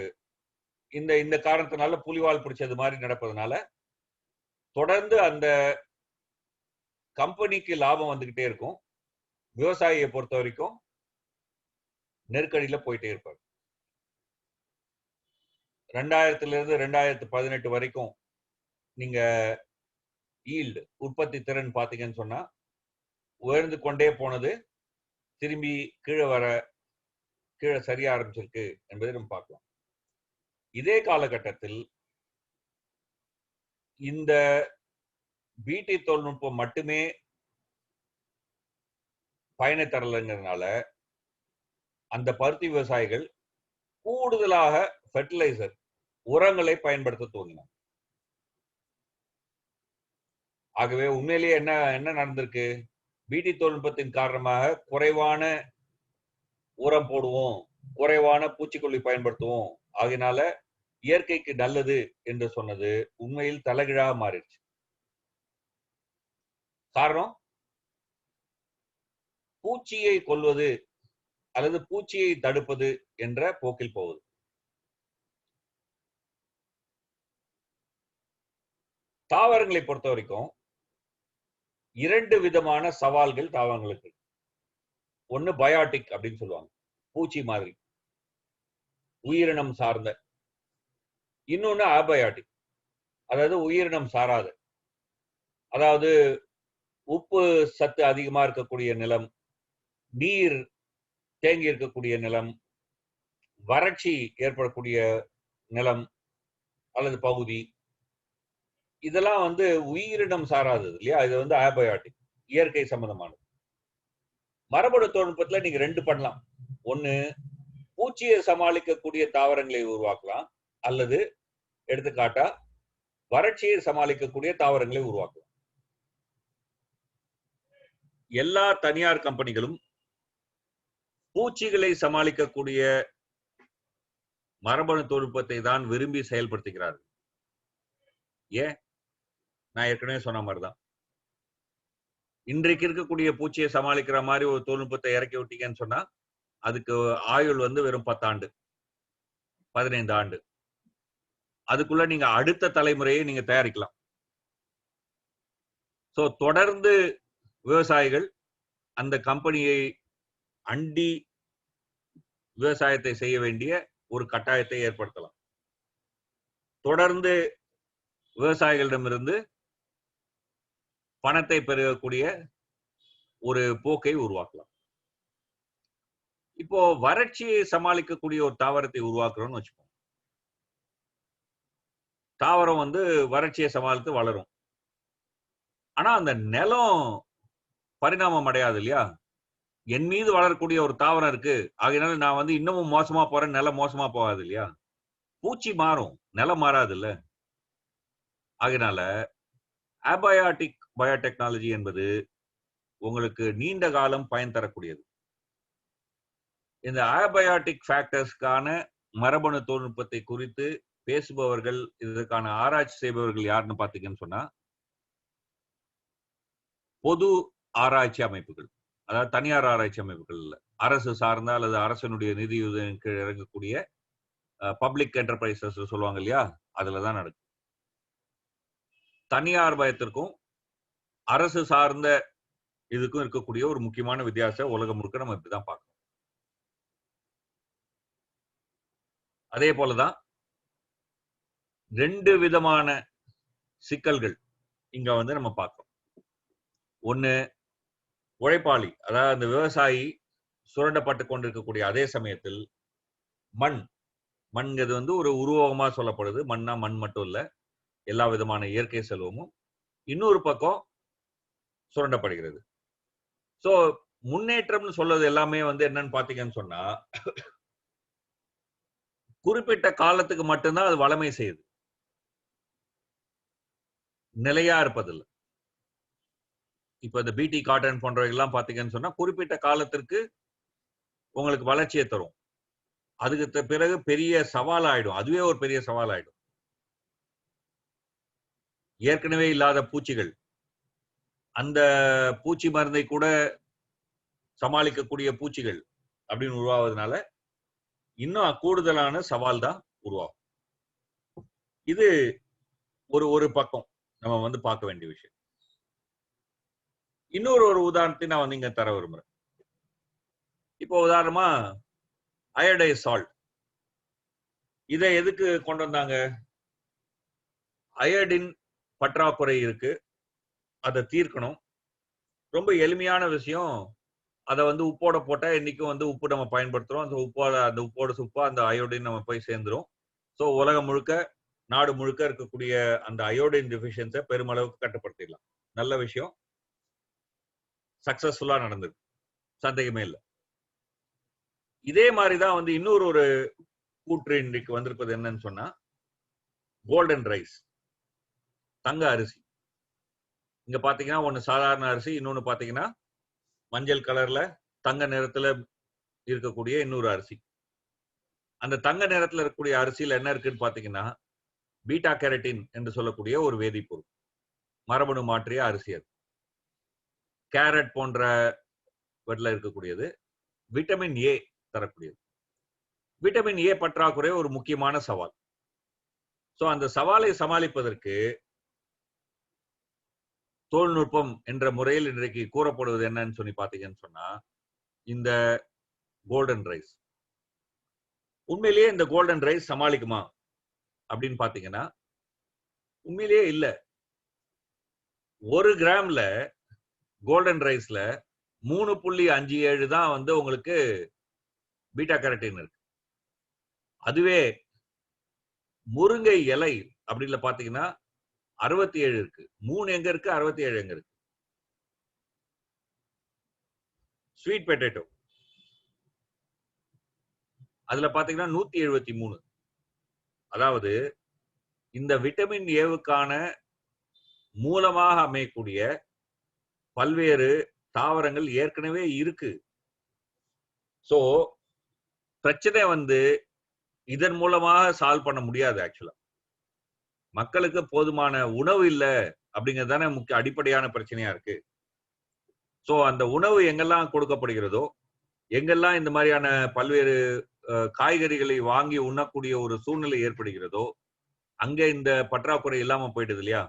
இந்த காரணத்தினால புலிவால் பிடிச்சது மாதிரி நடப்பதனால தொடர்ந்து அந்த கம்பெனிக்கு லாபம் வந்துகிட்டே இருக்கும். விவசாயியை பொறுத்த வரைக்கும் நெருக்கடியில போயிட்டே இருப்பார். 2000 2018 வரைக்கும் நீங்க ஈல்டு உற்பத்தி திறன் பாத்தீங்கன்னு சொன்னா உயர்ந்து கொண்டே போனது, திரும்பி கீழே சரிய ஆரம்பிச்சிருக்கு என்பதை நம்ம பார்க்கலாம். இதே காலகட்டத்தில் இந்த பிடி தொழில்நுட்பம் மட்டுமே பயனை தரலைங்கிறதுனால அந்த பருத்தி விவசாயிகள் கூடுதலாக ஃபெர்டிலைசர் உரங்களை பயன்படுத்த தோன்றினாங்க. ஆகவே உண்மையிலேயே என்ன நடந்திருக்கு? பிடி தொழில்நுட்பத்தின் காரணமாக குறைவான உரம் போடுவோம், குறைவான பூச்சிக்கொல்லி பயன்படுத்துவோம், ஆகினால இயற்கைக்கு நல்லது என்று சொன்னது உண்மையில் தலைகீழாக மாறிடுச்சு. காரணம், பூச்சியை கொல்வது அல்லது பூச்சியை தடுப்பது என்ற போக்கில் போகுது. தாவரங்களை பொறுத்த வரைக்கும் 2 விதமான சவால்கள் தாவரங்களுக்கு. ஒன்னு பயாட்டிக் அப்படின்னு சொல்லுவாங்க, பூச்சி மாதிரி உயிரினம் சார்ந்த. இன்னொன்னு அபயாட்டிக், அதாவது உயிரினம் சாராத. அதாவது உப்பு சத்து அதிகமா இருக்கக்கூடிய நிலம், நீர் தேங்கி இருக்கக்கூடிய நிலம், வறட்சி ஏற்படக்கூடிய நிலம் அல்லது பகுதி, இதெல்லாம் வந்து உயிரினம் சாராதது இல்லையா? இது வந்து ஆபயாட்டிக், இயற்கை சம்பந்தமானது. மரபணு தொழில்நுட்பத்துல நீங்க 2 பண்ணலாம். ஒண்ணு, பூச்சியை சமாளிக்கக்கூடிய தாவரங்களை உருவாக்கலாம், அல்லது எடுத்துக்காட்டா வறட்சியை சமாளிக்கக்கூடிய தாவரங்களை உருவாக்கலாம். எல்லா தனியார் கம்பெனிகளும் பூச்சிகளை சமாளிக்கக்கூடிய மரபணு தொழில்நுட்பத்தை தான் விரும்பி செயல்படுத்துகிறார்கள். ஏன்? நான் ஏற்கனவே சொன்ன மாதிரிதான். இன்றைக்கு இருக்கக்கூடிய பூச்சியை சமாளிக்கிற மாதிரி ஒரு தொழில்நுட்பத்தை இறக்கி விட்டீங்கன்னு சொன்னா அதுக்கு ஆயுள் வெறும் 10 ஆண்டு 15 ஆண்டு. அதுக்குள்ள நீங்க அடுத்த தலைமுறையை நீங்க தயாரிக்கலாம். சோ தொடர்ந்து விவசாயிகள் அந்த கம்பெனியை அண்டி விவசாயத்தை செய்ய வேண்டிய ஒரு கட்டாயத்தை ஏற்படுத்தலாம். தொடர்ந்து விவசாயிகளிடமிருந்து பணத்தை பெறக்கூடிய ஒரு போக்கை உருவாக்கலாம். இப்போ வறட்சியை சமாளிக்கக்கூடிய ஒரு தாவரத்தை உருவாக்குறோம்னு வச்சுப்போம். தாவரம் வறட்சியை சமாளித்து வளரும். ஆனா அந்த நிலம் பரிணாமம் அடையாது இல்லையா? என் மீது வளரக்கூடிய ஒரு தாவரம் இருக்கு, ஆகையினால நான் இன்னமும் மோசமா போறேன், நிலம் மோசமா போகாது இல்லையா? பூச்சி மாறும், நிலம் மாறாது இல்ல. ஆகையினால ஆபயாட்டிக் பயோடெக்னாலஜி என்பது உங்களுக்கு நீண்ட காலம் பயன் தரக்கூடியது. இந்த ஆபயாட்டிக் ஃபேக்டர்ஸ்க்கான மரபணு தொழில்நுட்பத்தை குறித்து பேசுபவர்கள், இதற்கான ஆராய்ச்சி செய்பவர்கள் யாருன்னு பாத்தீங்கன்னு சொன்னா பொது ஆராய்ச்சி அமைப்புகள், அதாவது தனியார் ஆராய்ச்சி அமைப்புகள் இல்ல, அரசு சார்ந்த அல்லது அரசனுடைய நிதியுதவியின் கீழ் இறங்கக்கூடிய பப்ளிக் என்டர்பிரைசஸ் சொல்லுவாங்க இல்லையா, அதுலதான் நடக்கும். தனியார் பயத்திற்கும் அரசு சார்ந்த இதுக்கும் இருக்கக்கூடிய ஒரு முக்கியமான வித்தியாசம் உலகம் முழுக்க நம்ம இப்படிதான் பார்க்கணும். அதே போலதான் 2 விதமான சிக்கல்கள் இங்க நம்ம பார்க்கிறோம். ஒண்ணு, உழைப்பாளி, அதாவது அந்த விவசாயி சுரண்டப்பட்டு கொண்டிருக்கக்கூடிய அதே சமயத்தில் மண்ங்கிறது ஒரு உருவகமா சொல்லப்படுது. மண்ணா மண் மட்டும் இல்ல, எல்லா விதமான இயற்கை செல்வமும் இன்னொரு பக்கம் சுரண்டப்படுகிறது. சோ முன்னேற்றம்னு சொல்றது எல்லாமே என்னன்னு பாத்தீங்கன்னு சொன்னா குறிப்பிட்ட காலத்துக்கு மட்டும்தான் அது வளமை செய்யுது, நிலையா இருப்பதில்லை. இப்ப இந்த பிடி காட்டன் போன்றவைகள்லாம் பாத்தீங்கன்னு சொன்னா குறிப்பிட்ட காலத்திற்கு உங்களுக்கு வளர்ச்சியை தரும். அதுக்கு பிறகு பெரிய சவால் ஆயிடும், அதுவே ஒரு பெரிய சவால் ஆயிடும். ஏற்கனவே இல்லாத பூச்சிகள், அந்த பூச்சி மருந்தை கூட சமாளிக்கக்கூடிய பூச்சிகள் அப்படின்னு உருவாவதுனால இன்னும் கூடுதலான சவால் தான் உருவாகும். இது ஒரு பக்கம் நம்ம பார்க்க வேண்டிய விஷயம். இன்னொரு உதாரணத்தை நான் இங்க தர விரும்புறேன். இப்போ உதாரணமா அயோடைஸ் சால்ட், இதை எதுக்கு கொண்டு வந்தாங்க? அயோடின் பற்றாக்குறை இருக்கு, அதை தீர்க்கணும். ரொம்ப எளிமையான விஷயம். அதை உப்போட போட்டா இன்னைக்கும் உப்பு நம்ம பயன்படுத்துறோம். அந்த உப்போட உப்பா அந்த அயோடின் நம்ம போய் சேர்ந்துரும். ஸோ உலகம் முழுக்க, நாடு முழுக்க இருக்கக்கூடிய அந்த அயோடின் டெஃபிஷியன்ஸை பெருமளவுக்கு கட்டுப்படுத்திடலாம். நல்ல விஷயம், சக்சஸ்ஃபுல்லா நடந்தது, சந்தேகமே இல்லை. இதே மாதிரிதான் இன்னொரு கூற்று இன்றைக்கு வந்திருப்பது என்னன்னு சொன்னா கோல்டன் ரைஸ், தங்க அரிசி. இங்க பாத்தீங்கன்னா ஒண்ணு சாதாரண அரிசி, இன்னொன்னு பாத்தீங்கன்னா மஞ்சள் கலர்ல தங்க நிறத்துல இருக்கக்கூடிய இன்னொரு அரிசி. அந்த தங்க நிறத்துல இருக்கக்கூடிய அரிசியில என்ன இருக்குன்னு பாத்தீங்கன்னா பீட்டா கேரட்டின் என்று சொல்லக்கூடிய ஒரு வேதிப்பொருள், மரபணு மாற்றிய அரிசி. அது கேரட் போன்ற வெட்டில இருக்கக்கூடியது, விட்டமின் ஏ தரக்கூடியது. விட்டமின் ஏ பற்றாக்குறை ஒரு முக்கியமான சவால். சோ அந்த சவாலை சமாளிப்பதற்கு தொழில்நுட்பம் என்ற முறையில் இன்றைக்கு கூறப்படுவது என்னன்னு சொல்லி பாத்தீங்கன்னு சொன்னா இந்த கோல்டன் ரைஸ். உண்மையிலேயே இந்த கோல்டன் ரைஸ் சமாளிக்குமா அப்படின்னு பாத்தீங்கன்னா உண்மையிலேயே இல்ல. 1 கிராம்ல கோல்டன் ரைஸ்ல 3.57 தான் உங்களுக்கு பீட்டா கேரட்டின் இருக்கு. அதுவே முருங்கை இலை அப்படில பாத்தீங்கன்னா 67 இருக்கு. 3 எங்க இருக்கு, 67 எங்க இருக்கு. ஸ்வீட் பொட்டேட்டோ அதுல பாத்தீங்கன்னா 173. அதாவது இந்த விட்டமின் ஏவுக்கான மூலமாக அமையக்கூடிய பல்வேறு தாவரங்கள் ஏற்கனவே இருக்கு. சோ பிரச்சனை வந்து இதன் மூலமாக சால்வ் பண்ண முடியாது. ஆக்சுவலா மக்களுக்கு போதுமான உணவு இல்ல அப்படிங்கிறது தானே முக்கிய அடிப்படையான பிரச்சனையா இருக்கு. சோ அந்த உணவு எங்கெல்லாம் கொடுக்கப்படுகிறதோ, எங்கெல்லாம் இந்த மாதிரியான பல்வேறு காய்கறிகளை வாங்கி உண்ணக்கூடிய ஒரு சூழ்நிலை ஏற்படுகிறதோ, அங்க இந்த பற்றாக்குறை இல்லாம போயிடுது இல்லையா?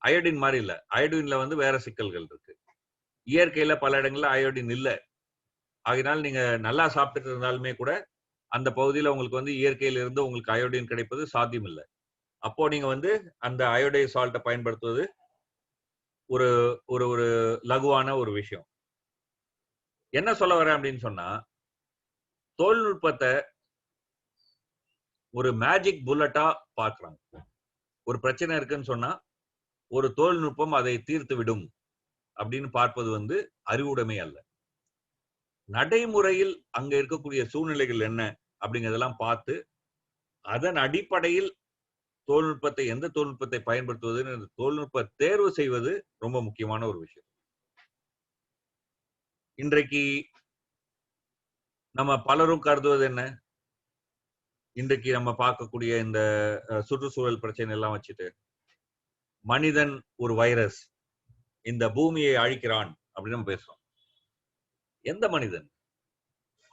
அயோடின் மாதிரி இல்ல. அயோடின்ல வந்து வேற சிக்கல்கள் இருக்கு. இயற்கையில பல இடங்கள்ல அயோடின் இல்ல. ஆகையினால் நீங்க நல்லா சாப்பிட்டுட்டு இருந்தாலுமே கூட அந்த பகுதியில உங்களுக்கு வந்து இயற்கையில இருந்து உங்களுக்கு அயோடின் கிடைப்பது சாத்தியம் இல்ல. அப்போ நீங்க வந்து அந்த அயோடைஸ் சால்ட்டை பயன்படுத்துவது ஒரு ஒரு ஒரு லகுவான ஒரு விஷயம். என்ன சொல்ல வரேன் அப்படின்னு சொன்னா, தொழில்நுட்பத்தை ஒரு மேஜிக் புல்லட்டா பார்க்கறாங்க. ஒரு பிரச்சனை இருக்குன்னு சொன்னா ஒரு தொழில்நுட்பம் அதை தீர்த்து விடும் அப்படின்னு பார்ப்பது வந்து அறிவுடைமை அல்ல. நடைமுறையில் அங்க இருக்கக்கூடிய சூழ்நிலைகள் என்ன அப்படிங்கறதெல்லாம் பார்த்து அதன் அடிப்படையில் தொழில்நுட்பத்தை எந்த தொழில்நுட்பத்தை பயன்படுத்துவது தொழில்நுட்ப தேர்வு செய்வது ரொம்ப முக்கியமான ஒரு விஷயம். இன்றைக்கு நம்ம பலரும் கருதுவது என்ன? இன்றைக்கு நம்ம பார்க்கக்கூடிய இந்த சுற்றுச்சூழல் பிரச்சனை எல்லாம் வச்சுட்டு மனிதன் ஒரு வைரஸ், இந்த பூமியை அழிக்கிறான் அப்படின்னு நம்ம பேசுறோம். எந்த மனிதன்?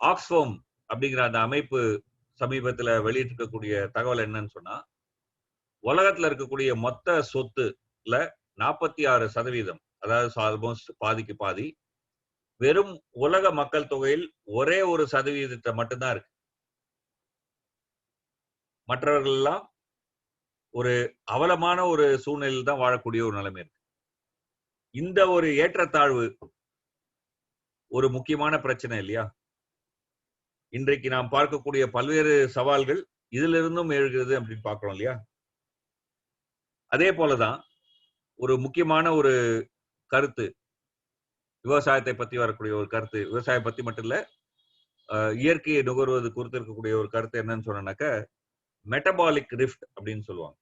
ஆக்ஸ்ஃபோம் அப்படிங்கிற அந்த அமைப்பு சமீபத்துல வெளியிட்டிருக்கக்கூடிய தகவல் என்னன்னு சொன்னா, உலகத்துல இருக்கக்கூடிய மொத்த சொத்துல 46%, அதாவது ஆல்மோஸ்ட் பாதிக்கு பாதி, வெறும் உலக மக்கள் தொகையில் ஒரே ஒரு சதவீதத்தை மட்டும்தான் இருக்கு. மற்றவர்கள் எல்லாம் ஒரு அவலமான ஒரு சூழ்நிலையில் தான் வாழக்கூடிய ஒரு நிலைமை இருக்கு. இந்த ஒரு ஏற்றத்தாழ்வு ஒரு முக்கியமான பிரச்சனை இல்லையா? இன்றைக்கு நாம் பார்க்கக்கூடிய பல்வேறு சவால்கள் இதுல இருந்தும் எழுகிறது அப்படின்னு பார்க்கிறோம் இல்லையா? அதே போலதான் ஒரு முக்கியமான ஒரு கருத்து, விவசாயத்தை பத்தி வரக்கூடிய ஒரு கருத்து, விவசாயம் பத்தி மட்டும் இல்ல, இயற்கையை நுகர்வது குறித்து இருக்கக்கூடிய ஒரு கருத்து என்னன்னு சொன்னாக்க, மெட்டபாலிக் ரிஃப்ட் அப்படின்னு சொல்லுவாங்க.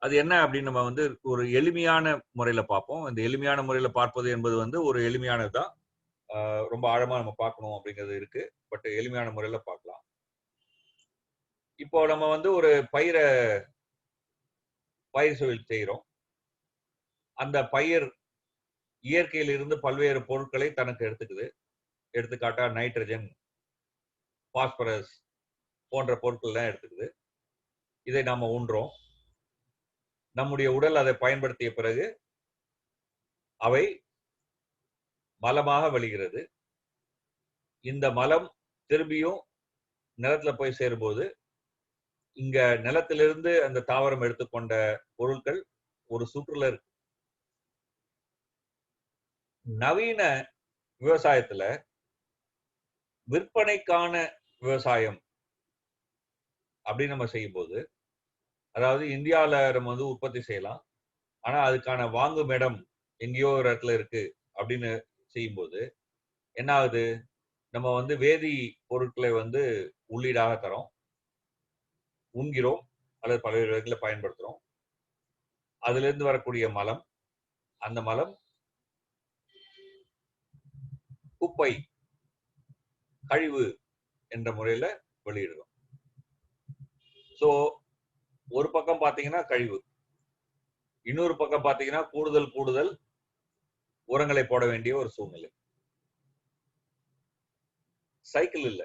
அது என்ன அப்படின்னு நம்ம வந்து ஒரு எளிமையான முறையில பார்ப்போம். இந்த எளிமையான முறையில பார்ப்பது என்பது வந்து ஒரு எளிமையானதுதான். ரொம்ப ஆழமா நம்ம பார்க்கணும் அப்படிங்கிறது இருக்கு. பட் எளிமையான முறையில பார்க்கலாம். இப்போ நம்ம வந்து ஒரு பயிர் தொழில் செய்யறோம். அந்த பயிர் இயற்கையில் இருந்து பல்வேறு பொருட்களை தனக்கு எடுத்துக்குது. எடுத்துக்காட்டா நைட்ரஜன், பாஸ்பரஸ் போன்ற பொருட்கள் எல்லாம் எடுத்துக்குது. இதை நாம உண்றோம். நம்முடைய உடல் அதை பயன்படுத்திய பிறகு அவை மலமாக வெளிகிறது. இந்த மலம் திரும்பியும் நிலத்துல போய் சேரும்போது இங்க நிலத்திலிருந்து அந்த தாவரம் எடுத்துக்கொண்ட பொருட்கள் ஒரு சுற்றுல இருக்கு. நவீன விவசாயத்துல விற்பனைக்கான விவசாயம் அப்படின்னு நம்ம செய்யும்போது, அதாவது இந்தியாவில நம்ம வந்து உற்பத்தி செய்யலாம், ஆனா அதுக்கான வாங்கும் இடம் எங்கேயோ ஒரு இடத்துல இருக்கு அப்படின்னு செய்யும்போது என்ன ஆகுது? நம்ம வந்து வேதி பொருட்களை வந்து உள்ளீடாக தரோம், உண்கிறோம் அல்லது பல்வேறு விதங்களை பயன்படுத்துறோம். அதுல இருந்து வரக்கூடிய மலம், அந்த மலம் குப்பை, கழிவு என்ற முறையில வெளியிடுறோம். சோ ஒரு பக்கம் பாத்தீங்கன்னா கழிவு, இன்னொரு பக்கம் பாத்தீங்கன்னா கூடுதல் உரங்களை போட வேண்டிய ஒரு சூழ்நிலை. சைக்கிள் இல்ல,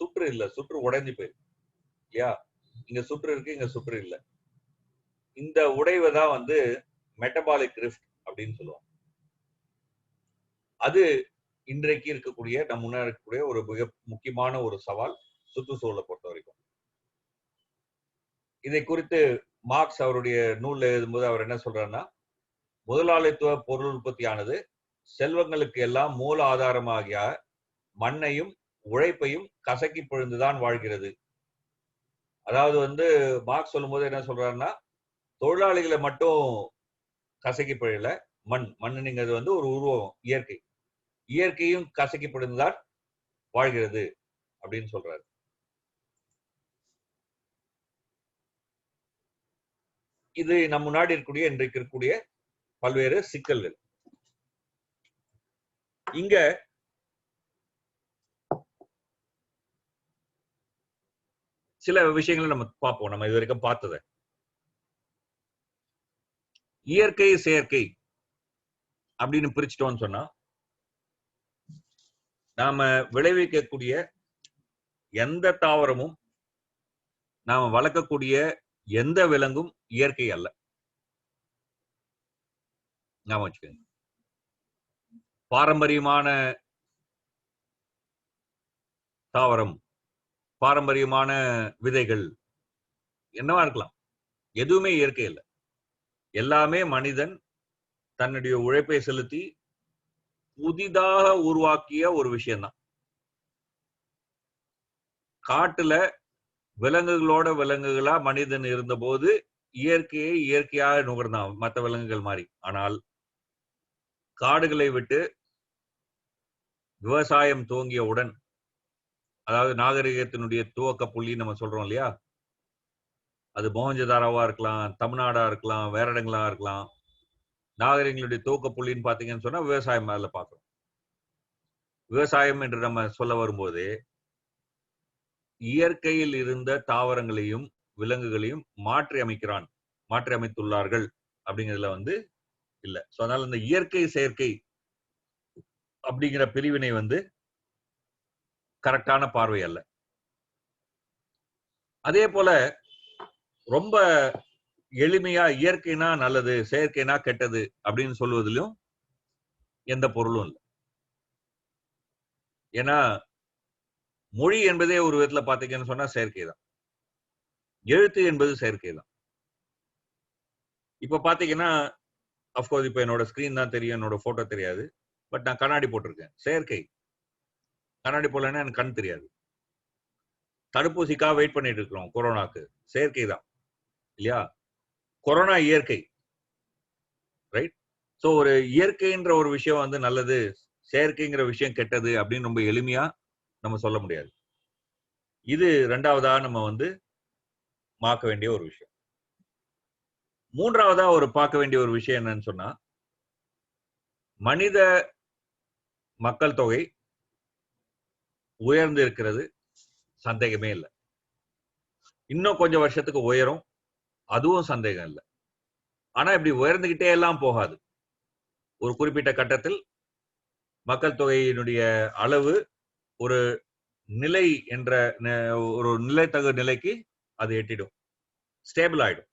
சுற்று இல்ல, சுற்று உடைஞ்சு போயிருக்கு இல்லையா? இங்க சுற்று இருக்கு, இங்க சுற்று இல்ல. இந்த உடைவுதான் வந்து மெட்டபாலிக் ரிஃப்ட் அப்படின்னு சொல்லுவாங்க. அது இன்றைக்கு இருக்கக்கூடிய நம் முன்னாடி இருக்கக்கூடிய ஒரு மிக முக்கியமான ஒரு சவால் சுற்றுச்சூழலை பொறுத்த வரைக்கும். இதை குறித்து மார்க்ஸ் அவருடைய நூல்ல எழுதும்போது அவர் என்ன சொல்றாருன்னா, முதலாளித்துவ பொருள் உற்பத்தியானது செல்வங்களுக்கு எல்லாம் மூல ஆதாரமாகிய மண்ணையும் உழைப்பையும் கசக்கி பிழிந்துதான் வாழ்கிறது. அதாவது வந்து மார்க்ஸ் சொல்லும்போது என்ன சொல்றாருன்னா, தொழிலாளிகளை மட்டும் கசக்கி பிழையில, மண்ணுங்கிறது வந்து ஒரு உருவம், இயற்கையும் கசக்கி பிழிந்துதான் வாழ்கிறது அப்படின்னு சொல்றாரு. இது நம் முன்னாடி இருக்கக்கூடிய இன்றைக்கு இருக்கக்கூடிய பல்வேறு சிக்கல்கள். இங்க சில விஷயங்களை நம்ம பார்ப்போம். நம்ம இது வரைக்கும் பார்த்தத இயற்கை செயற்கை அப்படின்னு பிரிச்சுட்டோம்னு சொன்னா, நாம விளைவிக்கக்கூடிய எந்த தாவரமும், நாம வளர்க்கக்கூடிய எந்த விலங்கும் இயற்கை அல்ல. ஞாபகம் வச்சுக்கோங்க. பாரம்பரியமான தாவரம், பாரம்பரியமான விதைகள் என்னவா இருக்கலாம், எதுவுமே இயற்கை இல்லை. எல்லாமே மனிதன் தன்னுடைய உழைப்பை செலுத்தி புதிதாக உருவாக்கிய ஒரு விஷயம்தான். காட்டுல விலங்குகளோட விலங்குகளா மனிதன் இருந்தபோது இயற்கையை இயற்கையாக நுகர்ந்தான் மற்ற விலங்குகள் மாதிரி. ஆனால் காடுகளை விட்டு விவசாயம் துவங்கியவுடன், அதாவது நாகரிகத்தினுடைய துவக்க புள்ளி நம்ம சொல்றோம் இல்லையா, அது மொஹஞ்சதாரோவா இருக்கலாம், தமிழ்நாடா இருக்கலாம், வேற இடங்களா இருக்கலாம். நாகரிகங்களுடைய துவக்க புள்ளின்னு பாத்தீங்கன்னு சொன்னா விவசாயம் அதில் பார்க்கிறோம். விவசாயம் என்று நம்ம சொல்ல வரும்போது இயற்கையில் இருந்த தாவரங்களையும் விலங்குகளையும் மாற்றி அமைத்துள்ளார்கள் அப்படிங்கிறதுல வந்து இல்ல. சோ அதனால இந்த இயற்கை செயற்கை அப்படிங்கிற பிரிவினை வந்து கரெக்டான பார்வை அல்ல. அதே போல ரொம்ப எளிமையா இயற்கைனா நல்லது, செயற்கைனா கெட்டது அப்படின்னு சொல்வதிலும் எந்த பொருளும் இல்லை. ஏன்னா மொழி என்பதே ஒரு விதத்துல பாத்தீங்கன்னு சொன்னா செயற்கை தான். எழுத்து என்பது செயற்கை தான். இப்ப பாத்தீங்கன்னா, அப்கோர்ஸ் இப்ப என்னோட ஸ்கிரீன் தான் தெரியும், என்னோட போட்டோ தெரியாது. பட் நான் கண்ணாடி போட்டிருக்கேன், செயற்கை. கண்ணாடி போடலன்னா எனக்கு கண் தெரியாது. தடுப்பூசிக்காக வெயிட் பண்ணிட்டு இருக்கிறோம் கொரோனாக்கு, செயற்கை தான் இல்லையா? கொரோனா இயற்கை, ரைட்? சோ ஒரு இயற்கைன்ற ஒரு விஷயம் வந்து நல்லது, செயற்கைங்கிற விஷயம் கெட்டது அப்படின்னு ரொம்ப எளிமையா நம்ம சொல்ல முடியாது. இது ரெண்டாவதா நம்ம வந்து பார்க்க வேண்டிய ஒரு விஷயம். மூன்றாவதா ஒரு பார்க்க வேண்டிய ஒரு விஷயம் என்னன்னு சொன்னா, மனித மக்கள் தொகை உயர்ந்து இருக்கிறது, சந்தேகமே இல்லை. இன்னும் கொஞ்சம் வருஷத்துக்கு உயரும், அதுவும் சந்தேகம் இல்லை. ஆனா இப்படி உயர்ந்துகிட்டே எல்லாம் போகாது. ஒரு குறிப்பிட்ட கட்டத்தில் மக்கள் தொகையினுடைய அளவு ஒரு நிலை என்ற ஒரு நிலைத்தகு நிலைக்கு அது எட்டிடும், ஸ்டேபிள் ஆயிடும்.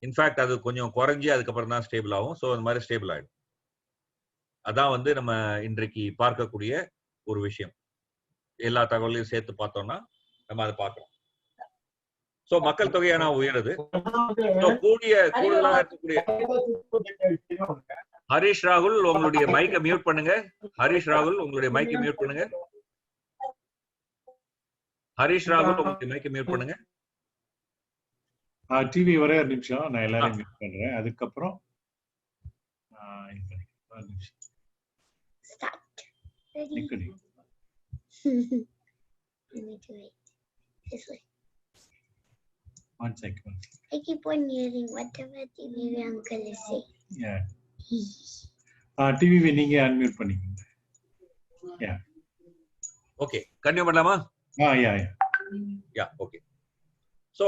இன்ஃபேக்ட் அது கொஞ்சம் குறைஞ்சி அதுக்கப்புறம் தான் ஸ்டேபிள் ஆகும். ஸோ அந்த மாதிரி ஸ்டேபிள் ஆயிடும். அதான் வந்து நம்ம இன்றைக்கு பார்க்கக்கூடிய ஒரு விஷயம். எல்லா தகவலையும் சேர்த்து பார்த்தோம்னா நம்ம அதை பார்க்கிறோம். ஸோ மக்கள் தொகையான உயருது. கூடுதலாக இருக்கக்கூடிய ஹரிஷ் ராகுல் உங்களுடைய மைக்கை மியூட் பண்ணுங்க. ஹரிஷ் ராகுல் உங்களுடைய மைக்கை மியூட் பண்ணுங்க. ஹரிஷ் ராகுல் உங்களுடைய மைக்கை மியூட் பண்ணுங்க. டிவி ஒரே ஒரு நிமிஷம், நான் எல்லாரையும் மியூட் பண்றேன். அதுக்கப்புறம் one second. I keep on hearing whatever TV uncle is saying. Yeah. TV நீங்க அன்மியூட் பண்ணிக்கோங்க. Yeah. ஓகே, கண்டினியூ பண்ணலாமா? Yeah okay. ஸோ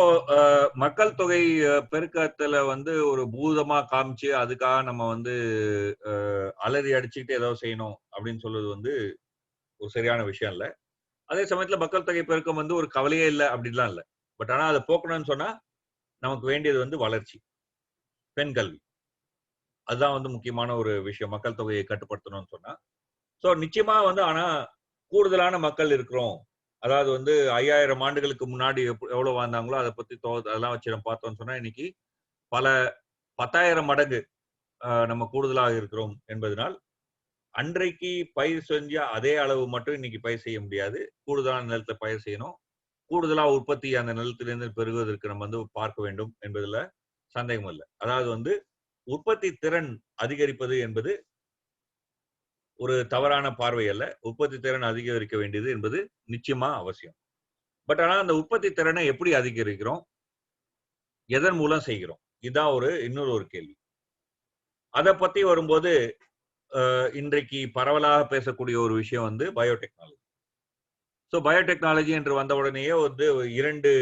மக்கள் தொகை பெருக்கத்துல வந்து ஒரு பூதமா காமிச்சு அதுக்காக நம்ம வந்து அலறி அடிச்சுக்கிட்டு ஏதாவது செய்யணும் அப்படின்னு சொல்றது வந்து ஒரு சரியான விஷயம் இல்லை. அதே சமயத்துல மக்கள் தொகை பெருக்கம் வந்து ஒரு கவலையே இல்லை அப்படின்லாம் இல்லை. பட் ஆனா அதை போக்கணும்னு சொன்னா நமக்கு வேண்டியது வந்து வளர்ச்சி, பெண் கல்வி. அதுதான் வந்து முக்கியமான ஒரு விஷயம் மக்கள் தொகையை கட்டுப்படுத்தணும்னு சொன்னா. ஸோ நிச்சயமா வந்து ஆனா கூடுதலான மக்கள் இருக்கிறோம். அதாவது வந்து 5000 ஆண்டுகளுக்கு முன்னாடி எவ்வளவு வாழ்ந்தாங்களோ அதை பத்தி அதெல்லாம் வச்சு நம்ம பார்த்தோம்னு சொன்னா இன்னைக்கு பல 10,000 மடங்கு நம்ம கூடுதலாக இருக்கிறோம் என்பதனால் அன்றைக்கு பயிர் செஞ்ச அதே அளவு மட்டும் இன்னைக்கு பயிர் செய்ய முடியாது. கூடுதலான நிலத்தை பயிர் செய்யணும். கூடுதலா உற்பத்தி அந்த நிலத்திலிருந்து பெருகுவதற்கு நம்ம வந்து பார்க்க வேண்டும் என்பதுல சந்தேகம் இல்லை. அதாவது வந்து உற்பத்தி திறன் அதிகரிப்பது என்பது ஒரு தவறான பார்வை அல்ல. உற்பத்தி திறன் அதிகரிக்க வேண்டியது என்பது நிச்சயமா அவசியம். பட் ஆனா அந்த உற்பத்தி திறனை எப்படி அதிகரிக்கிறோம், எதன் மூலம் செய்கிறோம், இதுதான் இன்னொரு கேள்வி. அதை பத்தி வரும்போது இன்றைக்கு பரவலாக பேசக்கூடிய ஒரு விஷயம் வந்து பயோடெக்னாலஜி. ஸோ பயோடெக்னாலஜி என்று வந்த உடனேயே வந்து 2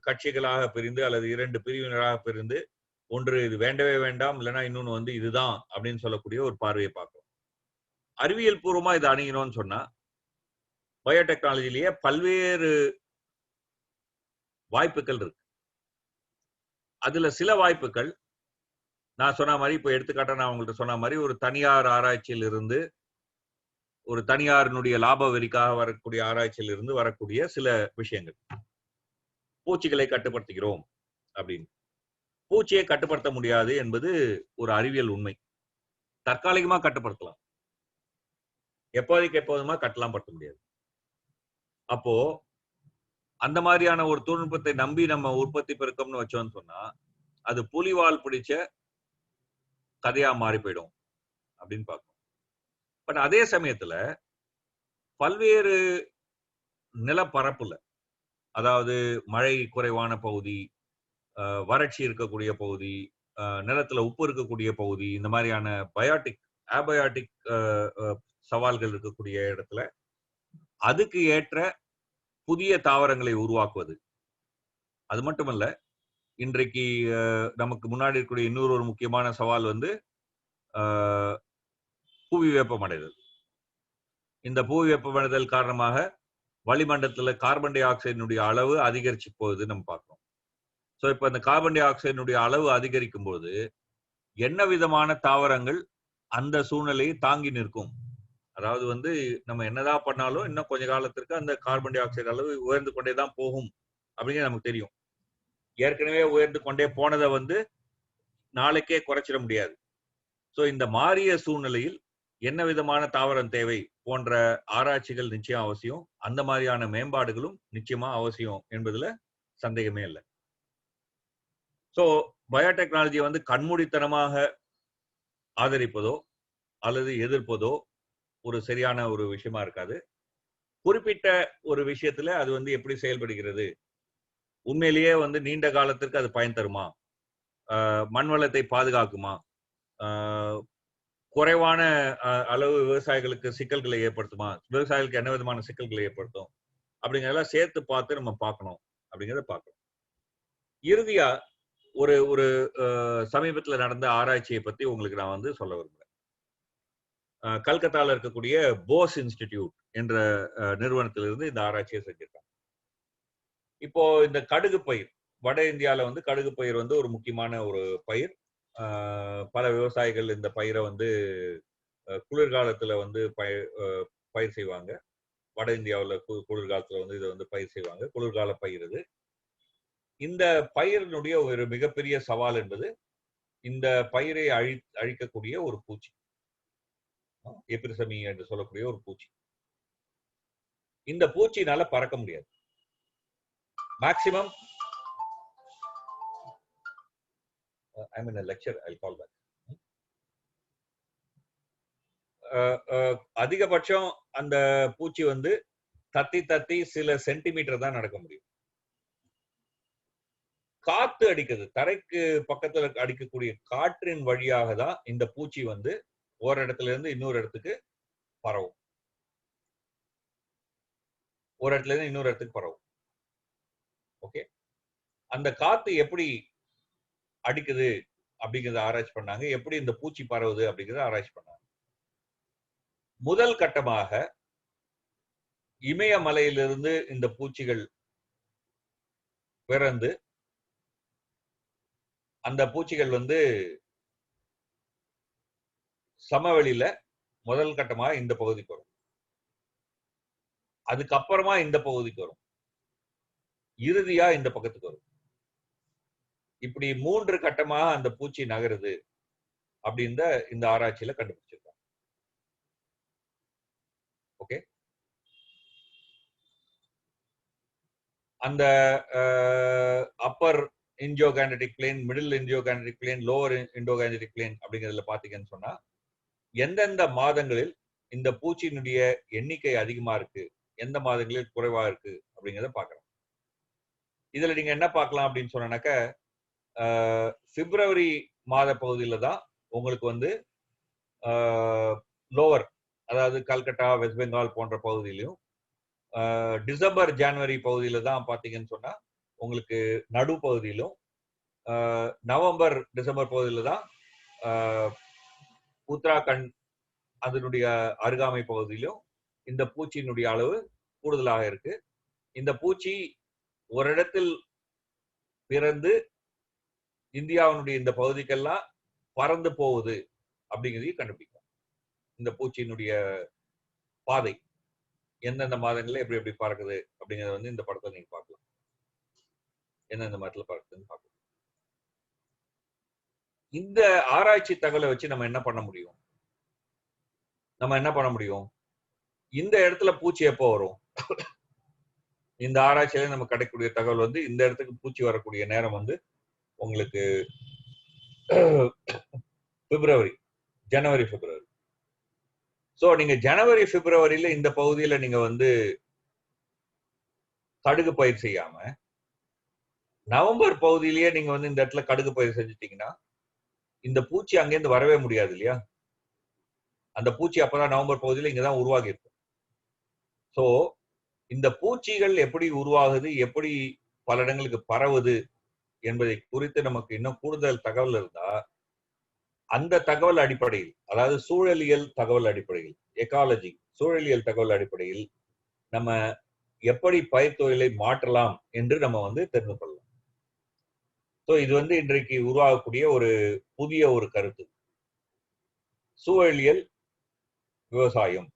கட்சிகளாக பிரிந்து அல்லது 2 பிரிவினராக பிரிந்து, ஒன்று இது வேண்டவே வேண்டாம், இல்லைன்னா இன்னொன்று வந்து இதுதான் அப்படின்னு சொல்லக்கூடிய ஒரு பார்வையை பார்க்கிறோம். அறிவியல் பூர்வமா இதை அணுகினோம்னு சொன்னா பயோடெக்னாலஜிலேயே பல்வேறு வாய்ப்புகள் இருக்கு. அதுல சில வாய்ப்புகள் நான் சொன்ன மாதிரி, இப்போ எடுத்துக்காட்டா நான் உங்கள்கிட்ட சொன்ன மாதிரி, ஒரு தனியார் ஆராய்ச்சியில் இருந்து, ஒரு தனியாரினுடைய லாப வெறிக்காக வரக்கூடிய ஆராய்ச்சியில் இருந்து வரக்கூடிய சில விஷயங்கள். பூச்சிகளை கட்டுப்படுத்துகிறோம் அப்படின்னு. பூச்சியை கட்டுப்படுத்த முடியாது என்பது ஒரு அறிவியல் உண்மை. தற்காலிகமா கட்டுப்படுத்தலாம், எப்போதைக்கு எப்போதுமா கட்டலாம் படுத்த முடியாது. அப்போ அந்த மாதிரியான ஒரு தொழில்நுட்பத்தை நம்பி நம்ம உற்பத்தி பெருக்கம்னு வச்சோம்னு சொன்னா, அது புலிவால் பிடிச்ச கதையா மாறி போயிடும் அப்படின்னு பார்க்கணும். பட் அதே சமயத்துல பல்வேறு நிலப்பரப்புல, அதாவது மழை குறைவான பகுதி, வறட்சி இருக்கக்கூடிய பகுதி, நிலத்துல உப்பு இருக்கக்கூடிய பகுதி, இந்த மாதிரியான ஆபயாட்டிக் சவால்கள் இருக்கக்கூடிய இடத்துல அதுக்கு ஏற்ற புதிய தாவரங்களை உருவாக்குவது. அது மட்டுமல்ல, இன்றைக்கு நமக்கு முன்னாடி இருக்கக்கூடிய இன்னொரு ஒரு முக்கியமான சவால் வந்து புவி வெப்பமடைதல். இந்த புவி வெப்பமடைதல் காரணமாக வளிமண்டலத்துல கார்பன் டை ஆக்சைடினுடைய அளவு அதிகரிச்சு போகுது நம்ம பார்க்கிறோம். ஸோ இப்ப இந்த கார்பன் டை ஆக்சைடினுடைய அளவு அதிகரிக்கும் போது என்ன விதமான தாவரங்கள் அந்த சூழ்நிலையை தாங்கி நிற்கும்? அதாவது வந்து நம்ம என்னதான் பண்ணாலும் இன்னும் கொஞ்ச காலத்திற்கு அந்த கார்பன் டை ஆக்சைடு அளவு உயர்ந்து கொண்டே தான் போகும் அப்படிங்கிறது நமக்கு தெரியும். ஏற்கனவே உயர்ந்து கொண்டே போனதை வந்து நாளைக்கே குறைச்சிட முடியாது. ஸோ இந்த மாறிய சூழ்நிலையில் என்ன விதமான தாவரம் தேவை போன்ற ஆராய்ச்சிகள் நிச்சயம் அவசியம். அந்த மாதிரியான மேம்பாடுகளும் நிச்சயமா அவசியம் என்பதுல சந்தேகமே இல்லை. ஸோ பயோடெக்னாலஜி வந்து கண்மூடித்தனமாக ஆதரிப்பதோ அல்லது எதிர்ப்பதோ ஒரு சரியான ஒரு விஷயமா இருக்காது. குறிப்பிட்ட ஒரு விஷயத்துல அது வந்து எப்படி செயல்படுகிறது, உண்மையிலேயே வந்து நீண்ட காலத்திற்கு அது பயன் தருமா, மண் வளத்தை பாதுகாக்குமா, குறைவான அளவு விவசாயிகளுக்கு சிக்கல்களை ஏற்படுத்துமா, விவசாயிகளுக்கு என்ன விதமான சிக்கல்களை ஏற்படுத்தும் அப்படிங்கிறதெல்லாம் சேர்த்து பார்த்து நம்ம பார்க்கணும் அப்படிங்கிறத பார்க்கணும். இறுதியா ஒரு ஒரு சமீபத்துல நடந்த ஆராய்ச்சியை பத்தி உங்களுக்கு நான் வந்து சொல்ல விரும்புறேன். கல்கத்தால இருக்கக்கூடிய போஸ் இன்ஸ்டிடியூட் என்ற நிறுவனத்திலிருந்து இந்த ஆராய்ச்சியை செஞ்சிருக்காங்க. இப்போ இந்த கடுகு பயிர், வட இந்தியால வந்து கடுகு பயிர் வந்து ஒரு முக்கியமான ஒரு பயிர். பல விவசாயிகள் இந்த பயிரை வந்து குளிர்காலத்துல வந்து பயிர் செய்வாங்க. வட இந்தியாவில் குளிர்காலத்துல வந்து இதை வந்து பயிர் செய்வாங்க. குளிர்கால பயிர் இது. இந்த பயிரினுடைய ஒரு மிகப்பெரிய சவால் என்பது இந்த பயிரை அழிக்கக்கூடிய ஒரு பூச்சி, எபிரிசமி என்று சொல்லக்கூடிய ஒரு பூச்சி. இந்த பூச்சினால பறக்க முடியாது. Maximum I'm in a lecture, I'll call back. அதிகபட்சம் அந்த பூச்சி வந்து தத்தி சில சென்டிமீட்டர் தான் நடக்க முடியும். காத்து அடிக்குது, தரைக்கு பக்கத்துல அடிக்கக்கூடிய காற்றின் வழியாக தான் இந்த பூச்சி வந்து ஒரு இடத்துல இருந்து இன்னொரு இடத்துக்கு பரவும். ஒரு இடத்துல இருந்து இன்னொரு இடத்துக்கு பரவும். ஓகே, அந்த காத்து எப்படி அடிக்குது அப்படிங்கறத ஆராய்ச்சி பண்ணாங்க. எப்படி இந்த பூச்சி பரவுது அப்படிங்கறத ஆராய்ச்சி பண்ணாங்க. முதல் கட்டமாக இமயமலையிலிருந்து இந்த பூச்சிகள் பிறந்து அந்த பூச்சிகள் வந்து சமவெளியில முதல் கட்டமா இந்த பகுதிக்கு வரும். அதுக்கப்புறமா இந்த பகுதிக்கு வரும். இறுதியா இந்த பக்கத்துக்கு வரும். இப்படி 3 கட்டமாக அந்த பூச்சி நகருது அப்படின்ற இந்த ஆராய்ச்சியில கண்டுபிடிச்சிருக்காங்க. ஓகே, அந்த upper Indo-Gangetic plain, middle Indo-Gangetic plain, lower Indo-Gangetic plain அப்படிங்கிறதுல பாத்தீங்கன்னு சொன்னா எந்தெந்த மாதங்களில் இந்த பூச்சியினுடைய எண்ணிக்கை அதிகமா இருக்கு, எந்த மாதங்களில் குறைவா இருக்கு அப்படிங்கிறத பாக்கலாம். இதுல நீங்க என்ன பார்க்கலாம் அப்படின்னு சொன்னாக்க, பிப்ரவரி மாத பகுதியில தான் உங்களுக்கு வந்து லோவர், அதாவது கல்கட்டா, வெஸ்ட் பெங்கால் போன்ற பகுதியிலையும், டிசம்பர் ஜனவரி பகுதியில தான் பாத்தீங்கன்னு சொன்னா உங்களுக்கு நடு பகுதியிலும், நவம்பர் டிசம்பர் பகுதியில தான் உத்தராகண்ட் அதனுடைய அருகாமை பகுதியிலும் இந்த பூச்சியினுடைய அளவு கூடுதலாக இருக்கு. இந்த பூச்சி ஒரு இடத்தில் பிறந்து இந்தியாவினுடைய இந்த பகுதிக்கெல்லாம் பறந்து போகுது அப்படிங்கிறதையும் கண்டுபிடிக்கும். இந்த பூச்சியினுடைய பாதை எந்தெந்த மாதங்கள்ல எப்படி எப்படி பறக்குது அப்படிங்கறத வந்து இந்த படத்தை நீங்க பார்க்கலாம். எந்தெந்த மாதத்துல பறக்குதுன்னு பார்க்கலாம். இந்த ஆராய்ச்சி தகவலை வச்சு நம்ம என்ன பண்ண முடியும்? இந்த இடத்துல பூச்சி எப்போ வரும்? இந்த ஆராய்ச்சியில நம்ம கிடைக்கக்கூடிய தகவல் வந்து இந்த இடத்துக்கு பூச்சி வரக்கூடிய நேரம் வந்து உங்களுக்கு ஜனவரி பிப்ரவரி. சோ நீங்க ஜனவரி பிப்ரவரியில இந்த பகுதியில நீங்க வந்து கடுகு பயிர் செய்யாம நவம்பர் பகுதியிலேயே நீங்க வந்து இந்த இடத்துல கடுகு பயிர் செஞ்சுட்டீங்கன்னா இந்த பூச்சி அங்கேருந்து வரவே முடியாது இல்லையா? அந்த பூச்சி அப்பதான் நவம்பர் பகுதியில இங்கதான் உருவாகி இருக்கும். சோ இந்த பூச்சிகள் எப்படி உருவாகுது, எப்படி பல இடங்களுக்கு பரவுது என்பதை குறித்து நமக்கு இன்னும் கூடுதல் தகவல் இருந்தா அந்த தகவல் அடிப்படையில், அதாவது சூழலியல் தகவல் அடிப்படையில், எக்காலஜி சூழலியல் தகவல் அடிப்படையில் நம்ம எப்படி பயிர் தொழிலை மாற்றலாம் என்று நம்ம வந்து தெரிந்து கொள்ளலாம். ஸோ இது வந்து இன்றைக்கு உருவாகக்கூடிய ஒரு புதிய ஒரு கருத்து, சூழலியல் விவசாயம்.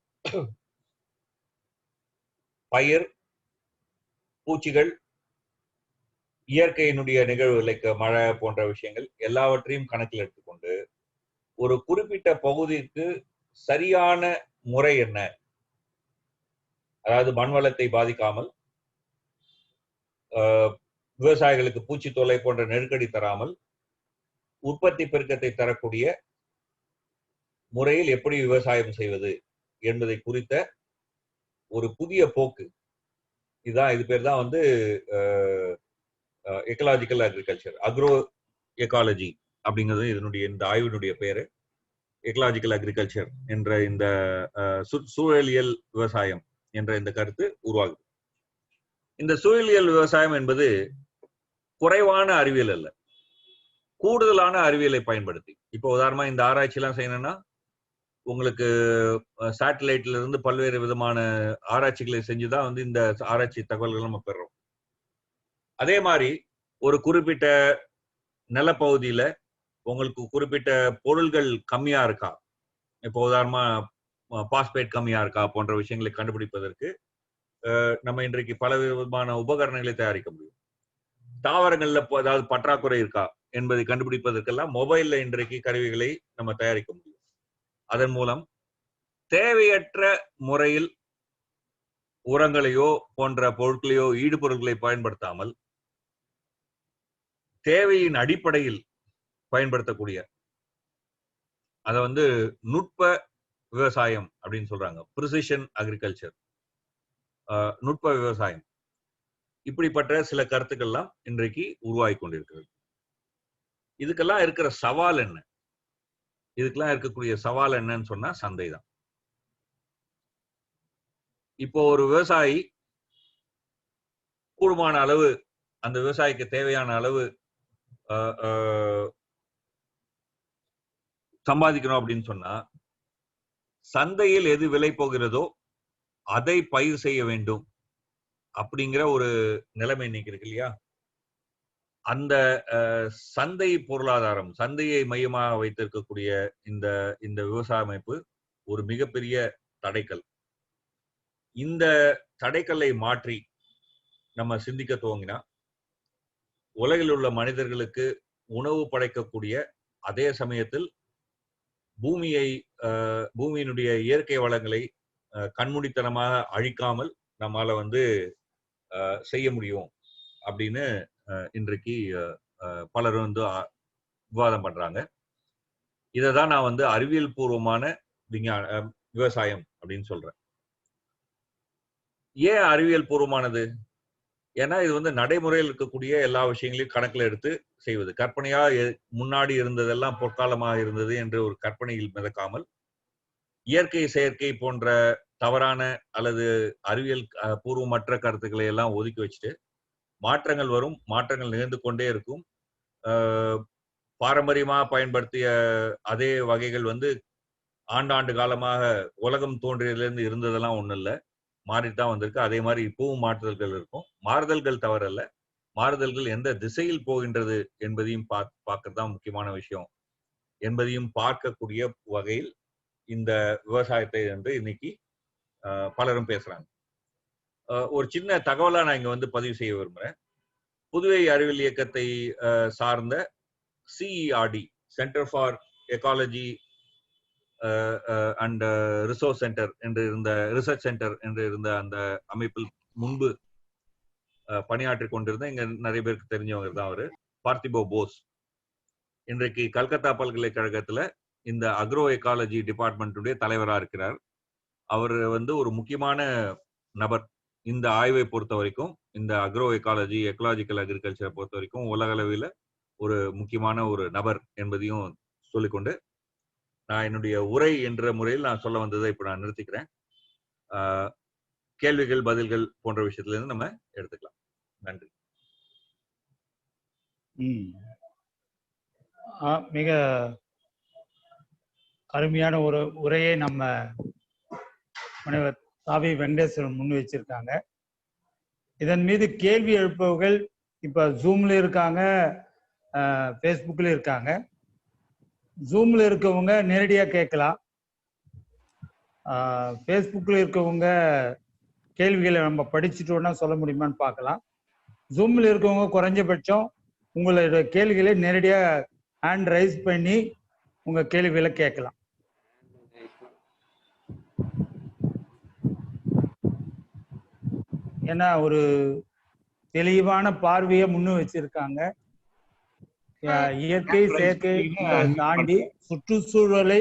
பயிர், பூச்சிகள், இயற்கையினுடைய நிகழ்வுகளை, மழை போன்ற விஷயங்கள் எல்லாவற்றையும் கணக்கில் எடுத்துக்கொண்டு ஒரு குறிப்பிட்ட பகுதிக்கு சரியான முறை என்ன, அதாவது மண்வளத்தை பாதிக்காமல், விவசாயிகளுக்கு பூச்சி தொல்லை போன்ற நெருக்கடி தராமல், உற்பத்தி பெருக்கத்தை தரக்கூடிய முறையில் எப்படி விவசாயம் செய்வது என்பதை குறித்த ஒரு புதிய போக்கு. இது பேர் தான் வந்து எக்கலாஜிக்கல் அக்ரிகல்ச்சர், அக்ரோ எக்காலஜி அப்படிங்கிறது இதனுடைய இந்த ஆய்வினுடைய பேரு. எக்கலாஜிக்கல் அக்ரிகல்ச்சர் என்ற இந்த சூழலியல் விவசாயம் என்ற இந்த கருத்து உருவாகுது. இந்த சூழலியல் விவசாயம் என்பது குறைவான அறிவியல் அல்ல, கூடுதலான அறிவியலை பயன்படுத்தி. இப்போ உதாரணமா இந்த ஆராய்ச்சி எல்லாம் செய்யணும்னா உங்களுக்கு சேட்டலைட்ல இருந்து பல்வேறு விதமான ஆராய்ச்சிகளை செஞ்சுதான் வந்து இந்த ஆராய்ச்சி தகவல்கள் நம்ம பெறோம். அதே மாதிரி ஒரு குறிப்பிட்ட நிலப்பகுதியில உங்களுக்கு குறிப்பிட்ட பொருள்கள் கம்மியா இருக்கா, இப்போ உதாரணமா பாஸ்பேட் கம்மியா இருக்கா போன்ற விஷயங்களை கண்டுபிடிப்பதற்கு நம்ம இன்றைக்கு பல விதமான உபகரணங்களை தயாரிக்க முடியும். தாவரங்கள்ல ஏதாவது பற்றாக்குறை இருக்கா என்பதை கண்டுபிடிப்பதற்கெல்லாம் மொபைல்ல இன்றைக்கு கருவிகளை நம்ம தயாரிக்க முடியும். அதன் மூலம் தேவையற்ற முறையில் உரங்களையோ போன்ற பொருட்களையோ ஈடுபொருட்களை பயன்படுத்தாமல் தேவையின் அடிப்படையில் பயன்படுத்தக்கூடிய, அத வந்து நுட்ப விவசாயம் அப்படின்னு சொல்றாங்க, பிரிசிஷன் அக்ரிகல்ச்சர், நுட்ப விவசாயம். இப்படிப்பட்ட சில கருத்துக்கள்லாம் இன்றைக்கு உருவாகி கொண்டிருக்கிறது. இதுக்கெல்லாம் இருக்கிற சவால் என்ன? இதுக்கெல்லாம் இருக்கக்கூடிய சவால் என்னன்னு சொன்னா சந்தை தான். இப்போ ஒரு விவசாயி கூடுமான அளவு அந்த விவசாயிக்கு தேவையான அளவு சம்பாதிக்கணும் அப்படின்னு சொன்னா சந்தையில் எது விலை போகிறதோ அதை பயிர் செய்ய வேண்டும் அப்படிங்கிற ஒரு நிலைமை இன்னைக்கு இருக்கு இல்லையா? அந்த சந்தை பொருளாதாரம், சந்தையை மையமாக வைத்திருக்கக்கூடிய இந்த இந்த விவசாய அமைப்பு ஒரு மிகப்பெரிய தடைக்கல். இந்த தடைக்கல்லை மாற்றி நம்ம சிந்திக்க துவங்கினா உலகில் உள்ள மனிதர்களுக்கு உணவு படைக்கக்கூடிய, அதே சமயத்தில் பூமியினுடைய இயற்கை வளங்களை கண்மூடித்தனமாக அழிக்காமல் நம்மால வந்து செய்ய முடியும் அப்படின்னு இன்றைக்கு பலர் வந்து விவாதம் பண்றாங்க. இதைதான் நான் வந்து அறிவியல் பூர்வமான விவசாயம் அப்படின்னு சொல்றேன். ஏன் அறிவியல் பூர்வமானது? ஏன்னா இது வந்து நடைமுறையில் இருக்கக்கூடிய எல்லா விஷயங்களையும் கணக்கில் எடுத்து செய்வது. கற்பனையா முன்னாடி இருந்ததெல்லாம் பொற்காலமாக இருந்தது என்று ஒரு கற்பனையில் மிதக்காமல், இயற்கை செயற்கை போன்ற தவறான அல்லது அறிவியல் பூர்வமற்ற கருத்துக்களை எல்லாம் ஒதுக்கி வச்சுட்டு, மாற்றங்கள் வரும், மாற்றங்கள் நிகழ்ந்து கொண்டே இருக்கும். பாரம்பரியமா பயன்படுத்திய அதே வகைகள் வந்து ஆண்டாண்டு காலமாக உலகம் தோன்றியதிலிருந்து இருந்ததெல்லாம் ஒண்ணும் இல்லை, மாறிட்டு தான் வந்திருக்கு. அதே மாதிரி இப்பவும் மாற்றுதல்கள் இருக்கும். மாறுதல்கள் தவறல்ல, மாறுதல்கள் எந்த திசையில் போகின்றது என்பதையும் பார்க்கறது தான் முக்கியமான விஷயம் என்பதையும் பார்க்கக்கூடிய வகையில் இந்த விவசாயத்தை வந்து இன்னைக்கு பலரும் பேசுறாங்க. ஒரு சின்ன தகவலா நான் இங்க வந்து பதிவு செய்ய விரும்புறேன். புதுவை அறிவியல் இயக்கத்தை சார்ந்த CERD, centre for ecology and resource centre என்று இருந்த ரிசர்ச் சென்டர் என்று இருந்த அந்த அமைப்பில் முன்பு பணியாற்றி கொண்டிருந்த இங்க நிறைய பேருக்கு தெரிஞ்சவங்க தான் அவரு, பார்த்திபோ போஸ். இன்றைக்கு கல்கத்தா பல்கலைக்கழகத்துல இந்த அக்ரோ எக்காலஜி டிபார்ட்மெண்ட்டுடைய தலைவராக இருக்கிறார். அவர் வந்து ஒரு முக்கியமான நபர் இந்த ஆய்வை பொறுத்த வரைக்கும். இந்த அக்ரோ எக்காலஜி, எக்கலாஜிக்கல் அக்ரிகல்ச்சரை பொறுத்த வரைக்கும் உலக அளவில் ஒரு முக்கியமான ஒரு நபர் என்பதையும் சொல்லிக்கொண்டு நான் என்னுடைய உரை என்ற முறையில் நான் சொல்ல வந்ததை இப்ப நான் நிறுத்திக்கிறேன். கேள்விகள் பதில்கள் போன்ற விஷயத்துல இருந்து நம்ம எடுத்துக்கலாம். நன்றி. மிக அருமையான ஒரு உரையை நம்ம முனைவர் தாவி வெங்கடேஸ்வரன் முன் வச்சிருக்காங்க. இதன் மீது கேள்வி எழுப்பவர்கள் இப்ப ஜூம்ல இருக்காங்க, ஃபேஸ்புக்ல இருக்காங்க. ஜூம்ல இருக்கவங்க நேரடியா கேட்கலாம். ஃபேஸ்புக்ல இருக்கவங்க கேள்விகளை நம்ம படிச்சுட்டோம்னா சொல்ல முடியுமான்னு பார்க்கலாம். ஜூம்ல இருக்கவங்க குறைஞ்சபட்சம் உங்களோட கேள்விகளை நேரடியா ஹேண்ட் ரைஸ் பண்ணி உங்க கேள்விகளை கேட்கலாம். ஏன்னா ஒரு தெளிவான பார்வையை முன்னு வச்சிருக்காங்க. இயற்கை செயற்கை தாண்டி சுற்றுச்சூழலை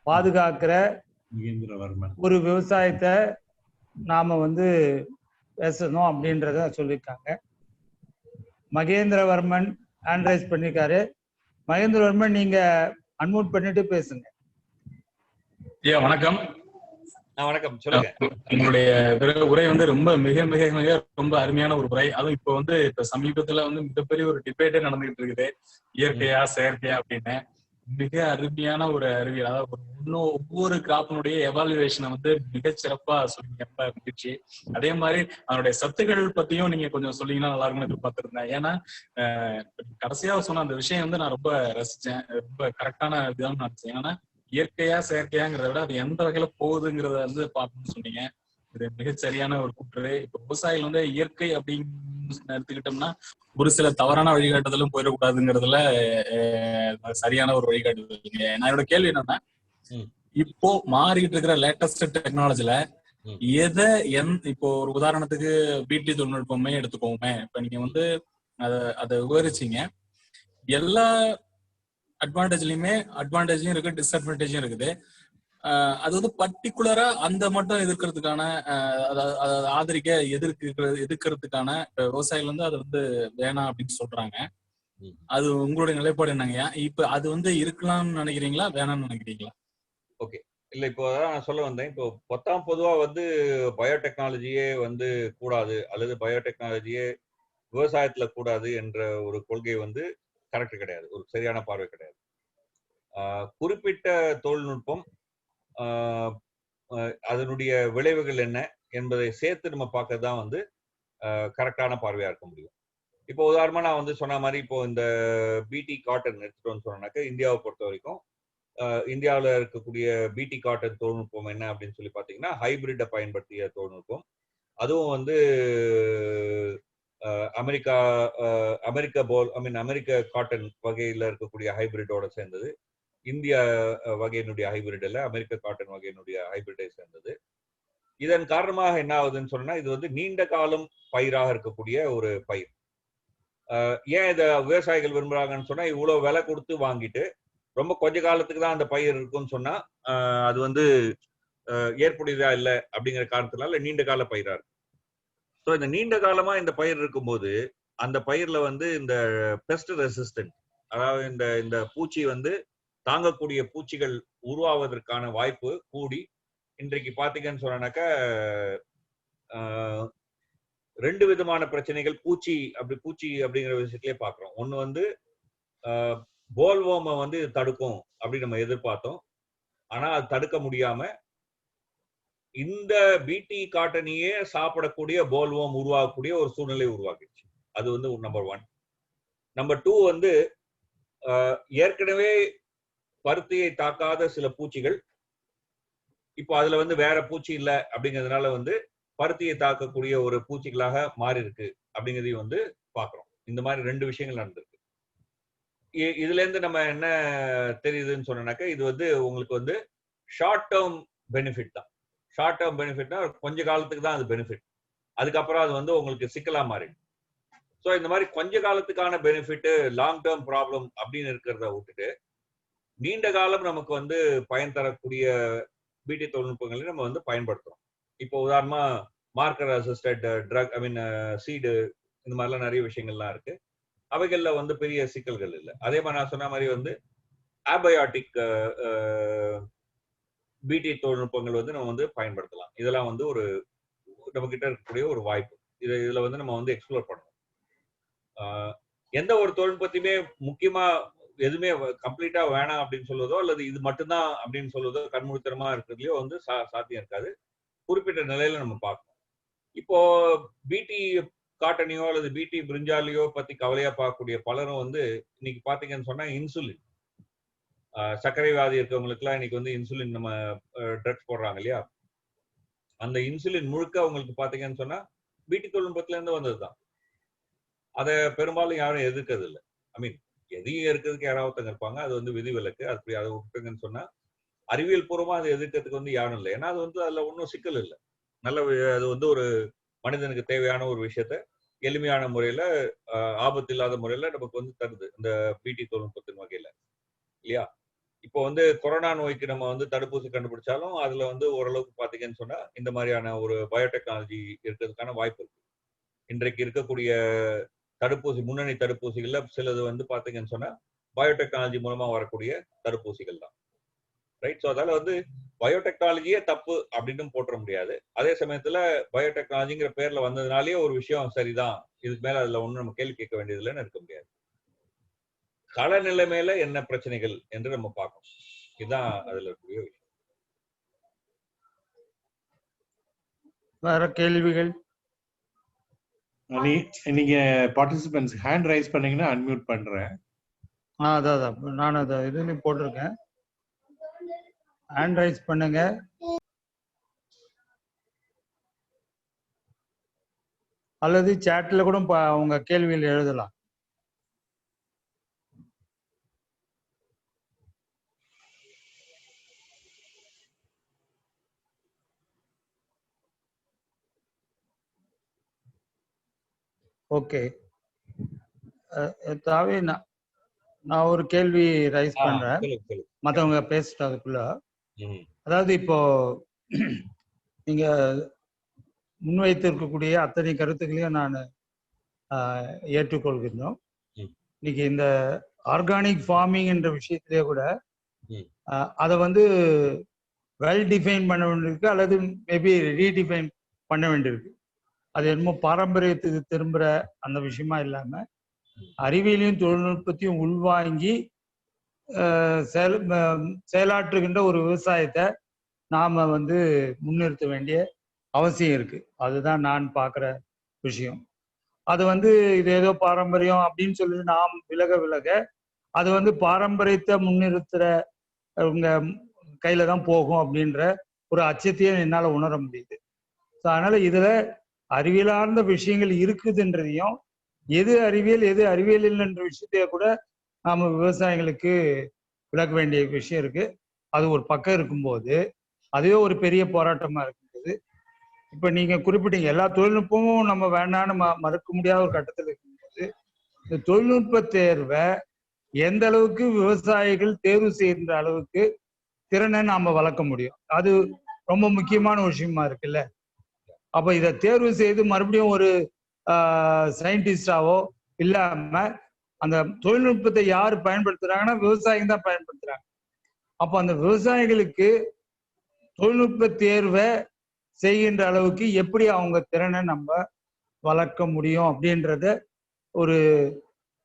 பாதுகாக்கிற ஒரு விவசாயத்தை நாம வந்து பேசணும் அப்படின்றத சொல்லியிருக்காங்க. மகேந்திரவர்மன் ஹேண்ட்ரைஸ் பண்ணிருக்காரு. மகேந்திரவர்மன், நீங்க அன்மியூட் பண்ணிட்டு பேசுங்க. வணக்கம். வணக்கம், சொல்லுங்க. உங்களுடைய உரை வந்து மிக மிக மிக ரொம்ப அருமையான ஒரு உரை. அதுவும் இப்ப சமீபத்துல மிகப்பெரிய ஒரு டிபேட்டே நடந்துகிட்டு இருக்குது, இயற்கையா செயற்கையா அப்படின்னு. மிக அருமையான ஒரு அறிவியல். அதாவது இன்னும் ஒவ்வொரு கிராப்பினுடைய எவாலுவேஷனை மிகச் சிறப்பா சொல்லுங்க, ரொம்ப மகிழ்ச்சி. அதே மாதிரி அதனுடைய சத்துக்கள் பத்தியும் நீங்க கொஞ்சம் சொன்னீங்கன்னா நல்லா இருக்கும்னு எதிர்பார்த்திருந்தேன். ஏன்னா கடைசியா சொன்ன அந்த விஷயம் நான் ரொம்ப ரசிச்சேன், ரொம்ப கரெக்டான இதுதான் நினைச்சேன். ஏன்னா இயற்கையா செயற்கையாங்கிறத விட அது எந்த வகையில போகுதுங்கிறத பார்க்கணும்னு சொன்னீங்க. இது மிகச்சரியான ஒரு கூற்று. இப்ப விவசாயிகள் இயற்கை அப்படின்னு எடுத்துக்கிட்டோம்னா ஒரு சில தவறான வழிகாட்டுதலும் போயிடக்கூடாதுங்கிறதுல சரியான ஒரு வழிகாட்டுதல். நான் என்னோட கேள்வி என்னன்னா, இப்போ மாறிட்டு இருக்கிற லேட்டஸ்ட் டெக்னாலஜில இப்போ ஒரு உதாரணத்துக்கு பிடி தொழில்நுட்பமே எடுத்துக்கோமே. இப்ப நீங்க அதை விவரிச்சீங்க. எல்லா அட்வான்டேஜ்லயுமே அட்வான்டேஜும் இருக்கு, டிஸ்அட்வான்டேஜும் இருக்குது. அது பர்டிகுலரா அந்த மட்டும் எதிர்க்கிறதுக்கான எதிர்க்கிறதுக்கான விவசாயிகள் அதை வேணாம் அப்படின்னு சொல்றாங்க. அது உங்களுடைய நிலைப்பாடு என்னங்கய்யா? இப்ப அது இருக்கலாம்னு நினைக்கிறீங்களா, வேணாம்னு நினைக்கிறீங்களா? ஓகே, இல்ல இப்போ நான் சொல்ல வந்தேன். இப்போ பொதுவா பயோடெக்னாலஜியே கூடாது அல்லது பயோடெக்னாலஜியே விவசாயத்துல கூடாது என்ற ஒரு கொள்கை கரெக்ட் கிடையாது, ஒரு சரியான பார்வை கிடையாது. குறிப்பிட்ட தொழில்நுட்பம் அதனுடைய விளைவுகள் என்ன என்பதை சேர்த்து நம்ம பார்க்கறதுதான் கரெக்டான பார்வையா இருக்க முடியும். இப்போ உதாரணமா நான் சொன்ன மாதிரி இப்போ இந்த பிடி காட்டன் எடுத்துட்டோம்னு சொன்னாக்க, இந்தியாவை பொறுத்த வரைக்கும் இந்தியாவில் இருக்கக்கூடிய பிடி காட்டன் தொழில்நுட்பம் என்ன அப்படின்னு சொல்லி பார்த்தீங்கன்னா, ஹைபிரிட்டை பயன்படுத்திய தொழில்நுட்பம். அதுவும் அமெரிக்க காட்டன் வகையில இருக்கக்கூடிய ஹைபிரிட்டோட சேர்ந்தது. இந்திய வகையினுடைய ஹைபிரிட் இல்ல, அமெரிக்க காட்டன் வகையினுடைய ஹைபிரிட்டை சேர்ந்தது. இதன் காரணமாக என்ன ஆகுதுன்னு சொன்னா, இது நீண்ட காலம் பயிராக இருக்கக்கூடிய ஒரு பயிர். ஏன் இதை விவசாயிகள் விரும்புறாங்கன்னு சொன்னா, இவ்வளவு விலை கொடுத்து வாங்கிட்டு ரொம்ப கொஞ்ச காலத்துக்கு தான் அந்த பயிர் இருக்குன்னு சொன்னா அது ஏற்புடையதா இல்லை அப்படிங்கிற காரணத்தினால நீண்ட கால பயிரா இருக்கு. ஸோ இந்த நீண்ட காலமா இந்த பயிர் இருக்கும்போது அந்த பயிர்ல வந்து இந்த பெஸ்ட் ரெசிஸ்டன்ட், அதாவது இந்த இந்த பூச்சி வந்து தாங்கக்கூடிய பூச்சிகள் உருவாவதற்கான வாய்ப்பு கூடி இன்றைக்கு பாத்தீங்கன்னு சொன்னாக்கா 2 விதமான பிரச்சனைகள் பூச்சி அப்படிங்கிற விஷயத்திலே பாக்குறோம். ஒண்ணு வந்து போல்வோமை வந்து தடுக்கும் அப்படின்னு நம்ம எதிர்பார்த்தோம். ஆனா அது தடுக்க முடியாம இந்த பிடி காட்டனையே சாப்பிடக்கூடிய போல்வோம் உருவாகக்கூடிய ஒரு சூழ்நிலை உருவாக்கிடுச்சு. அது வந்து நம்பர் 1. நம்பர் 2 வந்து ஏற்கனவே பருத்தியை தாக்காத சில பூச்சிகள் இப்போ அதுல வந்து வேற பூச்சி இல்ல அப்படிங்கிறதுனால வந்து பருத்தியை தாக்கக்கூடிய ஒரு பூச்சிகளாக மாறி இருக்கு அப்படிங்கிறதையும் வந்து பாக்குறோம். இந்த மாதிரி 2 விஷயங்கள் நடந்திருக்கு. இதுல இருந்து நம்ம என்ன தெரியுதுன்னு சொன்னாக்க இது வந்து உங்களுக்கு வந்து ஷார்ட் டேர்ம் பெனிஃபிட் தான். ஷார்ட் டேர்ம் பெனிஃபிட்னா கொஞ்ச காலத்துக்கு தான் அது பெனிஃபிட், அதுக்கப்புறம் அது வந்து உங்களுக்கு சிக்கலா மாறிடும். ஸோ இந்த மாதிரி கொஞ்ச காலத்துக்கான பெனிஃபிட் லாங் டேர்ம் ப்ராப்ளம் அப்படின்னு இருக்கிறத விட்டுட்டு நீண்ட காலம் நமக்கு வந்து பயன் தரக்கூடிய பிடி தொழில்நுட்பங்களை நம்ம வந்து பயன்படுத்துறோம். இப்போ உதாரணமா மார்க்கர் அசிஸ்டட் ட்ரக், சீடு, இந்த மாதிரிலாம் நிறைய விஷயங்கள்லாம் இருக்கு. அவைகள்ல வந்து பெரிய சிக்கல்கள் இல்லை. அதே மாதிரி நான் சொன்ன மாதிரி வந்து ஆபயாட்டிக் பிடி தொழில்நுட்பங்கள் வந்து நம்ம வந்து பயன்படுத்தலாம். இதெல்லாம் வந்து ஒரு நம்ம கிட்ட இருக்கக்கூடிய ஒரு வாய்ப்பு. இதுல வந்து நம்ம வந்து எக்ஸ்ப்ளோர் பண்ணணும். எந்த ஒரு தொழில்நுட்பத்தையுமே முக்கியமா எதுவுமே கம்ப்ளீட்டா வேணாம் அப்படின்னு சொல்வதோ அல்லது இது மட்டும்தான் அப்படின்னு சொல்வதோ கண்மூடித்தனமா இருக்கிறதுலயோ வந்து சாத்தியம் இருக்காது. குறிப்பிட்ட நிலையில நம்ம பார்க்கணும். இப்போ பிடி காட்டனையோ அல்லது பிடி பிரிஞ்சாலியோ பத்தி கவலையா பார்க்கக்கூடிய பலரும் வந்து இன்னைக்கு பாத்தீங்கன்னு சொன்னா இன்சுலின், சர்க்கரை வியாதி இருக்கவங்களுக்கு எல்லாம் இன்னைக்கு வந்து இன்சுலின் நம்ம ட்ரக்ஸ் போடுறாங்க இல்லையா, அந்த இன்சுலின் முழுக்க அவங்களுக்கு பாத்தீங்கன்னு சொன்னா பிடி தொழில்நுட்பத்துல இருந்து வந்ததுதான். அதை பெரும்பாலும் யாரும் எதிர்க்கிறது இல்லை. எதையும் இருக்கிறதுக்கு யாராவது இருப்பாங்க, அது வந்து விதிவிலக்கு. அப்படி அதை விட்டுங்கன்னு சொன்னா அறிவியல் பூர்வமா அதை எதிர்க்கிறதுக்கு வந்து யாரும் இல்லை. ஏன்னா அது வந்து அதுல ஒன்றும் சிக்கல் இல்லை. அது வந்து ஒரு மனிதனுக்கு தேவையான ஒரு விஷயத்த எளிமையான முறையில ஆபத்து இல்லாத முறையில நமக்கு வந்து தருது இந்த பிடி தொழில்நுட்பத்தின் வகையில இல்லையா. இப்போ வந்து கொரோனா நோய்க்கு நம்ம வந்து தடுப்பூசி கண்டுபிடிச்சாலும் அதுல வந்து ஓரளவுக்கு பாத்தீங்கன்னு சொன்னா இந்த மாதிரியான ஒரு பயோடெக்னாலஜி இருக்கிறதுக்கான வாய்ப்பு இருக்கு. இன்றைக்கு இருக்கக்கூடிய தடுப்பூசி, முன்னணி தடுப்பூசிகள்ல சிலது வந்து பாத்தீங்கன்னு சொன்னா பயோடெக்னாலஜி மூலமா வரக்கூடிய தடுப்பூசிகள் தான். ரைட். ஸோ அதால வந்து பயோடெக்னாலஜியே தப்பு அப்படின்னு போட்டுற முடியாது. அதே சமயத்துல பயோடெக்னாலஜிங்கிற பேர்ல வந்ததுனாலே ஒரு விஷயம் சரிதான், இதுக்கு மேல அதுல ஒண்ணும் நம்ம கேள்வி கேட்க வேண்டியது இல்லைன்னு இருக்க முடியாது. கள நிலைமையில என்ன பிரச்சனைகள் என்று நம்ம பார்க்கணும். இதுதான் அதுல இருக்கக்கூடிய விஷயம். வேற கேள்விகள்? நீங்க பார்ட்டிசிபென்ட்ஸ் ஹேண்ட் ரைஸ் பண்ணீங்கன்னா அன்மியூட் பண்றேன். அதான் நான் அதை இதுல போட்டிருக்கேன். ஹேண்ட் ரைஸ் பண்ணுங்க. அல்லது சாட்ல கூட உங்க கேள்வியில் எழுதலாம். ஓகே. தாவே நான் ஒரு கேள்வி ரைஸ் பண்றேன், மற்றவங்க பேசிட்டு அதுக்குள்ள. அதாவது இப்போ நீங்க முன்வைத்திருக்கக்கூடிய அத்தனை கருத்துக்களையும் நான் ஏற்றுக்கொள்கின்றோம். இன்னைக்கு இந்த ஆர்கானிக் ஃபார்மிங் என்ற விஷயத்திலே கூட அதை வந்து வெல் டிஃபைன் பண்ண வேண்டியிருக்கு, அல்லது மேபி ரீடிஃபைன் பண்ண வேண்டியிருக்கு. அது என்னமோ பாரம்பரியத்துக்கு திரும்புற அந்த விஷயமா இல்லாம அறிவியலையும் தொழில்நுட்பத்தையும் உள்வாங்கி செயலாற்றுகின்ற ஒரு விவசாயத்தை நாம வந்து முன்னிறுத்த வேண்டிய அவசியம் இருக்கு. அதுதான் நான் பார்க்குற விஷயம். அது வந்து இது ஏதோ பாரம்பரியம் அப்படின்னு சொல்லி நாம் விலக அது வந்து பாரம்பரியத்தை முன்னிறுத்துறவங்க கையில தான் போகும் அப்படின்ற ஒரு அச்சத்தையே என்னால் உணர முடியுது. ஸோ அதனால இதுல அறிவியலார்ந்த விஷயங்கள் இருக்குதுன்றதையும், எது அறிவியல் இல்லைன்ற விஷயத்தைய கூட நாம விவசாயிகளுக்கு விளக்க வேண்டிய விஷயம் இருக்கு. அது ஒரு பக்கம் இருக்கும்போது அதுவே ஒரு பெரிய போராட்டமா இருக்கும்போது, இப்ப நீங்க குறிப்பிட்டீங்க எல்லா தொழில்நுட்பமும் நம்ம வேண்டான்னு மறுக்க முடியாத ஒரு கட்டத்தில் இருக்கும்போது, இந்த தொழில்நுட்ப தேர்வை எந்த அளவுக்கு விவசாயிகள் தேர்வு செய்கின்ற அளவுக்கு திறனை நாம வளர்க்க முடியும், அது ரொம்ப முக்கியமான விஷயமா இருக்குல்ல. அப்ப இதை தேர்வு செய்து மறுபடியும் ஒரு சயின்டிஸ்டாவோ இல்லாம அந்த தொழில்நுட்பத்தை யார் பயன்படுத்துறாங்கன்னா விவசாயிங்க தான் பயன்படுத்துறாங்க. அப்ப அந்த விவசாயிகளுக்கு தொழில்நுட்ப தேர்வை செய்கின்ற அளவுக்கு எப்படி அவங்க திறனை நம்ம வளர்க்க முடியும் அப்படின்றத ஒரு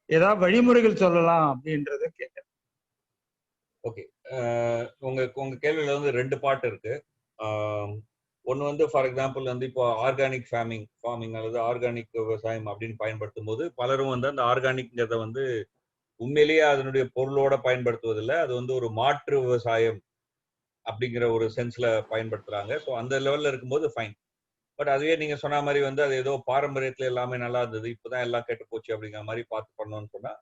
ஏதாவது வழிமுறைகள் சொல்லலாம் அப்படின்றத கேட்கிறேன். ஓகே, உங்க கேள்வியில வந்து 2 பார்ட் இருக்கு. ஒன்னு வந்து ஃபார் எக்ஸாம்பிள் வந்து இப்போ ஆர்கானிக் ஃபார்மிங் அல்லது ஆர்கானிக் விவசாயம் அப்படின்னு பயன்படுத்தும் போது பலரும் வந்து அந்த ஆர்கானிக்ங்கிறத வந்து உண்மையிலேயே அதனுடைய பொருளோட பயன்படுத்துவதில்லை. அது வந்து ஒரு மாற்று விவசாயம் அப்படிங்கிற ஒரு சென்ஸ்ல பயன்படுத்துறாங்க. ஸோ அந்த லெவல்ல இருக்கும்போது ஃபைன். பட் அதுவே நீங்க சொன்ன மாதிரி வந்து அது ஏதோ பாரம்பரியத்துல எல்லாமே நல்லா இருந்தது, இப்பதான் எல்லாம் கெட்டு போச்சு அப்படிங்கிற மாதிரி பார்த்து பண்ணணும்னு சொன்னா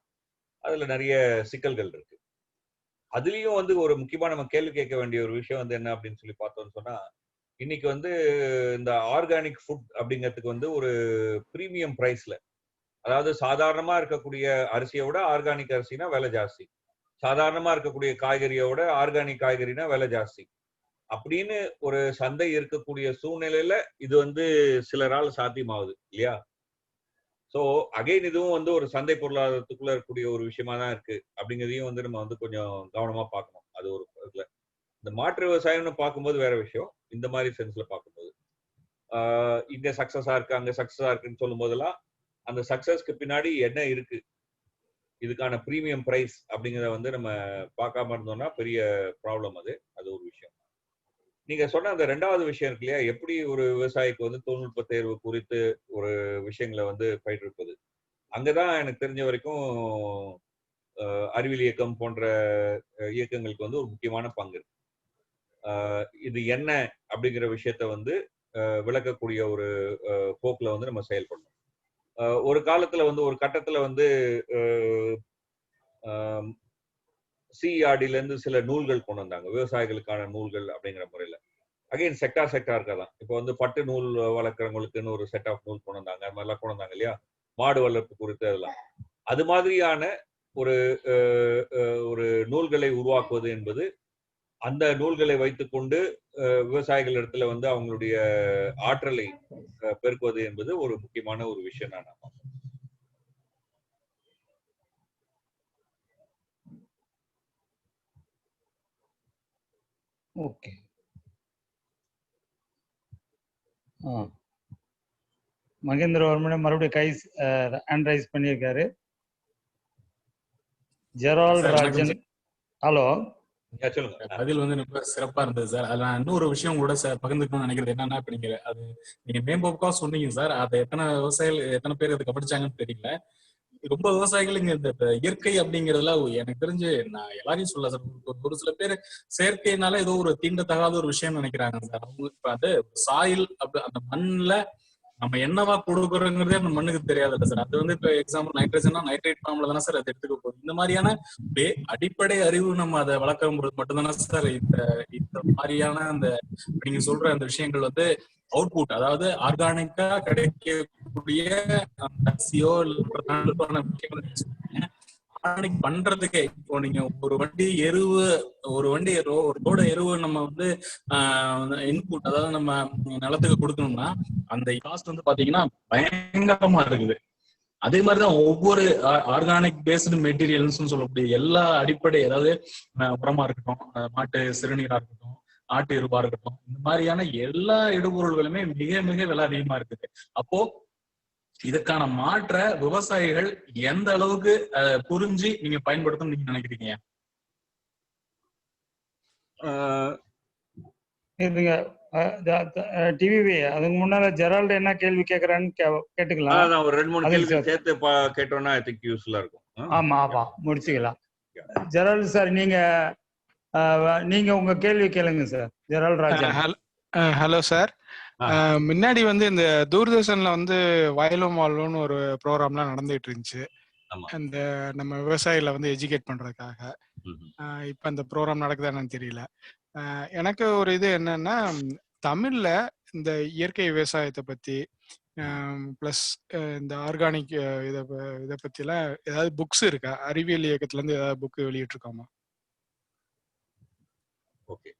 அதுல நிறைய சிக்கல்கள் இருக்கு. அதுலயும் வந்து ஒரு முக்கியமா நம்ம கேள்வி கேட்க வேண்டிய ஒரு விஷயம் வந்து என்ன அப்படின்னு சொல்லி பார்த்தோம்னு சொன்னா, இன்னைக்கு வந்து இந்த ஆர்கானிக் ஃபுட் அப்படிங்கிறதுக்கு வந்து ஒரு பிரீமியம் பிரைஸ்ல, அதாவது சாதாரணமா இருக்கக்கூடிய அரிசியோட ஆர்கானிக் அரிசினா விலை ஜாஸ்தி, சாதாரணமா இருக்கக்கூடிய காய்கறியோட ஆர்கானிக் காய்கறினா விலை ஜாஸ்தி அப்படின்னு ஒரு சந்தை இருக்கக்கூடிய சூழ்நிலையில இது வந்து சிலரால் சாத்தியமாகுது இல்லையா? ஸோ அகைன் இதுவும் வந்து ஒரு சந்தை பொருளாதாரத்துக்குள்ள இருக்கக்கூடிய ஒரு விஷயமா தான் இருக்கு அப்படிங்கிறதையும் வந்து நம்ம வந்து கொஞ்சம் கவனமா பார்க்கணும். அது ஒரு இதுல இந்த மாற்று விவசாயம்னு பார்க்கும்போது வேற விஷயம். இந்த மாதிரி சென்ஸ்ல பார்க்கும்போது இங்க சக்சஸா இருக்கு அங்க சக்சஸா இருக்குன்னு சொல்லும் போதெல்லாம் அந்த சக்சஸ்க்கு பின்னாடி என்ன இருக்கு, இதுக்கான பிரீமியம் பிரைஸ் அப்படிங்கிறத வந்து நம்ம பார்க்காம இருந்தோம்னா பெரிய ப்ராப்ளம். அது ஒரு விஷயம். நீங்க சொன்ன அந்த 2வது விஷயம் இருக்கு இல்லையா, எப்படி ஒரு விவசாயிக்கு வந்து தொழில்நுட்ப தேர்வு குறித்து ஒரு விஷயங்களை வந்து பயிற்றுவிப்பது, அங்கதான் எனக்கு தெரிஞ்ச வரைக்கும் அறிவியல் இயக்கம் போன்ற இயக்கங்களுக்கு வந்து ஒரு முக்கியமான பங்கு இருக்கு. இது என்ன அப்படிங்கிற விஷயத்த வந்து விளக்கக்கூடிய ஒரு போக்குல வந்து நம்ம செயல்படணும். ஒரு காலத்துல வந்து ஒரு கட்டத்துல வந்து சிஆர்டில இருந்து சில நூல்கள் கொண்டு வந்தாங்க, விவசாயிகளுக்கான நூல்கள் அப்படிங்கிற முறையில. அகைன் செக்டாருக்கா தான். இப்போ வந்து பட்டு நூல் வளர்க்குறவங்களுக்குன்னு ஒரு செட் ஆஃப் நூல் கொண்டு வந்தாங்க, அது மாதிரிலாம் கொண்டு வந்தாங்க இல்லையா, மாடு வளர்ப்பு குறித்து. அதெல்லாம் அது மாதிரியான ஒரு ஒரு நூல்களை உருவாக்குவது என்பது, அந்த நூல்களை வைத்துக்கொண்டு விவசாயிகள் இடத்துல வந்து அவங்களுடைய ஆற்றலை பெருக்குவது என்பது ஒரு முக்கியமான ஒரு விஷயம். நான் ஓகே. மகேந்திரவர்மனே மறுபடியும் ஹேண்ட் ரைஸ் பண்ணியிருக்காரு. Gerald Rajan, hello. பதில் வந்து ரொம்ப சிறப்பா இருந்தது சார். அதுல நான் இன்னொரு விஷயம் உங்களோட பகிர்ந்துக்கணும்னு நினைக்கிறது என்னன்னா, இப்ப நீங்க மேம்போக்கா சொன்னீங்க சார். அதை எத்தனை விவசாயிகள் எத்தனை பேர் அதை கவனிச்சாங்கன்னு தெரியல. ரொம்ப விவசாயிகள் இங்க இந்த இயற்கை அப்படிங்கறதுல எனக்கு தெரிஞ்சு, நான் எல்லாரையும் சொல்ல சார், ஒரு சில பேர் செயற்கைனால ஏதோ ஒரு தீண்டத்தகாத ஒரு விஷயம் நினைக்கிறாங்க சார். அவங்க இப்ப அது சாயில் அந்த மண்ணுல நம்ம என்னவா கொடுக்குறோங்கிறதே அந்த மண்ணுக்கு தெரியாதுல்ல சார். அது வந்து இப்ப எக்ஸாம்பிள் நைட்ரஜனா நைட்ரேட் ஃபார்ம்ல தானே சார் அது எடுத்துக்க போகுது. இந்த மாதிரியான அடிப்படை அறிவு நம்ம அதை வளர்க்கும் பொழுது மட்டும்தானே சார் இந்த மாதிரியான அந்த நீங்க சொல்ற அந்த விஷயங்கள் வந்து அவுட்புட், அதாவது ஆர்கானிக்கா கிடைக்கக்கூடிய அரிசியோ ஆர்கானிக் பண்றதுக்கே. இப்போ நீங்க ஒரு வண்டி ஒரு லோட எருவு நம்ம வந்து இன்புட், அதாவது நம்ம நிலத்துக்கு கொடுக்கணும்னா அந்த காஸ்ட் வந்து பாத்தீங்கன்னா பயங்கரமா இருக்குது. அதே மாதிரிதான் ஒவ்வொரு ஆர்கானிக் பேஸ்டு மெட்டீரியல்ஸ் சொல்லக்கூடிய எல்லா அடிப்படை, அதாவது உரமா இருக்கட்டும், மாட்டு சிறுநீரா இருக்கட்டும், ஆட்டு எருவா இருக்கட்டும், இந்த மாதிரியான எல்லா இடுபொருள்களுமே மிக மிக விலை அதிகமா இருக்குது. அப்போ இதுக்கான மாற்ற விவசாயிகள் எந்த அளவுக்கு புரிஞ்சு நீங்க பயன்படுத்தணும் நீங்க நினைக்கிறீங்க? டிவி அதுக்கு முன்னால ஜெரால்ட் என்ன கேள்வி கேக்குறான்னு கேட்டுக்கலாம். ஒரு 2-3 கேள்வி சேர்த்து கேட்டோம்னா ஐ திங்க் யூஸ்ஃபுல்லா இருக்கும். ஆமா முடிச்சுக்கலாம். ஜெரால்ட் சார், நீங்க உங்க கேள்வி கேளுங்க sir. Gerald Rajan. Hello sir. முன்னாடி வந்து இந்த தூர்தர்ஷன்ல வந்து வயலும் வாழ்வுன்னு ஒரு ப்ரோக்ராம்லாம் நடந்துட்டு இருந்துச்சு, அந்த நம்ம விவசாயிகளை வந்து எஜுகேட் பண்றதுக்காக. இப்ப அந்த ப்ரோக்ராம் நடக்குதான்னு தெரியல. எனக்கு ஒரு இது என்னன்னா, தமிழ்ல இந்த இயற்கை விவசாயத்தை பத்தி பிளஸ் இந்த ஆர்கானிக் இதை பத்தி எல்லாம் ஏதாவது புக்ஸ் இருக்கா? அறிவியல் இயக்கத்துல இருந்து ஏதாவது புக் வெளியிட்டு இருக்காமா? ஓகே,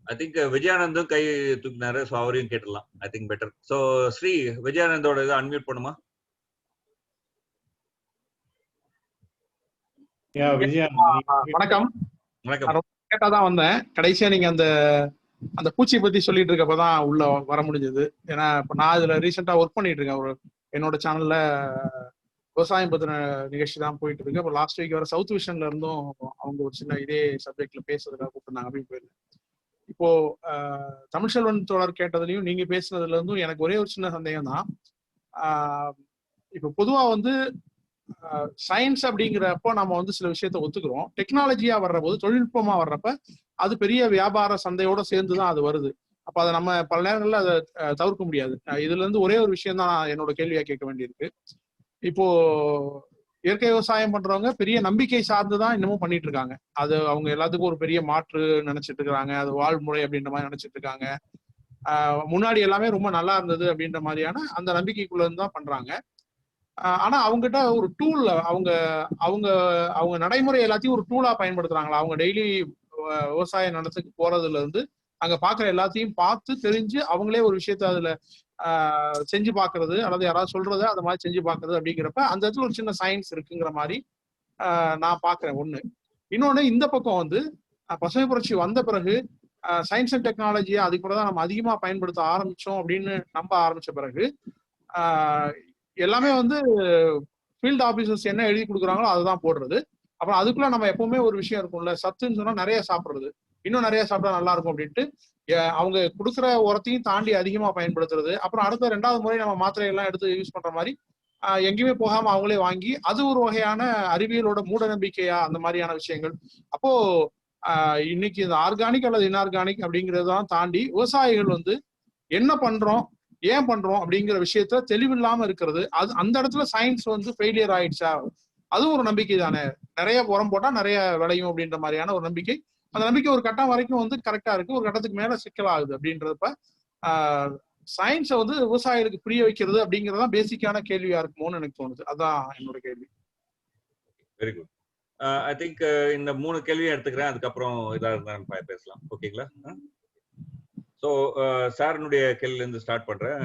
ஐ திங்க் விஜயானந்தும் கை தூக்கினாரு. ஸோ அவரையும் கேட்டுடலாம். I think better. So Sri, விஜயானந்தோட இதை அன்மியூட் பண்ணுமா? வணக்கம். வணக்கம். கேட்டாதான் வந்தேன். கடைசியா நீங்க அந்த பூச்சி பத்தி சொல்லிட்டு இருக்கப்பதான் உள்ள வர முடிஞ்சது. ஏன்னா இப்ப நான் இதுல ரீசெண்டா ஒர்க் பண்ணிட்டு இருக்கேன். ஒரு என்னோட சேனல்ல விவசாயம் பத்தின நிகழ்ச்சி தான் போயிட்டு இருக்கு. இப்போ லாஸ்ட் வீக் வர சவுத் விஷன்ல இருந்தும் அவங்க ஒரு சின்ன இதே சப்ஜெக்ட்ல பேசுறதுக்காக கூப்பிட்டுருந்தாங்க அப்படின்னு போயிருந்தேன். இப்போ தமிழ்செல்வன் தோழர் கேட்டதுலயும் நீங்க பேசுனதுல இருந்தும் எனக்கு ஒரே ஒரு சின்ன சந்தேகம் தான். இப்போ பொதுவா சயின்ஸ் அப்படிங்கிறப்போ நம்ம சில விஷயத்த ஒத்துக்கிறோம். டெக்னாலஜியா வர்ற போது, தொழில்நுட்பமா வர்றப்ப அது பெரிய வியாபார சந்தையோட சேர்ந்துதான் அது வருது. அப்ப அதை நம்ம பல நேரங்கள்ல அதை தவிர்க்க முடியாது. இதுல இருந்து ஒரே ஒரு விஷயம் தான் நான் என்னோட கேள்வியா கேட்க வேண்டியிருக்கு. இப்போ இயற்கை விவசாயம் பண்றவங்க பெரிய நம்பிக்கை சார்ந்துதான் இன்னமும் பண்ணிட்டு இருக்காங்க. அது அவங்க எல்லாத்துக்கும் ஒரு பெரிய மாற்று நினைச்சிட்டு இருக்காங்க. அது வாழ்முறை அப்படின்ற மாதிரி நினைச்சிட்டு இருக்காங்க. முன்னாடி எல்லாமே ரொம்ப நல்லா இருந்தது அப்படின்ற மாதிரியான அந்த நம்பிக்கைக்குள்ள இருந்து தான் பண்றாங்க. ஆனா அவங்ககிட்ட ஒரு டூல், அவங்க அவங்க அவங்க நடைமுறை எல்லாத்தையும் ஒரு டூலா பயன்படுத்துறாங்களா? அவங்க டெய்லி விவசாய நிலத்துக்கு போறதுல இருந்து அங்க பாக்குற எல்லாத்தையும் பார்த்து தெரிஞ்சு அவங்களே ஒரு விஷயத்த அதுல செஞ்சு பாக்குறது, அல்லது யாராவது சொல்றத அது மாதிரி செஞ்சு பாக்குறது அப்படிங்கிறப்ப அந்த இடத்துல ஒரு சின்ன சயின்ஸ் இருக்குங்கிற மாதிரி நான் பாக்குறேன். ஒண்ணு. இன்னொன்னு, இந்த பக்கம் பசுமை புரட்சி வந்த பிறகு சயின்ஸ் அண்ட் டெக்னாலஜியை அதுக்குள்ளதான் நம்ம அதிகமா பயன்படுத்த ஆரம்பிச்சோம் அப்படின்னு நம்ப ஆரம்பிச்ச பிறகு எல்லாமே ஃபீல்டு ஆபீசர்ஸ் என்ன எழுதி கொடுக்குறாங்களோ அதுதான் போடுறது. அப்புறம் அதுக்குள்ள நம்ம எப்பவுமே ஒரு விஷயம் இருக்கும்ல, சத்துன்னு சொன்னா நிறைய சாப்பிடுறது, இன்னும் நிறைய சாப்பிட்டா நல்லா இருக்கும் அப்படின்ட்டு அவங்க கொடுக்குற உரத்தையும் தாண்டி அதிகமா பயன்படுத்துறது. அப்புறம் அடுத்த 2வது முறை நம்ம மாத்திரையெல்லாம் எடுத்து யூஸ் பண்ற மாதிரி எங்கேயுமே போகாம அவங்களே வாங்கி, அது ஒரு வகையான அறிவியலோட மூட நம்பிக்கையா அந்த மாதிரியான விஷயங்கள். அப்போ இன்னைக்கு இந்த ஆர்கானிக் அல்லது இன்ஆர்கானிக் அப்படிங்கறதான் தாண்டி விவசாயிகள் என்ன பண்றோம், ஏன் பண்றோம் அப்படிங்கிற விஷயத்த தெளிவில்லாம இருக்கிறது. அது அந்த இடத்துல சயின்ஸ் ஃபெயிலியர் ஆயிடுச்சா? அதுவும் ஒரு நம்பிக்கை தானே. நிறைய உரம் போட்டா நிறைய விளையும் அப்படின்ற மாதிரியான ஒரு நம்பிக்கை. அந்த நம்பிக்கை ஒரு கட்டம் வரைக்கும் கரெக்டா இருக்கு, ஒரு கட்டத்துக்கு மேல சிக்கலாகுது. அப்படின்றப்ப சயின்ஸை விவசாயிகளுக்கு புரிய வைக்கிறது அப்படிங்கறதான் பேசிக்கான கேள்வியா இருக்குமோன்னு எனக்கு தோணுது. அதான் என்னோட கேள்வி. Very good. ஐ திங்க் இந்த 3 கேள்வியும் எடுத்துக்கிறேன். அதுக்கப்புறம் இதா இருந்தாலும் பேசலாம். ஓகேங்களா? ஸோ சாரனுடைய கேள்வியிலேருந்து ஸ்டார்ட் பண்றேன்.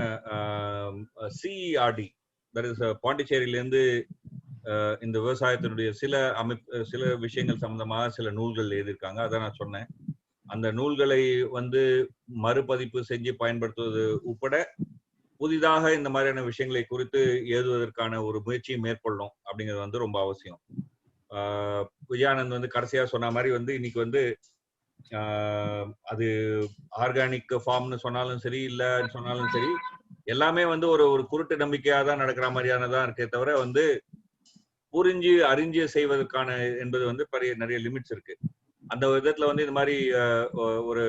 சிஇஆர்டி, தட் இஸ் பாண்டிச்சேரியிலேருந்து இந்த விவசாயத்தினுடைய சில விஷயங்கள் சம்பந்தமாக சில நூல்கள் எழுதியிருக்காங்க. அதான் நான் சொன்னேன். அந்த நூல்களை மறுபதிப்பு செஞ்சு பயன்படுத்துவது உட்பட புதிதாக இந்த மாதிரியான விஷயங்களை குறித்து எழுதுவதற்கான ஒரு முயற்சியை மேற்கொள்ளணும் அப்படிங்கிறது ரொம்ப அவசியம். விஜயானந்த் கடைசியா சொன்ன மாதிரி இன்னைக்கு அது ஆர்கானிக் ஃபார்ம்னு சொன்னாலும் சரி, இல்லன்னு சொன்னாலும் சரி, எல்லாமே ஒரு குருட்டு நம்பிக்கையா தான் நடக்கிற மாதிரியானதான் இருக்கே தவிர புரிஞ்சு அறிஞ்சு செய்வதற்கான என்பது நிறைய லிமிட்ஸ் இருக்கு. அந்த விதத்துல இந்த மாதிரி ஒரு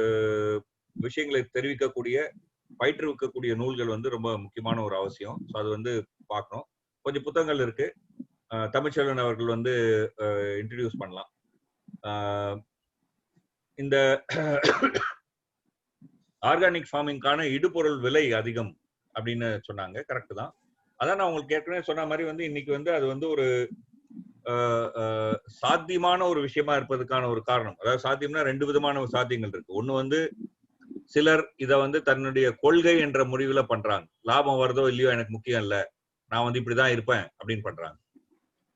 விஷயங்களை தெரிவிக்கக்கூடிய, பயிற்றுவிக்கக்கூடிய நூல்கள் ரொம்ப முக்கியமான ஒரு அவசியம். ஸோ அது பார்க்கணும். கொஞ்சம் புத்தகங்கள் இருக்கு. தமிழ்செல்வன் அவர்கள் இன்ட்ரடியூஸ் பண்ணலாம். இந்த ஆர்கானிக் ஃபார்மிங்கான இடுபொருள் விலை அதிகம் அப்படின்னு சொன்னாங்க. கரெக்ட் தான். அதான் நான் உங்களுக்கு ஏற்கனவே சொன்ன மாதிரி இன்னைக்கு அது ஒரு சாத்தியமான ஒரு விஷயமா இருப்பதுக்கான ஒரு காரணம். அதாவது சாத்தியம்னா 2 விதமான சாத்தியங்கள் இருக்கு. ஒண்ணு சிலர் இதை தன்னுடைய கொள்கை என்ற முடிவுல பண்றாங்க. லாபம் வருதோ இல்லையோ எனக்கு முக்கியம் இல்ல, நான் இப்படிதான் இருப்பேன் அப்படின்னு பண்றாங்க.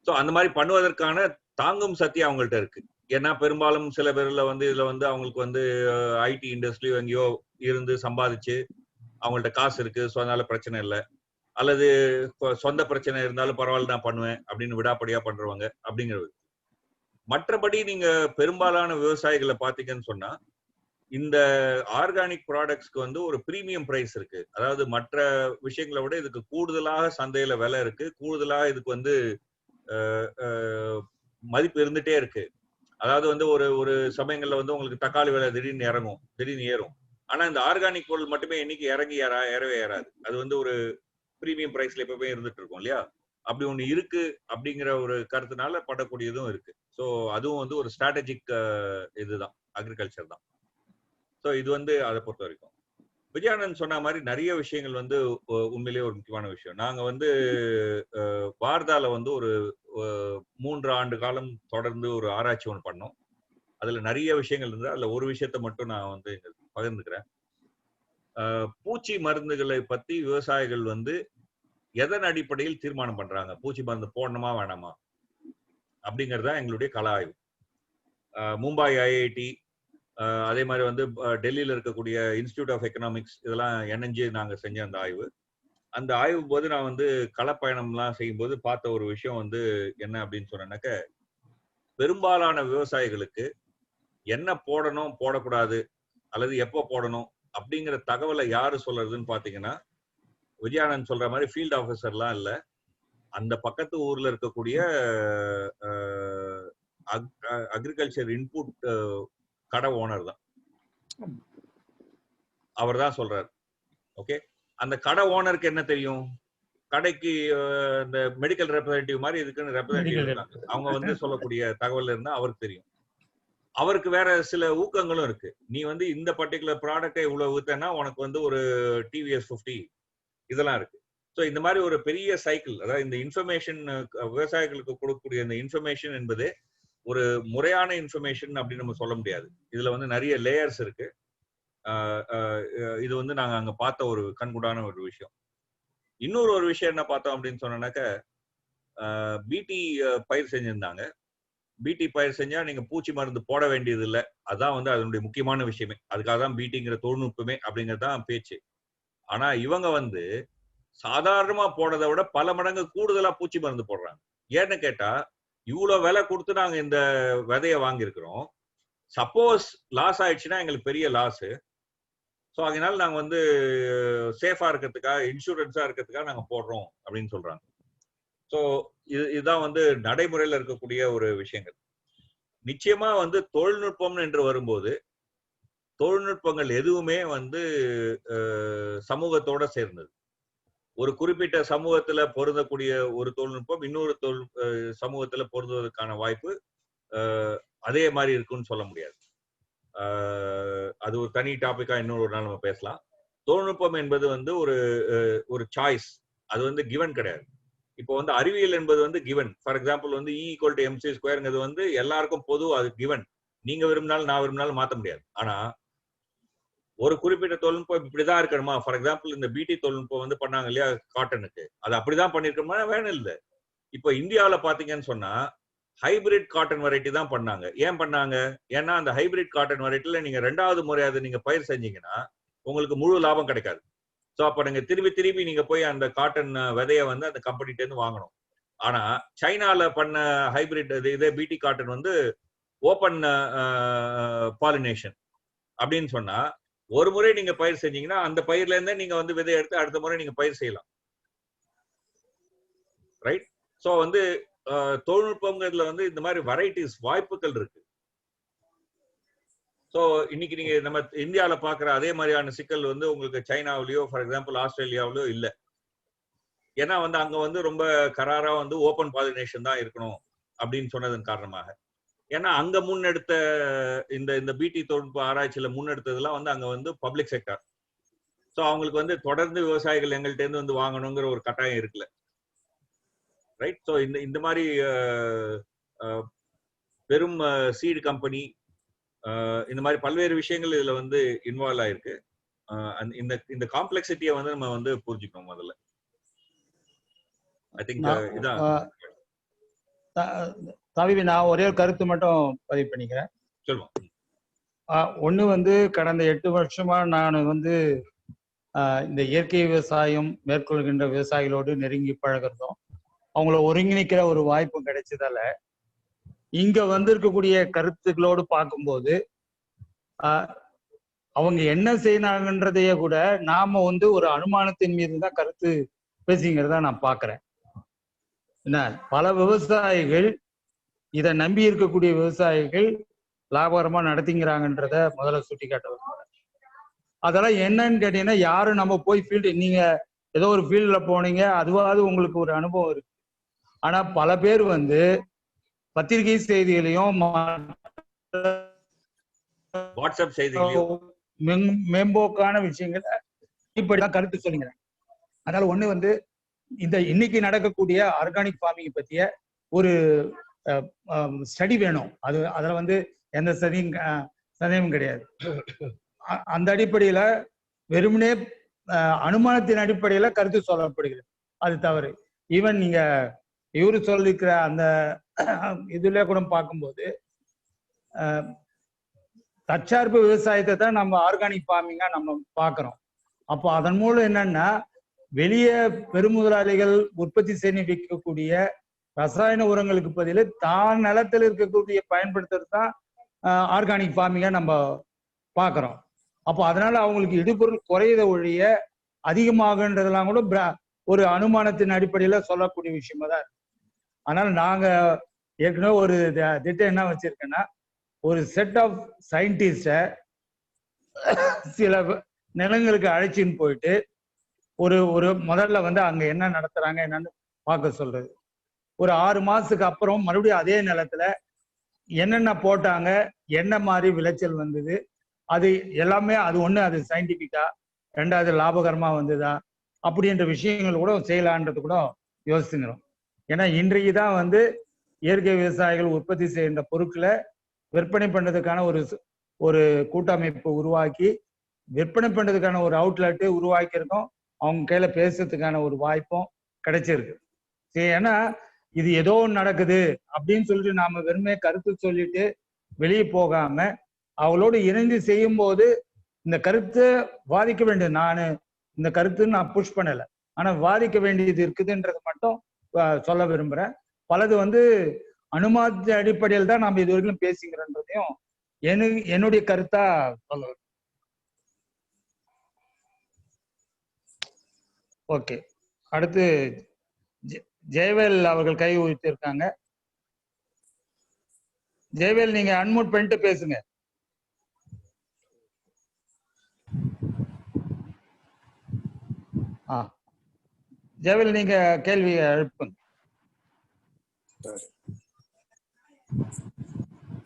ஸோ அந்த மாதிரி பண்ணுவதற்கான தாங்கும் சக்தி அவங்கள்ட்ட இருக்கு. ஏன்னா பெரும்பாலும் சில பேர்ல இதுல அவங்களுக்கு ஐடி இண்டஸ்ட்ரி எங்கேயோ இருந்து சம்பாதிச்சு அவங்கள்ட்ட காசு இருக்கு, ஸோ அதனால பிரச்சனை இல்லை, அல்லது சொந்த பிரச்சனை இருந்தாலும் பரவாயில்ல நான் பண்ணுவேன் அப்படின்னு விடாப்படியா பண்றவங்க அப்படிங்கிறது. மற்றபடி நீங்க பெரும்பாலான விவசாயிகளை பாத்தீங்கன்னு சொன்னா இந்த ஆர்கானிக் ப்ராடக்ட்ஸ்க்கு ஒரு பிரீமியம் பிரைஸ் இருக்கு. அதாவது மற்ற விஷயங்களை விட இதுக்கு கூடுதலாக சந்தையில விலை இருக்கு, கூடுதலாக இதுக்கு மதிப்பு இருந்துட்டே இருக்கு. அதாவது ஒரு சமயங்கள்ல உங்களுக்கு தக்காளி விலை திடீர்னு இறங்கும், திடீர்னு ஏறும். ஆனா இந்த ஆர்கானிக் பொருள் மட்டுமே இன்னைக்கு ஏறவே ஏறாது. அது ஒரு பிரீமியம் பிரைஸ்ல எப்பவுமே இருந்துட்டு இருக்கும் இல்லையா? அப்படி ஒண்ணு இருக்கு அப்படிங்கிற ஒரு கருத்துனால படக்கூடியதும் இருக்கு. ஸோ அதுவும் ஒரு ஸ்ட்ராட்டஜிக் இதுதான், அக்ரிகல்ச்சர் தான். ஸோ இது அதை பொறுத்த வரைக்கும் விஜயானந்த் சொன்ன மாதிரி நிறைய விஷயங்கள் உண்மையிலேயே ஒரு முக்கியமான விஷயம். நாங்க வார்தால ஒரு 3 ஆண்டு காலம் தொடர்ந்து ஒரு ஆராய்ச்சி ஒன்று பண்ணோம். அதுல நிறைய விஷயங்கள் இருந்தா அதுல ஒரு விஷயத்த மட்டும் நான் பகிர்ந்துக்கிறேன். பூச்சி மருந்துகளை பத்தி விவசாயிகள் வந்து எதன் அடிப்படையில் தீர்மானம் பண்றாங்க, பூச்சி மருந்து போடணுமா வேணாமா அப்படிங்கறத எங்களுடைய கள ஆய்வு. மும்பை ஐஐடி, அதே மாதிரி வந்து டெல்லியில இருக்கக்கூடிய இன்ஸ்டிடியூட் ஆஃப் எக்கனாமிக்ஸ் இதெல்லாம் இணைஞ்சு நாங்க செஞ்ச அந்த ஆய்வு. அந்த ஆய்வு போது நான் வந்து களப்பயணம்லாம் செய்யும்போது பார்த்த ஒரு விஷயம் வந்து என்ன அப்படின்னு சொன்னாக்க, பெரும்பாலான விவசாயிகளுக்கு என்ன போடணும் போடக்கூடாது அல்லது எப்போ போடணும் அப்படிங்கிற தகவலை யாரு சொல்றதுன்னு பாத்தீங்கன்னா, விஜயானந்த் சொல்ற மாதிரி ஃபீல்ட் ஆஃபீஸர்லாம் இல்ல, அந்த பக்கத்து ஊர்ல இருக்கக்கூடிய அக்ரிகல்ச்சர் இன்புட் கடை ஓனர் தான். அவர் தான் சொல்றாரு. ஓகே, அந்த கடை ஓனருக்கு என்ன தெரியும்? கடைக்கு இந்த மெடிக்கல் ரெப்ரசன்டேட்டிவ் மாதிரி இதுக்குன்னு ரெப்ரசன்டேட்டிவ் இருக்காங்க, அவங்க வந்து சொல்லக்கூடிய தகவல் இருந்தா அவருக்கு தெரியும். அவருக்கு வேற சில ஊக்கங்களும் இருக்கு. நீ வந்து இந்த பர்டிகுலர் ப்ராடக்டை இவ்வளவு வித்தனா உனக்கு வந்து ஒரு டிவிஎஸ் 50 இதெல்லாம் இருக்கு. ஸோ இந்த மாதிரி ஒரு பெரிய சைக்கிள், அதாவது இந்த இன்ஃபர்மேஷன் விவசாயிகளுக்கு கொடுக்கக்கூடிய இந்த இன்ஃபர்மேஷன் என்பது ஒரு முறையான இன்ஃபர்மேஷன் அப்படின்னு நம்ம சொல்ல முடியாது. இதுல வந்து நிறைய லேயர்ஸ் இருக்கு. இது வந்து நாங்க அங்க பார்த்த ஒரு கண்கூடான ஒரு விஷயம். இன்னொரு ஒரு விஷயம் என்ன பார்த்தோம் அப்படின்னு சொன்னாக்க, பிடி பயிர் செஞ்சிருந்தாங்க. பிடி பயிர் செஞ்சா நீங்க பூச்சி மருந்து போட வேண்டியது இல்லை, அதான் வந்து அதனுடைய முக்கியமான விஷயமே. அதுக்காக தான் பிடிங்கிற தொழில்நுட்பமே அப்படிங்கறதுதான் பேச்சு. ஆனா இவங்க வந்து சாதாரணமா போடுறதை விட பல மடங்கு கூடுதலா பூச்சி மருந்து போடுறாங்க. ஏன்னு கேட்டா, இவ்வளவு விலை கொடுத்து நாங்க இந்த விதைய வாங்கியிருக்கிறோம், சப்போஸ் லாஸ் ஆயிடுச்சுன்னா எங்களுக்கு பெரிய லாஸ். ஸோ அதனால நாங்க வந்து சேஃபா இருக்கிறதுக்காக, இன்சூரன்ஸா இருக்கிறதுக்காக நாங்க போடுறோம் அப்படின்னு சொல்றாங்க. ஸோ இதுதான் வந்து நடைமுறையில இருக்கக்கூடிய ஒரு விஷயங்கள். நிச்சயமா வந்து தொழில்நுட்பம் என்று வரும்போது தொழில்நுட்பங்கள் எதுவுமே வந்து சமூகத்தோட சேர்ந்தது. ஒரு குறிப்பிட்ட சமூகத்துல பொருந்தக்கூடிய ஒரு தொழில்நுட்பம் இன்னொரு சமூகத்துல பொருந்துவதற்கான வாய்ப்பு அதே மாதிரி இருக்குன்னு சொல்ல முடியாது. அது ஒரு தனி டாபிக்கா இன்னொரு நாள் நம்ம பேசலாம். தொழில்நுட்பம் என்பது வந்து ஒரு சாய்ஸ், அது வந்து கிவன் கிடையாது. இப்போ வந்து அறிவியல் என்பது வந்து கிவன். ஃபார் எக்ஸாம்பிள் வந்து E=mc²ங்கிறது வந்து எல்லாருக்கும் பொது, அது கிவன். நீங்க விரும்பினாலும் நான் விரும்பினாலும் மாற்ற முடியாது. ஆனா ஒரு குறிப்பிட்ட தொழில்நுட்பம் இப்படிதான் இருக்கணுமா? ஃபார் எக்ஸாம்பிள் இந்த பிடி தொழில்நுட்பம் வந்து பண்ணாங்க இல்லையா காட்டனுக்கு, அது அப்படிதான் பண்ணிருக்கணுமா? வேணும் இல்லை. இப்போ இந்தியாவில பாத்தீங்கன்னு சொன்னா ஹைபிரிட் காட்டன் வெரைட்டி தான் பண்ணாங்க. ஏன் பண்ணாங்க? ஏன்னா அந்த ஹைபிரிட் காட்டன் வெரைட்டில நீங்க 2வது முறை அதை நீங்க பயிர் செஞ்சீங்கன்னா உங்களுக்கு முழு லாபம் கிடைக்காது. ஸோ அப்ப நீங்க திருப்பி நீங்க போய் அந்த காட்டன் விதைய வந்து அந்த கம்பெனிட்ட இருந்து வாங்கணும். ஆனா சைனால பண்ண ஹைபிரிட் இதே பிடி காட்டன் வந்து ஓப்பன் பாலினேஷன் அப்படின்னு சொன்னா, ஒரு முறை நீங்க பயிர் செஞ்சீங்கன்னா அந்த பயிர்ல இருந்தே நீங்க வந்து விதை எடுத்து அடுத்த முறை நீங்க பயிர் செய்யலாம். ரைட்? ஸோ வந்து தொழில்நுட்பங்கிறதுல வந்து இந்த மாதிரி வெரைட்டிஸ் வாய்ப்புகள் இருக்கு. ஸோ இன்னைக்கு நீங்க நம்ம இந்தியாவில் பாக்குற அதே மாதிரியான சிக்கல் வந்து உங்களுக்கு சைனாவிலயோ ஃபார் எக்ஸாம்பிள் ஆஸ்திரேலியாவிலயோ இல்லை. ஏன்னா வந்து அங்க வந்து ரொம்ப கராரா வந்து ஓப்பன் பாலினேஷன் தான் இருக்கணும் அப்படின்னு சொன்னதன் காரணமாக. ஏன்னா அங்க முன்னெடுத்த இந்த பிடி தொழில்நுட்ப ஆராய்ச்சியில முன்னெடுத்ததெல்லாம் வந்து அங்க வந்து பப்ளிக் செக்டர். ஸோ அவங்களுக்கு வந்து தொடர்ந்து விவசாயிகள் எங்கள்கிட்ட இருந்து வந்து வாங்கணுங்கிற ஒரு கட்டாயம் இருக்குல்ல. ரைட்? ஸோ இந்த மாதிரி பெரும் சீடு கம்பெனி இந்த மாதிரி பல்வேறு விஷயங்கள் இதுல வந்து இன்வால்வ் ஆயிருக்கு. இந்த காம்ப்ளெக்சிட்டியை வந்து நம்ம வந்து புரிஞ்சுக்கணும் முதல்ல. ஐ திங்க் இதான் தவிவி. நான் ஒரே ஒரு கருத்து மட்டும் பதிவு பண்ணிக்கிறேன். சொல்லுவோம். ஒண்ணு வந்து கடந்த 8 வருஷமா நான் வந்து இந்த இயற்கை விவசாயம் மேற்கொள்கின்ற விவசாயிகளோடு நெருங்கி பழகிறதும் அவங்கள ஒருங்கிணைக்கிற ஒரு வாய்ப்பும் கிடைச்சதால இங்க வந்து இருக்கக்கூடிய கருத்துக்களோடு பார்க்கும்போது அவங்க என்ன செய்யறாங்கன்றதையே கூட நாம வந்து ஒரு அனுமானத்தின் மீது தான் கருத்து பேசிங்கிறத நான் பாக்குறேன். என்ன, பல விவசாயிகள் இதை நம்பி இருக்கக்கூடிய விவசாயிகள் லாபகரமா நடத்திங்கிறாங்கன்றத முதல்ல சுட்டி காட்ட. அதெல்லாம் என்னன்னு கேட்டீங்கன்னா, யாரும் நம்ம போய் ஃபீல்டு, நீங்க ஏதோ ஒரு ஃபீல்டுல போனீங்க, அதுவாவது உங்களுக்கு ஒரு அனுபவம் இருக்கு. ஆனா பல பேர் வந்து பத்திரிகை செய்திகளையும் வாட்ஸ்அப் செய்திகளையும் மேம்போக்கான விஷயங்களை இப்படிதான் கருத்து சொல்லுங்கிறேன். அதனால ஒண்ணு வந்து இந்த இன்னைக்கு நடக்கக்கூடிய ஆர்கானிக் ஃபார்மிங் பத்திய ஒரு ஸ்டடி வேணும். அதுல வந்து எந்த சந்தேகமும் கிடையாது. அந்த அடிப்படையில வெறுமனே அனுமானத்தின் அடிப்படையில கருத்து சொல்லப்படுகிறது, அது தவறு. ஈவன் நீங்க இவரு சொல்லிருக்கிற அந்த இதுல கூட பார்க்கும்போது தற்சார்பு விவசாயத்தை தான் நம்ம ஆர்கானிக் ஃபார்மிங்கா நம்ம பார்க்கிறோம். அப்போ அதன் மூலம் என்னன்னா வெளியே பெருமுதலாளிகள் உற்பத்தி செய்து விற்கக்கூடிய ரசாயன உரங்களுக்கு பதில் தான் நிலத்தில் இருக்கக்கூடிய பயன்படுத்துறது தான் ஆர்கானிக் ஃபார்மிங்கா நம்ம பார்க்கிறோம். அப்போ அதனால அவங்களுக்கு இடுபொருள் குறையத ஒழிய அதிகமாகன்றதெல்லாம் கூட ஒரு அனுமானத்தின் அடிப்படையில சொல்லக்கூடிய விஷயமா தான் இருக்கு. அதனால நாங்க ஏற்கனவே ஒரு திட்டம் என்ன வச்சிருக்கேன்னா, ஒரு செட் ஆஃப் சயின்டிஸ்ட சில நிலங்களுக்கு அழைச்சின்னு போயிட்டு ஒரு முதல்ல வந்து அங்க என்ன நடத்துறாங்க என்னன்னு பார்க்க சொல்றது. ஒரு 6 மாசத்துக்கு அப்புறம் மறுபடியும் அதே நிலத்துல என்னென்ன போட்டாங்க, என்ன மாதிரி விளைச்சல் வந்தது, அது எல்லாமே அது ஒண்ணு அது சயின்டிபிக்கா, ரெண்டாவது லாபகரமா வந்ததா அப்படின்ற விஷயங்கள் கூட செய்யலான்றது கூட யோசிச்சுக்கிறோம். ஏன்னா இன்றைக்கு தான் வந்து இயற்கை விவசாயிகள் உற்பத்தி செய்கின்ற பொருட்களை விற்பனை பண்ணுறதுக்கான ஒரு கூட்டமைப்பு உருவாக்கி விற்பனை பண்ணுறதுக்கான ஒரு அவுட்லெட்டு உருவாக்கியிருக்கோம். அவங்க கையில பேசுறதுக்கான ஒரு வாய்ப்பும் கிடைச்சிருக்கு. சரி, ஏன்னா இது ஏதோ ஒன்று நடக்குது அப்படின்னு சொல்லிட்டு நாம வெறுமே கருத்து சொல்லிட்டு வெளியே போகாம அவளோடு இணைந்து செய்யும் போது இந்த கருத்தை வாதிக்க வேண்டியது, நான் இந்த கருத்துன்னு நான் புஷ் பண்ணலை, ஆனா வாதிக்க வேண்டியது இருக்குதுன்றது மட்டும் சொல்ல விரும்புறேன். பலது வந்து அனுமானத்தின் அடிப்படையில் தான் நாம் இது வரைக்கும் பேசிக்கிறோன்றதையும் என்னுடைய கருத்தா சொல்ல. ஓகே, அடுத்து ஜெயவேல் அவர்கள் கை உயர்த்திருக்காங்க. ஜெயவேல், நீங்க அன்மியூட் பண்ணிட்டு பேசுங்க. ஜெயவேல், நீங்க கேள்வி எழுப்புங்க.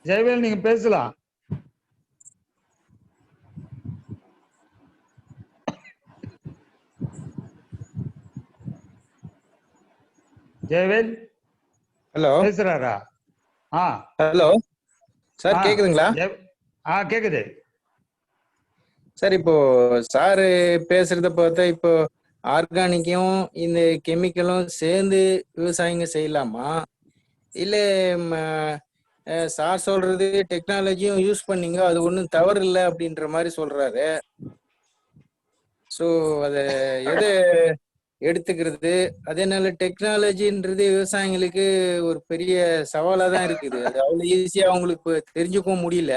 ஜெயவேல், நீங்க பேசலாம். ஜெயவேல் ஹலோ பேசுறாரா? ஹலோ சார், கேக்குதுங்களா? கேக்குது சார். இப்போ சாரு பேசுறத பார்த்தா இப்போ ஆர்கானிக்கும் இந்த கெமிக்கலும் சேர்ந்து விவசாயிங்க செய்யலாமா, இல்ல சார் சொல்றது டெக்னாலஜியும் யூஸ் பண்ணீங்க அது ஒன்றும் தவறு இல்லை அப்படின்ற மாதிரி சொல்றாரு. ஸோ அதை எதை எடுத்துக்கிறது? அதனால டெக்னாலஜின்றது விவசாயிங்களுக்கு ஒரு பெரிய சவாலா தான் இருக்குது. அது அவ்வளவு ஈஸியா அவங்களுக்கு தெரிஞ்சுக்கவும் முடியல.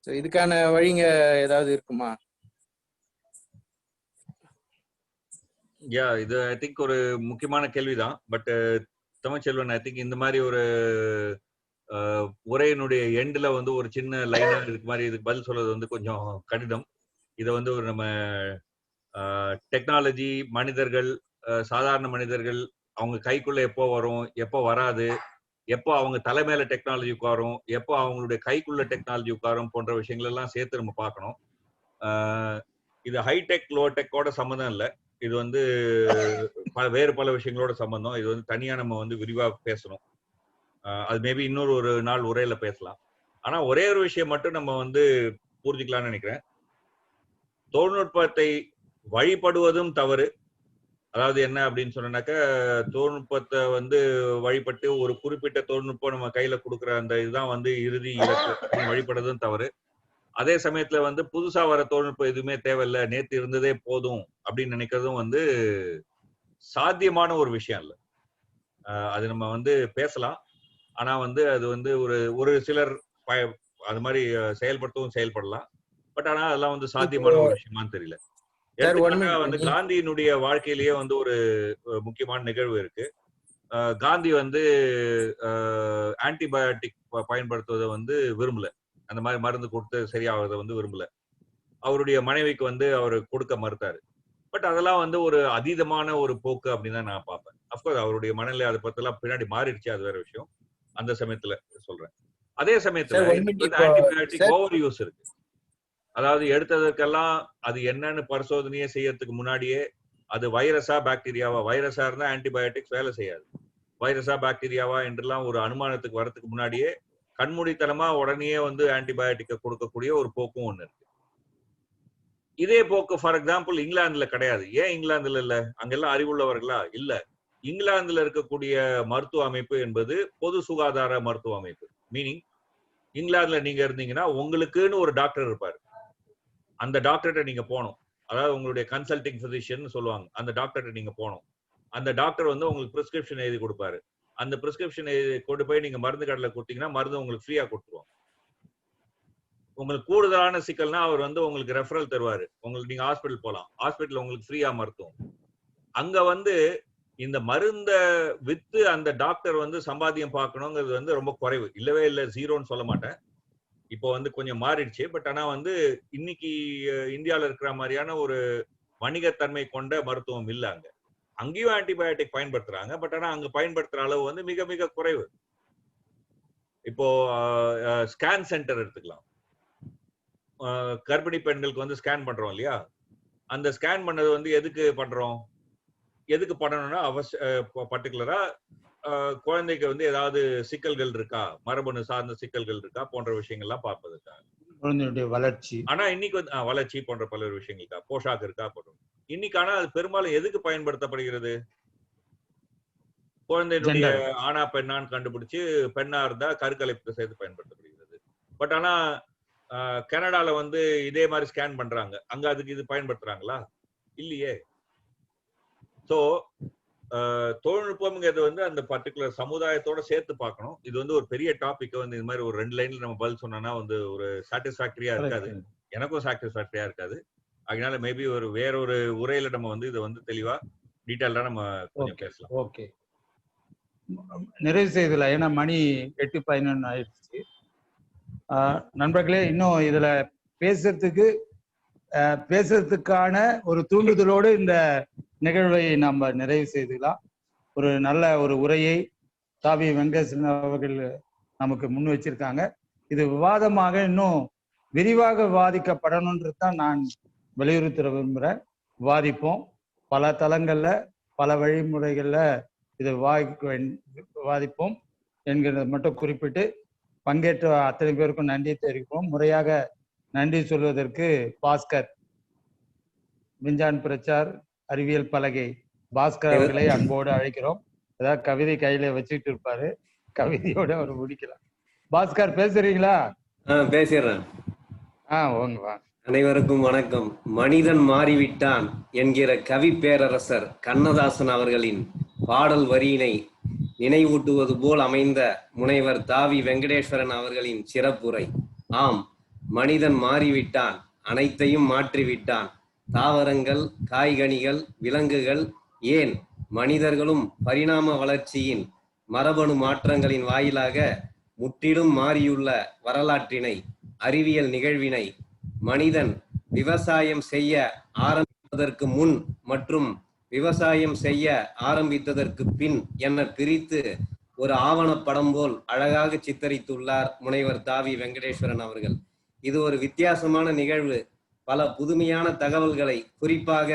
ஸோ இதுக்கான வழிங்க ஏதாவது இருக்குமா? இது ஐ திங்க் ஒரு முக்கியமான கேள்விதான். பட் தமிழ்ச்செல்வன், ஐ திங்க் இந்த மாதிரி ஒரு உரையினுடைய எண்ட்ல வந்து ஒரு சின்ன லைனா இருக்கு மாதிரி இதுக்கு பதில் சொல்றது வந்து கொஞ்சம் கடினம். இதை வந்து ஒரு நம்ம டெக்னாலஜி, மனிதர்கள், சாதாரண மனிதர்கள் அவங்க கைக்குள்ள எப்போ வரும், எப்போ வராது, எப்போ அவங்க தலைமையில டெக்னாலஜி உட்காரும், எப்போ அவங்களுடைய கைக்குள்ள டெக்னாலஜி உட்காரும் போன்ற விஷயங்கள் எல்லாம் சேர்த்து நம்ம பார்க்கணும். இது ஹைடெக் லோ டெக்கோட சம்மந்தம் இல்லை. இது வந்து வேறு பல விஷயங்களோட சம்பந்தம். இது வந்து தனியா நம்ம வந்து விரிவா பேசணும். அது மேபி இன்னொரு நாள் உரையில பேசலாம். ஆனா ஒரே ஒரு விஷயம் மட்டும் நம்ம வந்து புரிஞ்சுக்கலாம்னு நினைக்கிறேன். தொழில்நுட்பத்தை வழிபடுவதும் தவறு. அதாவது என்ன அப்படின்னு சொன்னாக்க, தொழில்நுட்பத்தை வந்து வழிபட்டு ஒரு குறிப்பிட்ட தொழில்நுட்பம் நம்ம கையில கொடுக்குற அந்த இதுதான் வந்து இறுதி இலக்கு அப்படின்னு வழிபடுறதும் தவறு. அதே சமயத்துல வந்து புதுசா வர தொழில்நுட்பம் எதுவுமே தேவையில்லை, நேத்து இருந்ததே போதும் அப்படின்னு நினைக்கிறதும் வந்து சாத்தியமான ஒரு விஷயம் இல்லை. அது நம்ம வந்து பேசலாம். ஆனா வந்து அது வந்து ஒரு சிலர் அது மாதிரி செயல்படலாம். பட் ஆனா அதெல்லாம் வந்து சாத்தியமான ஒரு விஷயமான்னு தெரியல. வந்து காந்தியினுடைய வாழ்க்கையிலேயே வந்து ஒரு முக்கியமான நிகழ்வு இருக்கு. காந்தி வந்து ஆன்டிபயோட்டிக் பயன்படுத்துவதை வந்து விரும்பல. அந்த மாதிரி மருந்து கொடுத்து சரியாவதை வந்து விரும்பல. அவருடைய மனைவிக்கு வந்து அவர் கொடுக்க மறுத்தாரு. பட் அதெல்லாம் வந்து ஒரு அதீதமான ஒரு போக்கு அப்படின்னு தான் நான் பார்ப்பேன். அப்கோர்ஸ் அவருடைய மனநிலை அதை பத்திலாம் பின்னாடி மாறிடுச்சு, அது வேற விஷயம். அந்த சமயத்துல சொல்றேன். அதே சமயத்துல ஆன்டிபயோட்டிக் ஓவர் யூஸ் இருக்கு. அதாவது எடுத்ததற்கெல்லாம் அது என்னன்னு பரிசோதனையே செய்யறதுக்கு முன்னாடியே அது வைரஸா பாக்டீரியாவா, வைரஸா இருந்தா ஆன்டிபயோட்டிக்ஸ் வேலை செய்யாது, வைரஸா பாக்டீரியாவா என்றெல்லாம் ஒரு அனுமானத்துக்கு வரதுக்கு முன்னாடியே கண்மூடித்தனமா உடனே வந்து ஆன்டிபயோட்டிக்கை கொடுக்கக்கூடிய ஒரு போக்கும் ஒண்ணு இருக்கு. இதே போக்கு ஃபார் எக்ஸாம்பிள் இங்கிலாந்துல கிடையாது. ஏன் இங்கிலாந்துல இல்ல? அங்கெல்லாம் அறிவுள்ளவர்களா? இல்ல. இங்கிலாந்துல இருக்கக்கூடிய மருத்துவ அமைப்பு என்பது பொது சுகாதார மருத்துவ அமைப்பு. மீனிங் இங்கிலாந்துல நீங்க இருந்தீங்கன்னா உங்களுக்குன்னு ஒரு டாக்டர் இருப்பாரு. அந்த டாக்டர்கிட்ட நீங்க போகணும். அதாவது உங்களுடைய கன்சல்டிங் பிசிஷியன் சொல்லுவாங்க. அந்த டாக்டர்கிட்ட நீங்க போகணும். அந்த டாக்டர் வந்து உங்களுக்கு பிரிஸ்கிரிப்ஷன் எழுதி கொடுப்பாரு. அந்த பிரிஸ்கிரிப்ஷன் கொண்டு போய் நீங்க மருந்து கடையில் கொடுத்தீங்கன்னா மருந்து உங்களுக்கு ஃப்ரீயா கொடுத்துருவாங்க. உங்களுக்கு கூடுதலான சிக்கல்னா அவர் வந்து உங்களுக்கு ரெஃபரல் தருவாரு. உங்களுக்கு நீங்க ஹாஸ்பிட்டல் போகலாம். ஹாஸ்பிட்டல் உங்களுக்கு ஃப்ரீயா மருத்துவம். அங்க வந்து இந்த மருந்த வித்து அந்த டாக்டர் வந்து சம்பாத்தியம் பார்க்கணுங்கிறது வந்து ரொம்ப குறைவு. இல்லவே இல்லை, ஜீரோன்னு சொல்ல மாட்டேன். இப்போ வந்து கொஞ்சம் மாறிடுச்சு. பட் ஆனா வந்து இன்னைக்கு இந்தியாவில் இருக்கிற மாதிரியான ஒரு வணிகத்தன்மை கொண்ட மருத்துவம் இல்லை அங்க. அங்கேயும் ஆன்டிபயோட்டிக் பயன்படுத்துறாங்க. பட் ஆனா அங்க பயன்படுத்துற அளவு வந்து மிக மிக குறைவு. இப்போ ஸ்கேன் சென்டர் எடுத்துக்கலாம். கர்ப்பிணி பெண்களுக்கு வந்து ஸ்கேன் பண்றோம் இல்லையா? அந்த ஸ்கேன் பண்ணது வந்து எதுக்கு பண்றோம்? எதுக்கு பண்ணணும்னா பர்டிகுலரா குழந்தைக்கு வந்து ஏதாவது சிக்கல்கள் இருக்கா, மரபணு சார்ந்த சிக்கல்கள் இருக்கா போன்ற விஷயங்கள்லாம் பார்ப்பதற்காக. குழந்தையுடைய வளர்ச்சி. ஆனா இன்னைக்கு வந்து வளர்ச்சி போன்ற பல்வேறு விஷயங்களுக்கா, போஷாக்கு இருக்கா போன்ற. இன்னைக்கு ஆனா அது பெரும்பாலும் எதுக்கு பயன்படுத்தப்படுகிறது? குழந்தையினுடைய ஆனா பெண்ணான்னு கண்டுபிடிச்சு பெண்ணா இருந்தா கருக்கலைப்புக்கு சேர்த்து பயன்படுத்தப்படுகிறது. பட் ஆனா கனடால வந்து இதே மாதிரி ஸ்கேன் பண்றாங்க. அங்க அதுக்கு இது பயன்படுத்துறாங்களா? இல்லையே. சோ தொழில்நுட்பம்ங்கிறது வந்து அந்த பர்டிகுலர் சமுதாயத்தோட சேர்த்து பார்க்கணும். இது வந்து ஒரு பெரிய டாபிக். வந்து இது மாதிரி ஒரு 2 லைன்ல நம்ம பதில் சொன்னோம்னா வந்து ஒரு சாட்டிஸ்பாக்டரியா இருக்காது. எனக்கும் சாட்டிஸ்பாக்டரியா இருக்காது. அதனால மேபி ஒரு வேறொரு உரையில நம்ம வந்து இதை வந்து தெளிவா டீட்டெயிலா நம்ம கொஞ்சம் பேசலாம். ஓகே, நிறைவு செய்தல. ஏன்னா மணி 8:11 ஆயிடுச்சு. நண்பர்களே, இன்னும் இதுல பேசுறதுக்கான ஒரு தூண்டுதலோடு இந்த நிகழ்வை நம்ம நிறைவு செய்துக்கலாம். ஒரு நல்ல ஒரு உரையை தாவி வெங்கடேசன் அவர்கள் நமக்கு முன் வச்சிருக்காங்க. இது விவாதமாக இன்னும் விரிவாக விவாதிக்கப்படணுன்றது தான் நான் வலியுறுத்த விரும்புகிறேன். விவாதிப்போம். பல தளங்கள்ல பல வழிமுறைகள்ல இதை விவாதிப்போம் என்கிறத மட்டும் குறிப்பிட்டு பங்கேற்ற அத்தனை பேருக்கும் நன்றி தெரிவிப்போம். முறையாக நன்றி சொல்வதற்கு பாஸ்கர், விஞ்ஞான் பிரச்சார் அறிவியல் பலகை பாஸ்கர் அவர்களை அன்போடு அழைக்கிறோம். ஏதாவது கவிதை கையில வச்சுட்டு இருப்பாரு, கவிதையோட அவர் முடிக்கலாம். பாஸ்கர் பேசுறீங்களா? பேசுறேன். அனைவருக்கும் வணக்கம். மனிதன் மாறிவிட்டான் என்கிற கவி பேரரசர் கண்ணதாசன் அவர்களின் பாடல் வரியினை நினைவூட்டுவது போல் அமைந்த முனைவர் தாவி வெங்கடேஸ்வரன் அவர்களின் சிறப்புரை. ஆம், மனிதன் மாறிவிட்டான், அனைத்தையும் மாற்றிவிட்டான். தாவரங்கள், காய்கனிகள், விலங்குகள், ஏன் மனிதர்களும் பரிணாம வளர்ச்சியின் மரபணு மாற்றங்களின் வாயிலாக முற்றிலும் மாறியுள்ள வரலாற்றினை, அறிவியல் நிகழ்வினை மனிதன் விவசாயம் செய்ய ஆரம்பிப்பதற்கு முன் மற்றும் விவசாயம் செய்ய ஆரம்பித்ததற்கு பின் என பிரித்து ஒரு ஆவணப்படம் போல் அழகாக சித்தரித்துள்ளார் முனைவர் தாவி வெங்கடேஸ்வரன் அவர்கள். இது ஒரு வித்தியாசமான நிகழ்வு. பல புதுமையான தகவல்களை, குறிப்பாக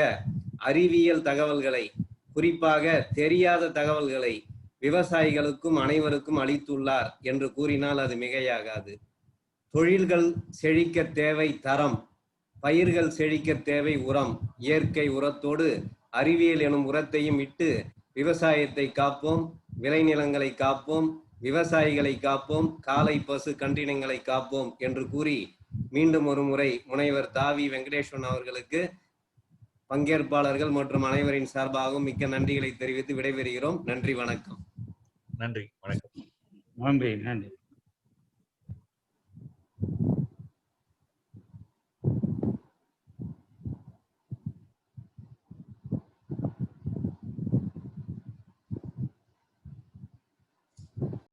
அறிவியல் தகவல்களை, குறிப்பாக தெரியாத தகவல்களை விவசாயிகளுக்கும் அனைவருக்கும் அளித்துள்ளார் என்று கூறினால் அது மிகையாகாது. தொழில்கள் செழிக்க தேவை தரம், பயிர்கள் செழிக்க தேவை உரம். இயற்கை உரத்தோடு அறிவியல் எனும் உரத்தையும் இட்டு விவசாயத்தை காப்போம், விளைநிலங்களை காப்போம், விவசாயிகளை காப்போம், காளை பசு கன்றினங்களை காப்போம் என்று கூறி மீண்டும் ஒரு முறை முனைவர் தாவி வெங்கடேஸ்வரன் அவர்களுக்கு பங்கேற்பாளர்கள் மற்றும் அனைவரின் சார்பாகவும் மிக்க நன்றிகளை தெரிவித்து விடைபெறுகிறோம். நன்றி, வணக்கம். நன்றி, வணக்கம். நன்றி, நன்றி.